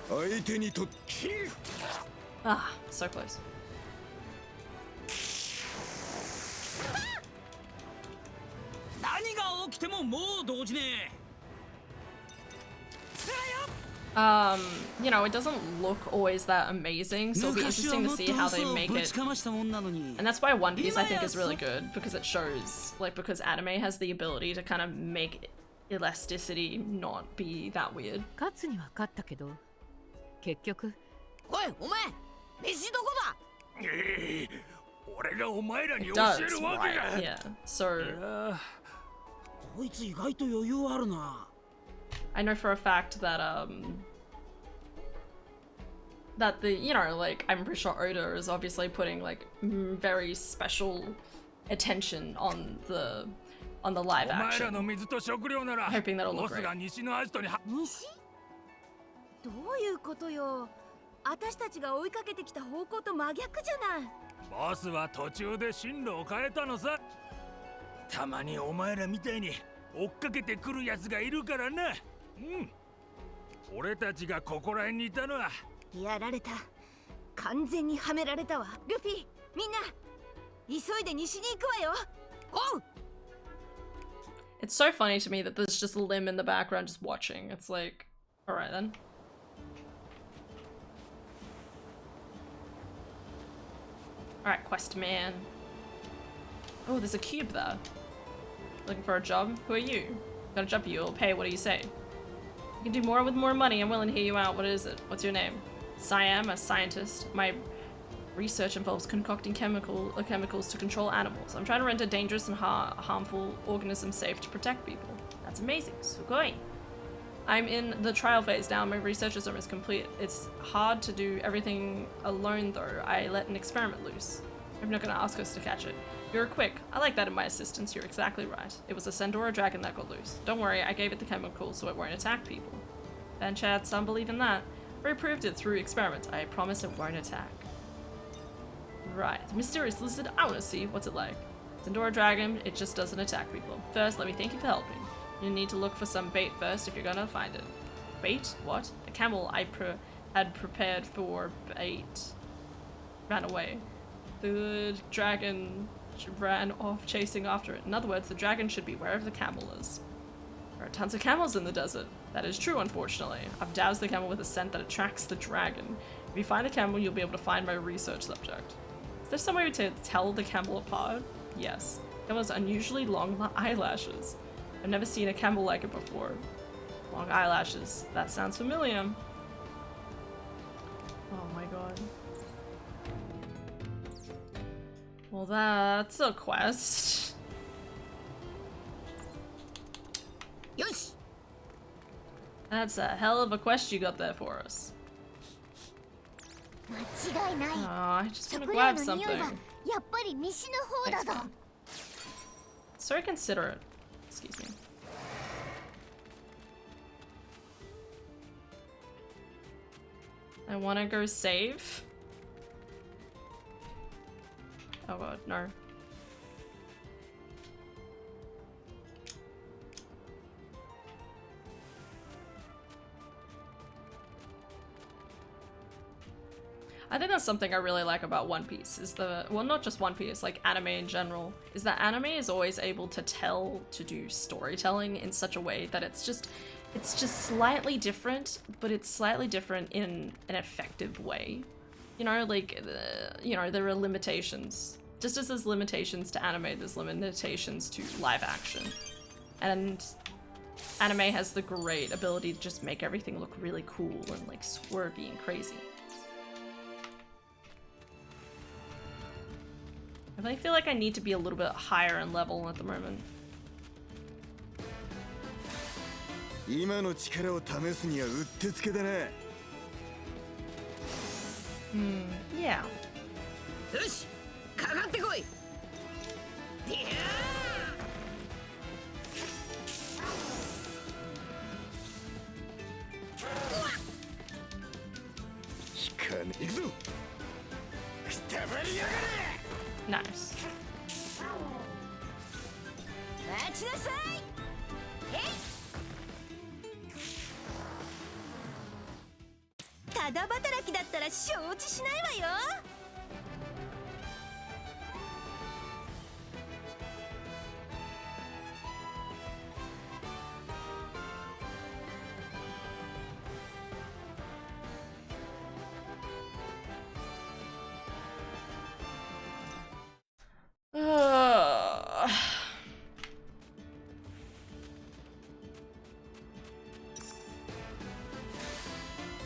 相手にとって Ah, so close. 何が起きてももう動じねえ。 You know, it doesn't look always that amazing, so it'll be 昔は interesting も to っと see how 嘘 they を make ぶ it. ちかましたもんなのに。 And that's why One Piece I think is really good, because it shows, like, because anime has the ability to kind of make elasticity not be that weird. 勝つには勝ったけど結局おいお前飯どこだ。俺がお前らに教 Does, えるわけ right? が。 Yeah. So こいつ意外と余裕あるな。 I know for a fact that that the, you know, like, I'm pretty sure Oda is obviously putting like very special attention on the live お前ら action. の水と食料なら Hoping that'll look ボスが西のアジトには西？どういうことよ。私たちが追いかけてきた方向と真逆じゃない。ボスは途中で進路を変えたのさ。たまにお前らみたいに追っかけてくるやつがいるからな。うん。俺たちがここら辺にいたのはやられた。完全にはめられたわ。ルフィ、みんな急いで西に行くわよ。おう。 It's so funny to me that there's just Lim in the background just watching. It's like, all right then. All right, quest man. Oh, there's a cube there. Looking for a job? Who are you? Got a job for you. I'll pay. What do you say? You can do more with more money. I'm willing to hear you out. What is it? What's your name? Siam, a scientist. My research involves concocting chemicals to control animals. I'm trying to render dangerous and harmful organisms safe to protect people. That's amazing. Sugoi. I'm in the trial phase now. My research is almost complete. It's hard to do everything alone though. I let an experiment loose. I'm not gonna ask us to catch it. You're quick. I like that in my assistants. You're exactly right. It was a Sandora dragon that got loose. Don't worry, I gave it the chemicals so it won't attack people. Ben Chad, some believe in that. We proved it through experiments. I promise it won't attack. Right, the mysterious lizard. I want to see what's it like. Sandora dragon, it just doesn't attack people. First, let me thank you for helping. You need to look for some bait first if you're gonna find it. Bait? What? A camel I had prepared for bait ran away. The dragon ran off chasing after it. In other words, the dragon should be wherever the camel is. There are tons of camels in the desert. That is true, unfortunately. I've doused the camel with a scent that attracts the dragon. If you find the camel, you'll be able to find my research subject. Is there some way to tell the camel apart? Yes. Camels have unusually long eyelashes. I've never seen a camel like it before. Long eyelashes. That sounds familiar. Oh my god. Well, that's a quest. よし。 That's a hell of a quest you got there for us. 間違いない。 I just want to 食料 grab の匂い something. はやっぱり西の方だ Thanks, ぞ。 man. So considerate. Excuse me. I want to go save. Oh god, no. I think that's something I really like about One Piece is well, not just One Piece, like anime in general, is that anime is always able to do storytelling in such a way that it's just slightly different, but it's slightly different in an effective way. You know, like, you know, there are limitations. Just as there's limitations to anime, there's limitations to live action. And anime has the great ability to just make everything look really cool and like swervy and crazy. I really feel like I need to be a little bit higher in level at the moment. 今の力を試すにはうってつけだな。Yeah. よし、かかってこい。引かねえ。行くぞ。くたばりやがれ。 Nice. 待ちなさい。へい。ただ働きだったら承知しないわよ。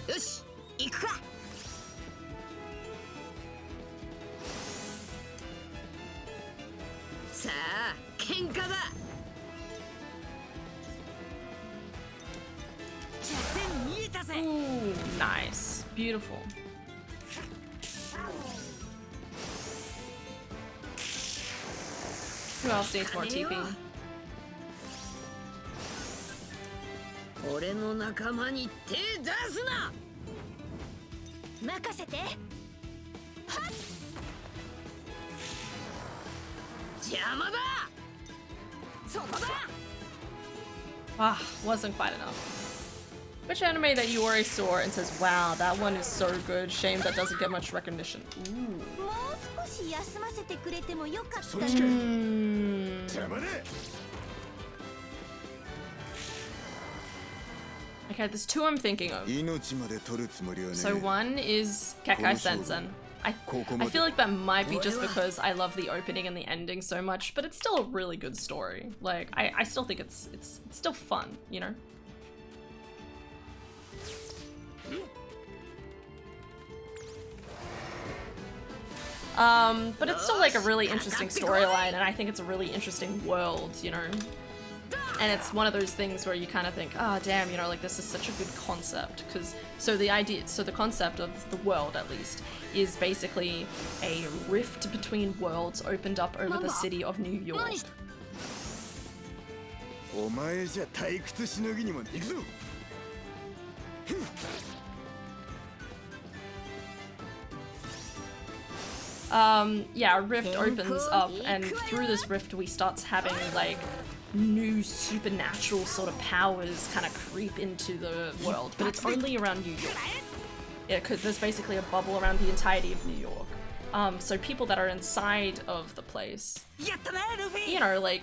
よし、行くか。さあ、喧嘩だ。弱点見えたぜ。 Ooh, nice. Beautiful. Who else needs more TP? 俺の仲間に手出すな。任せて。はっ。邪魔だ。そこだ。 Ah, wasn't quite enough. Which anime that you already saw and says, wow, that one is so good, shame that doesn't get much recognition? Ooh. もう少し休ませてくれてもよかったな。邪魔だ。 Okay, there's two I'm thinking of. 命まで取るつもりはね。 So one is Kekai Sensen. I feel like that might be just because I love the opening and the ending so much, but it's still a really good story. Like, I still think it's still fun, you know? But it's still like a really interesting storyline, and I think it's a really interesting world, you know? And it's one of those things where you kind of think, oh damn, you know, like this is such a good concept. So the concept of the world, at least, is basically a rift between worlds opened up over the city of New York. お前じゃ退屈しのぎにも行くぞ。 Yeah, a rift opens up, and through this rift we start having like new supernatural sort of powers kind of creep into the world, but it's only around New York. Yeah, because there's basically a bubble around the entirety of New York. So people that are inside of the place, you know, like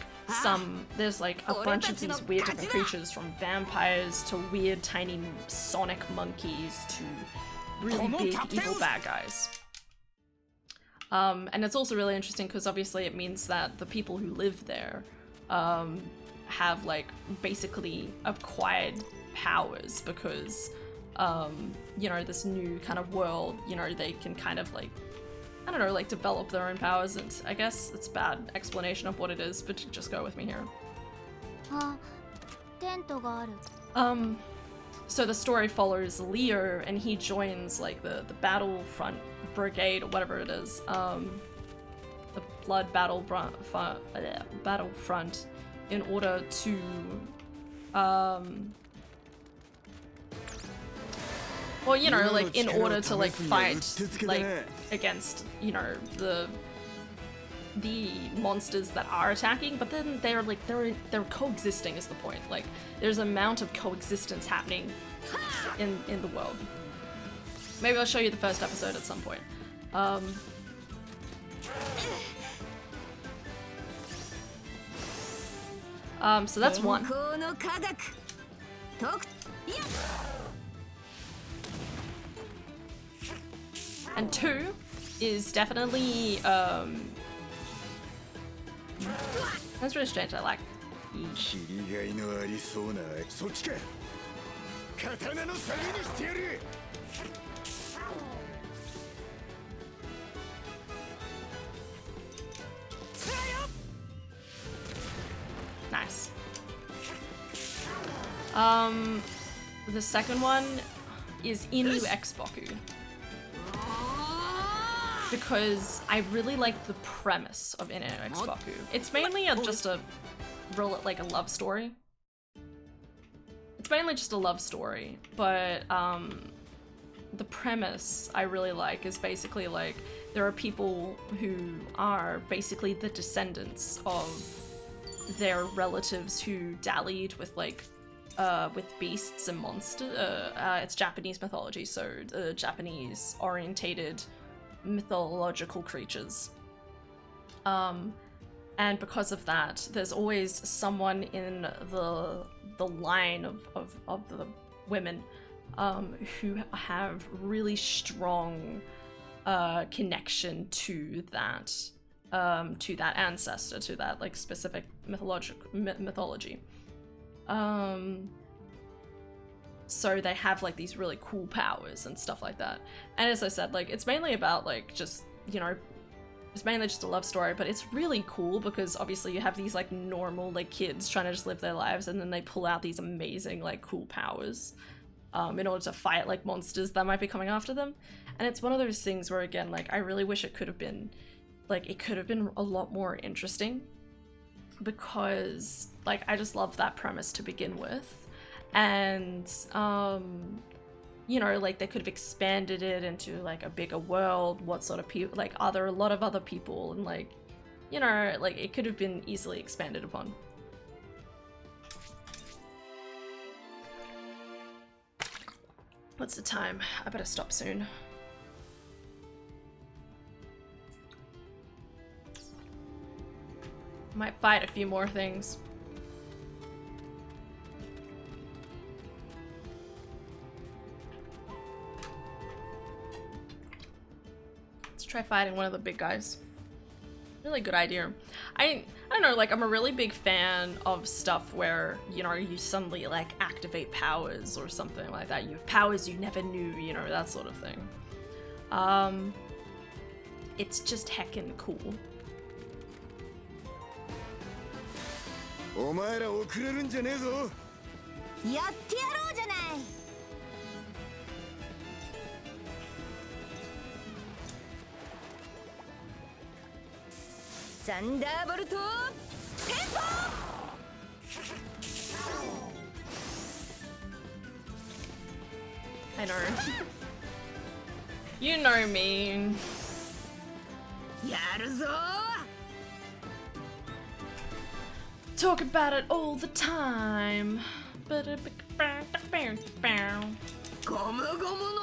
there's like a bunch of these weird different creatures, from vampires to weird tiny sonic monkeys to really big evil bad guys. And it's also really interesting because obviously it means that the people who live there have like basically acquired powers because, you know, this new kind of world, you know, they can kind of like, I don't know, like develop their own powers. And I guess it's a bad explanation of what it is, but just go with me here. So the story follows Leo, and he joins like the Battlefront Brigade or whatever it is, the Blood Battlefront, in order to well, you know, like in order to like fight like against, you know, the monsters that are attacking, but then they're like they're coexisting is the point. Like there's an amount of coexistence happening in the world. Maybe I'll show you the first episode at some point. So that's one. And two is definitely, that's really strange, I like. 切りがいのありそうなそっちか刀の下げにしてやる Nice. The second one is Inu Xboku. Because I really like the premise of Inu Xboku. It's mainly just a like a love story. It's mainly just a love story, but the premise I really like is basically like there are people who are basically the descendants of their relatives who dallied with like with beasts and monsters. It's Japanese mythology, so Japanese orientated mythological creatures. And because of that, there's always someone in the line of the women who have really strong connection to that ancestor, to that like specific mythology. So they have like these really cool powers and stuff like that. And as I said, like it's mainly about like just, you know, it's mainly just a love story, but it's really cool because obviously you have these like normal like kids trying to just live their lives, and then they pull out these amazing like cool powers in order to fight like monsters that might be coming after them. And it's one of those things where again, like I really wish it could have been like a lot more interesting, because like I just love that premise to begin with. And you know, like they could have expanded it into like a bigger world. What sort of people, like are there a lot of other people, and like, you know, like it could have been easily expanded upon. What's the time? I better stop soon. Might fight a few more things. Try fighting one of the big guys. Really good idea. I don't know, like I'm a really big fan of stuff where, you know, you suddenly like activate powers or something like that. You have powers you never knew, you know, that sort of thing. It's just heckin' cool. お前ら遅れるんじゃねえぞ。やってやろうじゃない。サンダーボルトテンポ I know. You know me. やるぞ Talk about it all the time. ゴムゴムの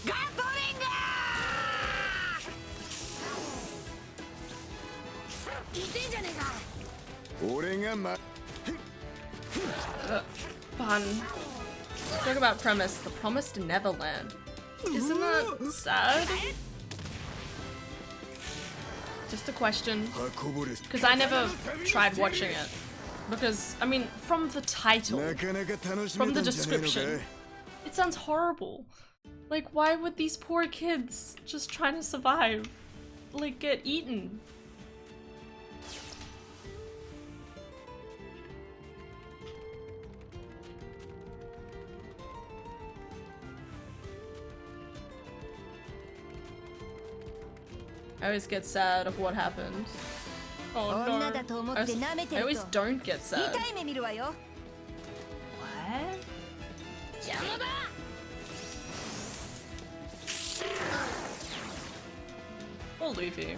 ガトリング Fun. Talk about premise. The Promised Neverland. Isn't that sad? Just a question. Because I never tried watching it. Because, I mean, from the title, from the description, it sounds horrible. Like, why would these poor kids just trying to survive, like, get eaten? I always get sad of what happened. Oh no. I always don't get sad. What? Oh, Luffy.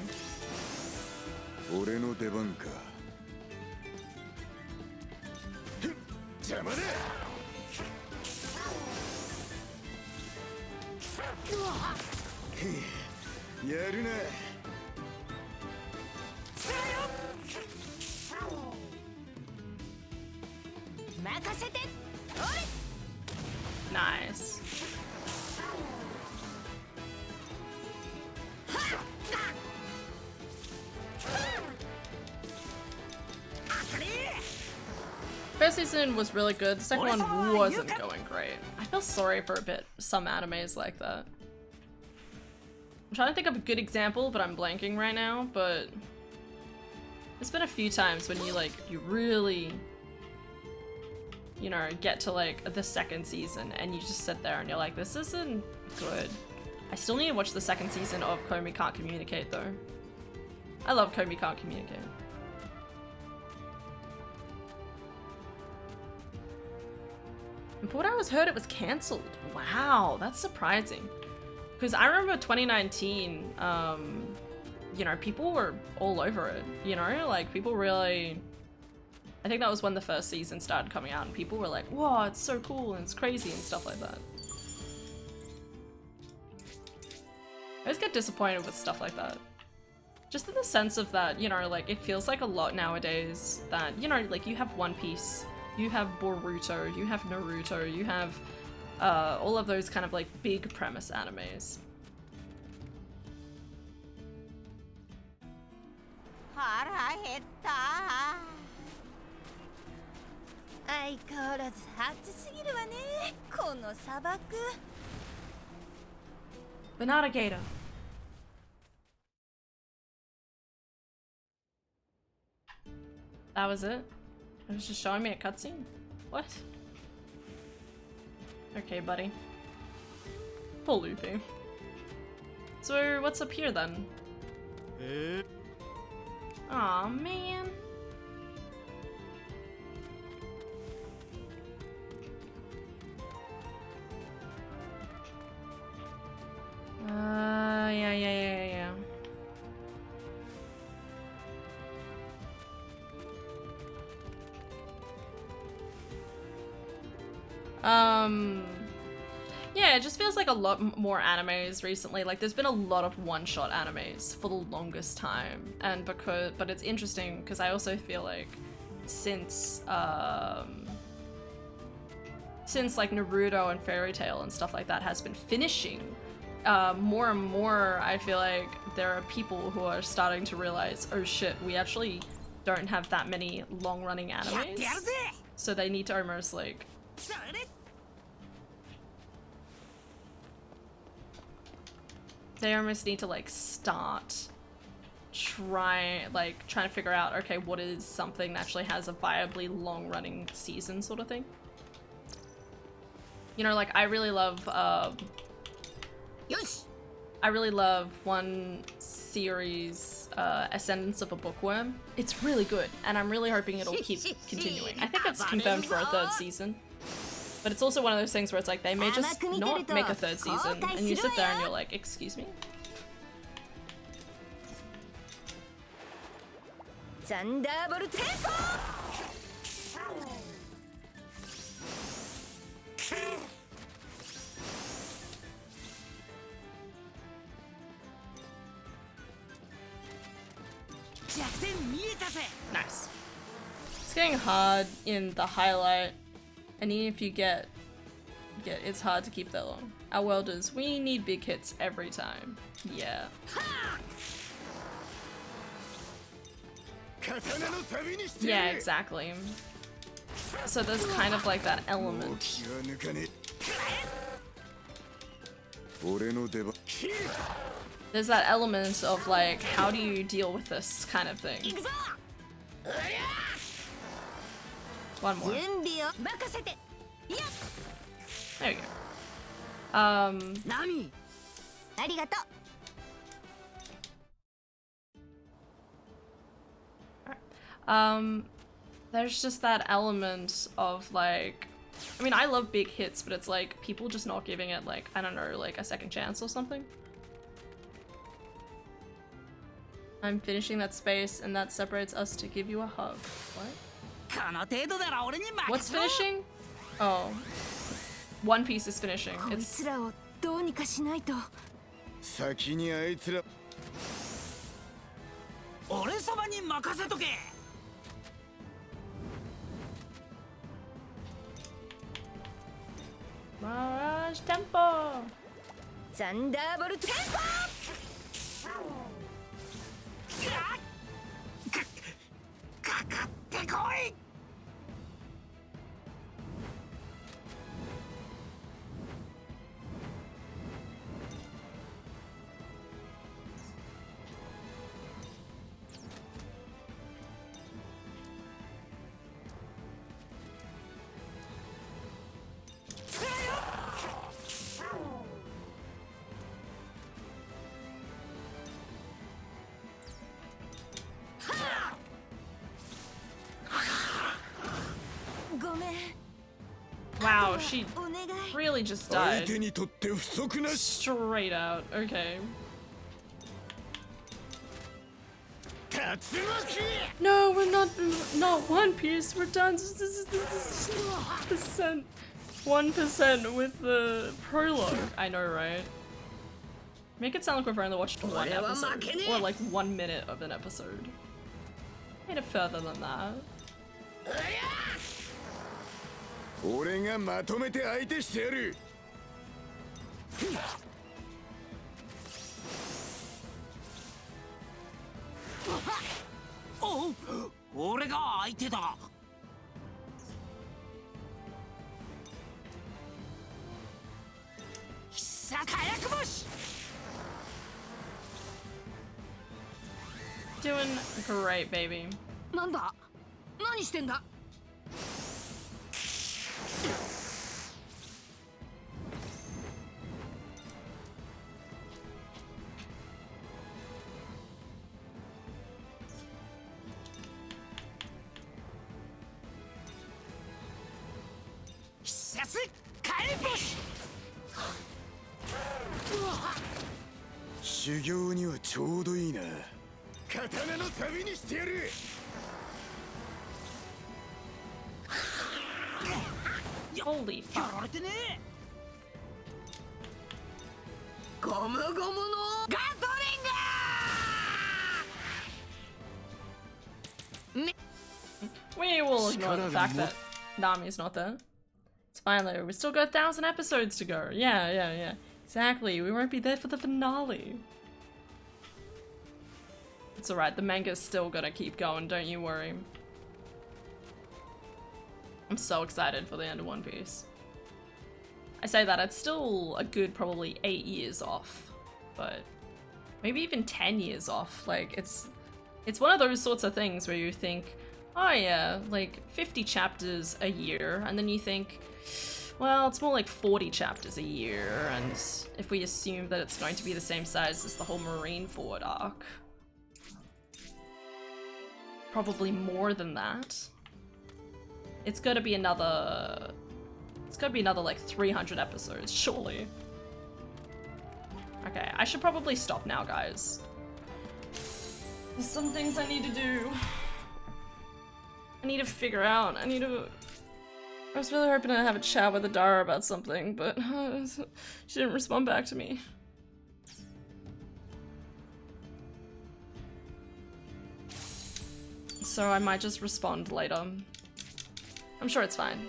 俺の出番か。邪魔だ。やるな。 任せて。 Nice. First season was really good. The second one wasn't going great. I feel sorry for some animes like that. I'm trying to think of a good example, but I'm blanking right now. But there's been a few times when you really, you know, get to like the second season and you just sit there and you're like, this isn't good. I still need to watch the second season of Komi Can't Communicate though. I love Komi Can't Communicate. And for what I was heard, it was cancelled. Wow, that's surprising. Because I remember 2019, you know, people were all over it, you know? Like, people really... I think that was when the first season started coming out and people were like, whoa, it's so cool and it's crazy and stuff like that. I always get disappointed with stuff like that. Just in the sense of that, you know, like, it feels like a lot nowadays that, you know, like, you have One Piece, you have Boruto, you have Naruto, you have all of those kind of like big premise animes. Banana Gator. That was it? It was just showing me a cutscene? What? Okay, buddy. Poor Luffy. So, what's up here then? Aw, man. Yeah. Yeah, it just feels like a lot more animes recently. Like, there's been a lot of one-shot animes for the longest time, and but it's interesting because I also feel like since like Naruto and Fairy Tail and stuff like that has been finishing, more and more I feel like there are people who are starting to realize, oh shit, we actually don't have that many long-running animes, so they need to almost like like start trying to figure out, okay, what is something that actually has a viably long-running season sort of thing. You know, like I really love one series, Ascendance of a Bookworm. It's really good, and I'm really hoping it'll keep continuing. I think it's confirmed for a third season. But it's also one of those things where it's like they may just not make a third season, and you sit there and you're like, excuse me? Nice. It's getting hard in the highlight. And even if you get, it's hard to keep that long. Our welders, we need big hits every time. Yeah. Yeah, exactly. So there's kind of like that element. There's that element of like, how do you deal with this kind of thing? One more. There we go. There's just that element of like, I mean, I love big hits, but it's like people just not giving it like, I don't know, like a second chance or something. I'm finishing that space and that separates us to give you a hug. What? What's finishing? Oh. One Piece is finishing. It's... 先にあいつら俺様に任せとけ。Mirage Tempo! サンダーボルトテンかかってこい。ごめん Wow, she お願い really just 相 died. 手にとって不足なし Straight out. Okay. 竜巻 No, we're not One Piece. We're done. This is 1% with the prologue. I know, right? Make it sound like we've only watched one episode, or like 1 minute of an episode. Made it further than that. 俺がまとめて相手してやるおう、俺が相手だ。必殺火薬星。 Doing great, baby. なんだ何してんだ。必殺火炎星。修行にはちょうどいいな刀の旅にしてやる Holy や fuck. られてねゴムゴムのガトリング。 We will ignore the fact that Nami's not there. It's fine though. We still got 1,000 episodes to go. Yeah. Exactly. We won't be there for the finale. It's alright. The manga's still gonna keep going. Don't you worry. I'm so excited for the end of One Piece. I say that, it's still a good probably 8 years off. But maybe even 10 years off. Like, it's one of those sorts of things where you think, oh yeah, like 50 chapters a year, and then you think, well, it's more like 40 chapters a year, and if we assume that it's going to be the same size as the whole Marineford arc, probably more than that. It's gotta be another like 300 episodes, surely. Okay, I should probably stop now, guys. There's some things I need to do. I need to figure out. I was really hoping to have a chat with Adara about something, but she didn't respond back to me. So I might just respond later. I'm sure it's fine.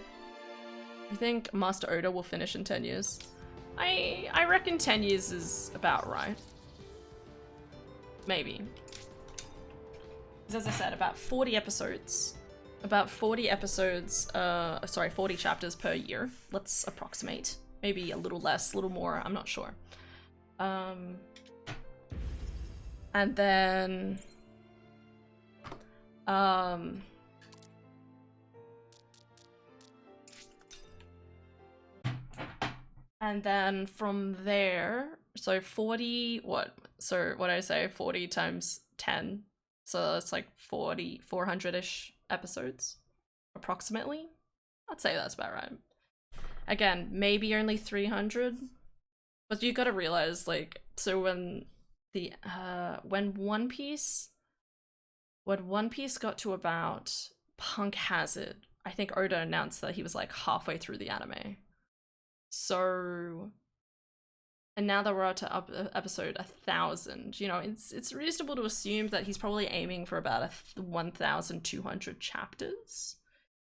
You think Master Oda will finish in 10 years? I reckon 10 years is about right. Maybe. As I said, about 40 episodes. About 40 episodes, sorry, 40 chapters per year. Let's approximate. Maybe a little less, a little more, I'm not sure. And then... and then from there, so 40, what? So what did I say? 40 times 10. So that's like 400-ish episodes, approximately. I'd say that's about right. Again, maybe only 300, but you gotta realize, like, so when One Piece got to about Punk Hazard, I think Oda announced that he was like halfway through the anime. So And now that we're up to episode 1000, you know, it's reasonable to assume that he's probably aiming for about 1,200 chapters,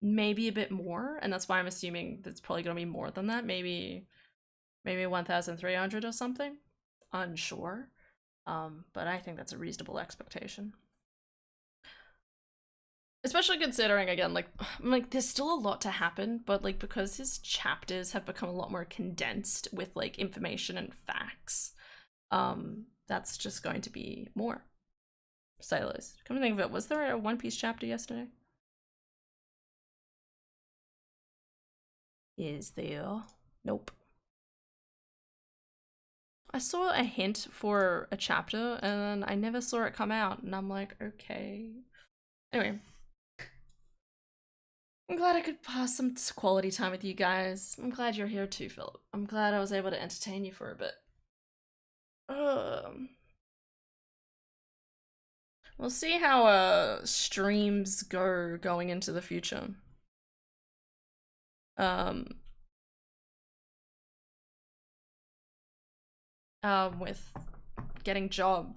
maybe a bit more, and that's why I'm assuming that's probably going to be more than that, maybe 1,300 or something. Unsure, but I think that's a reasonable expectation. Especially considering, again, like there's still a lot to happen, but like because his chapters have become a lot more condensed with like information and facts, that's just going to be more. Silos. Come to think of it, was there a One Piece chapter yesterday? Is there? Nope. I saw a hint for a chapter and I never saw it come out, and I'm like, okay. Anyway. I'm glad I could pass some quality time with you guys. I'm glad you're here too, Philip. I'm glad I was able to entertain you for a bit. We'll see how streams go going into the future. With getting job.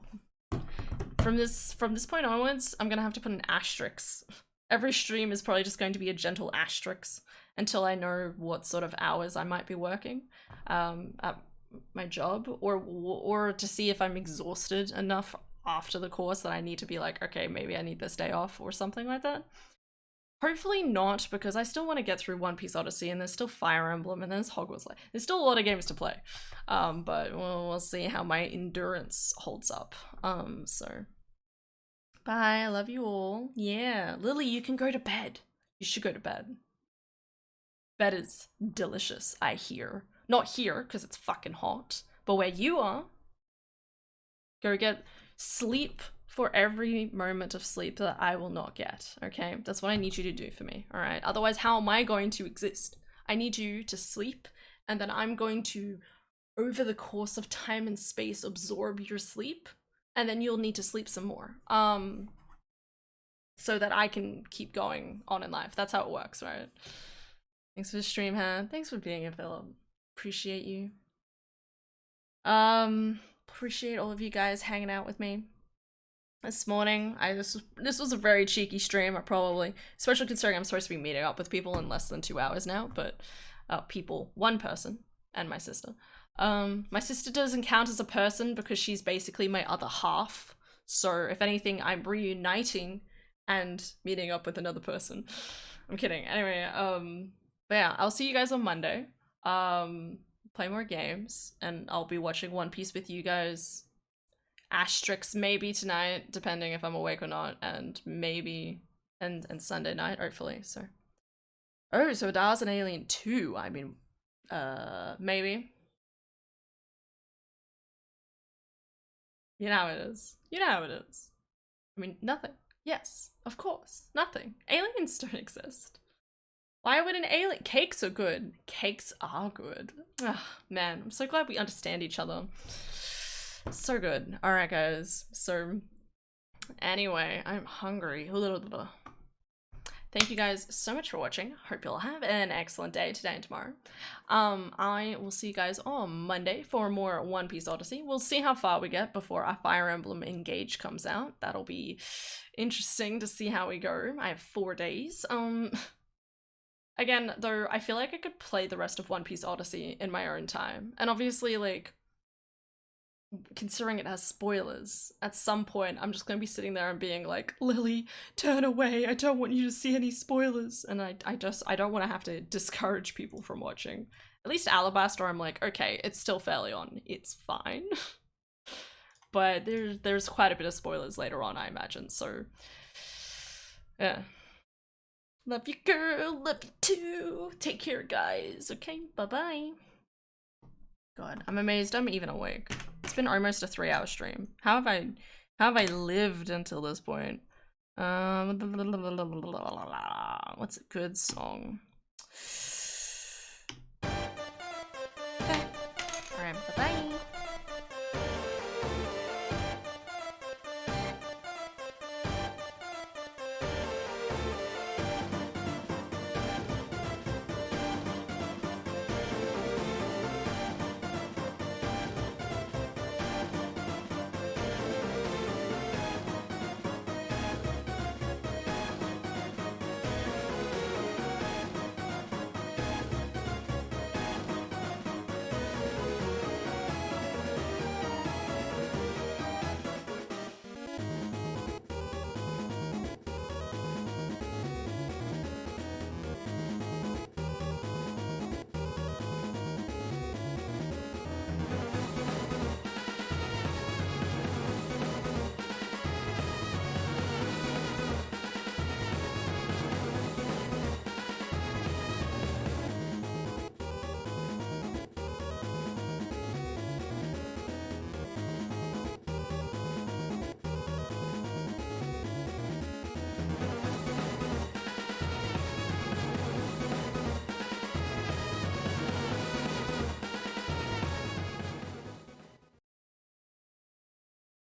From this point onwards, I'm gonna have to put an asterisk. Every stream is probably just going to be a gentle asterisk until I know what sort of hours I might be working at my job, or to see if I'm exhausted enough after the course that I need to be like, okay, maybe I need this day off or something like that. Hopefully not, because I still want to get through One Piece Odyssey, and there's still Fire Emblem, and there's Hogwarts. There's still a lot of games to play, but we'll see how my endurance holds up. So bye, I love you all. Yeah, Lily, you can go to bed. You should go to bed. Bed is delicious, I hear. Not here, because it's fucking hot, but where you are, go get sleep for every moment of sleep that I will not get, okay? That's what I need you to do for me, all right? Otherwise, how am I going to exist? I need you to sleep, and then I'm going to, over the course of time and space, absorb your sleep, and then you'll need to sleep some more, so that I can keep going on in life. That's how it works, right? Thanks for the stream, Han. Thanks for being here, Philip. Appreciate you. Appreciate all of you guys hanging out with me this morning. This was a very cheeky stream, especially considering I'm supposed to be meeting up with people in less than 2 hours now, but one person, and my sister. My sister doesn't count as a person because she's basically my other half, so if anything, I'm reuniting and meeting up with another person. I'm kidding. Anyway, but yeah, I'll see you guys on Monday. Play more games, and I'll be watching One Piece with you guys. Asterix maybe tonight, depending if I'm awake or not, and maybe and Sunday night, hopefully. So so Dar's an Alien too. I mean, maybe. You know how it is. You know how it is. I mean, nothing. Yes, of course, nothing. Aliens don't exist. Why would an alien? Cakes are good. Cakes are good. Ugh, man, I'm so glad we understand each other. So good. Alright, guys. So, anyway, I'm hungry. Thank you guys so much for watching. Hope you'll have an excellent day today and tomorrow. I will see you guys on Monday for more One Piece Odyssey. We'll see how far we get before our Fire Emblem Engage comes out. That'll be interesting to see how we go. I have 4 days. Again, though, I feel like I could play the rest of One Piece Odyssey in my own time. And obviously, like, considering it has spoilers, at some point I'm just gonna be sitting there and being like, Lily, turn away, I don't want you to see any spoilers. And I don't want to have to discourage people from watching. At least Alabaster, I'm like, okay, it's still fairly on, it's fine. But there's quite a bit of spoilers later on, I imagine, so yeah. Love you, girl, love you too. Take care, guys, okay? Bye-bye. God, I'm amazed I'm even awake. It's been almost a 3-hour stream. How have I lived until this point? What's a good song?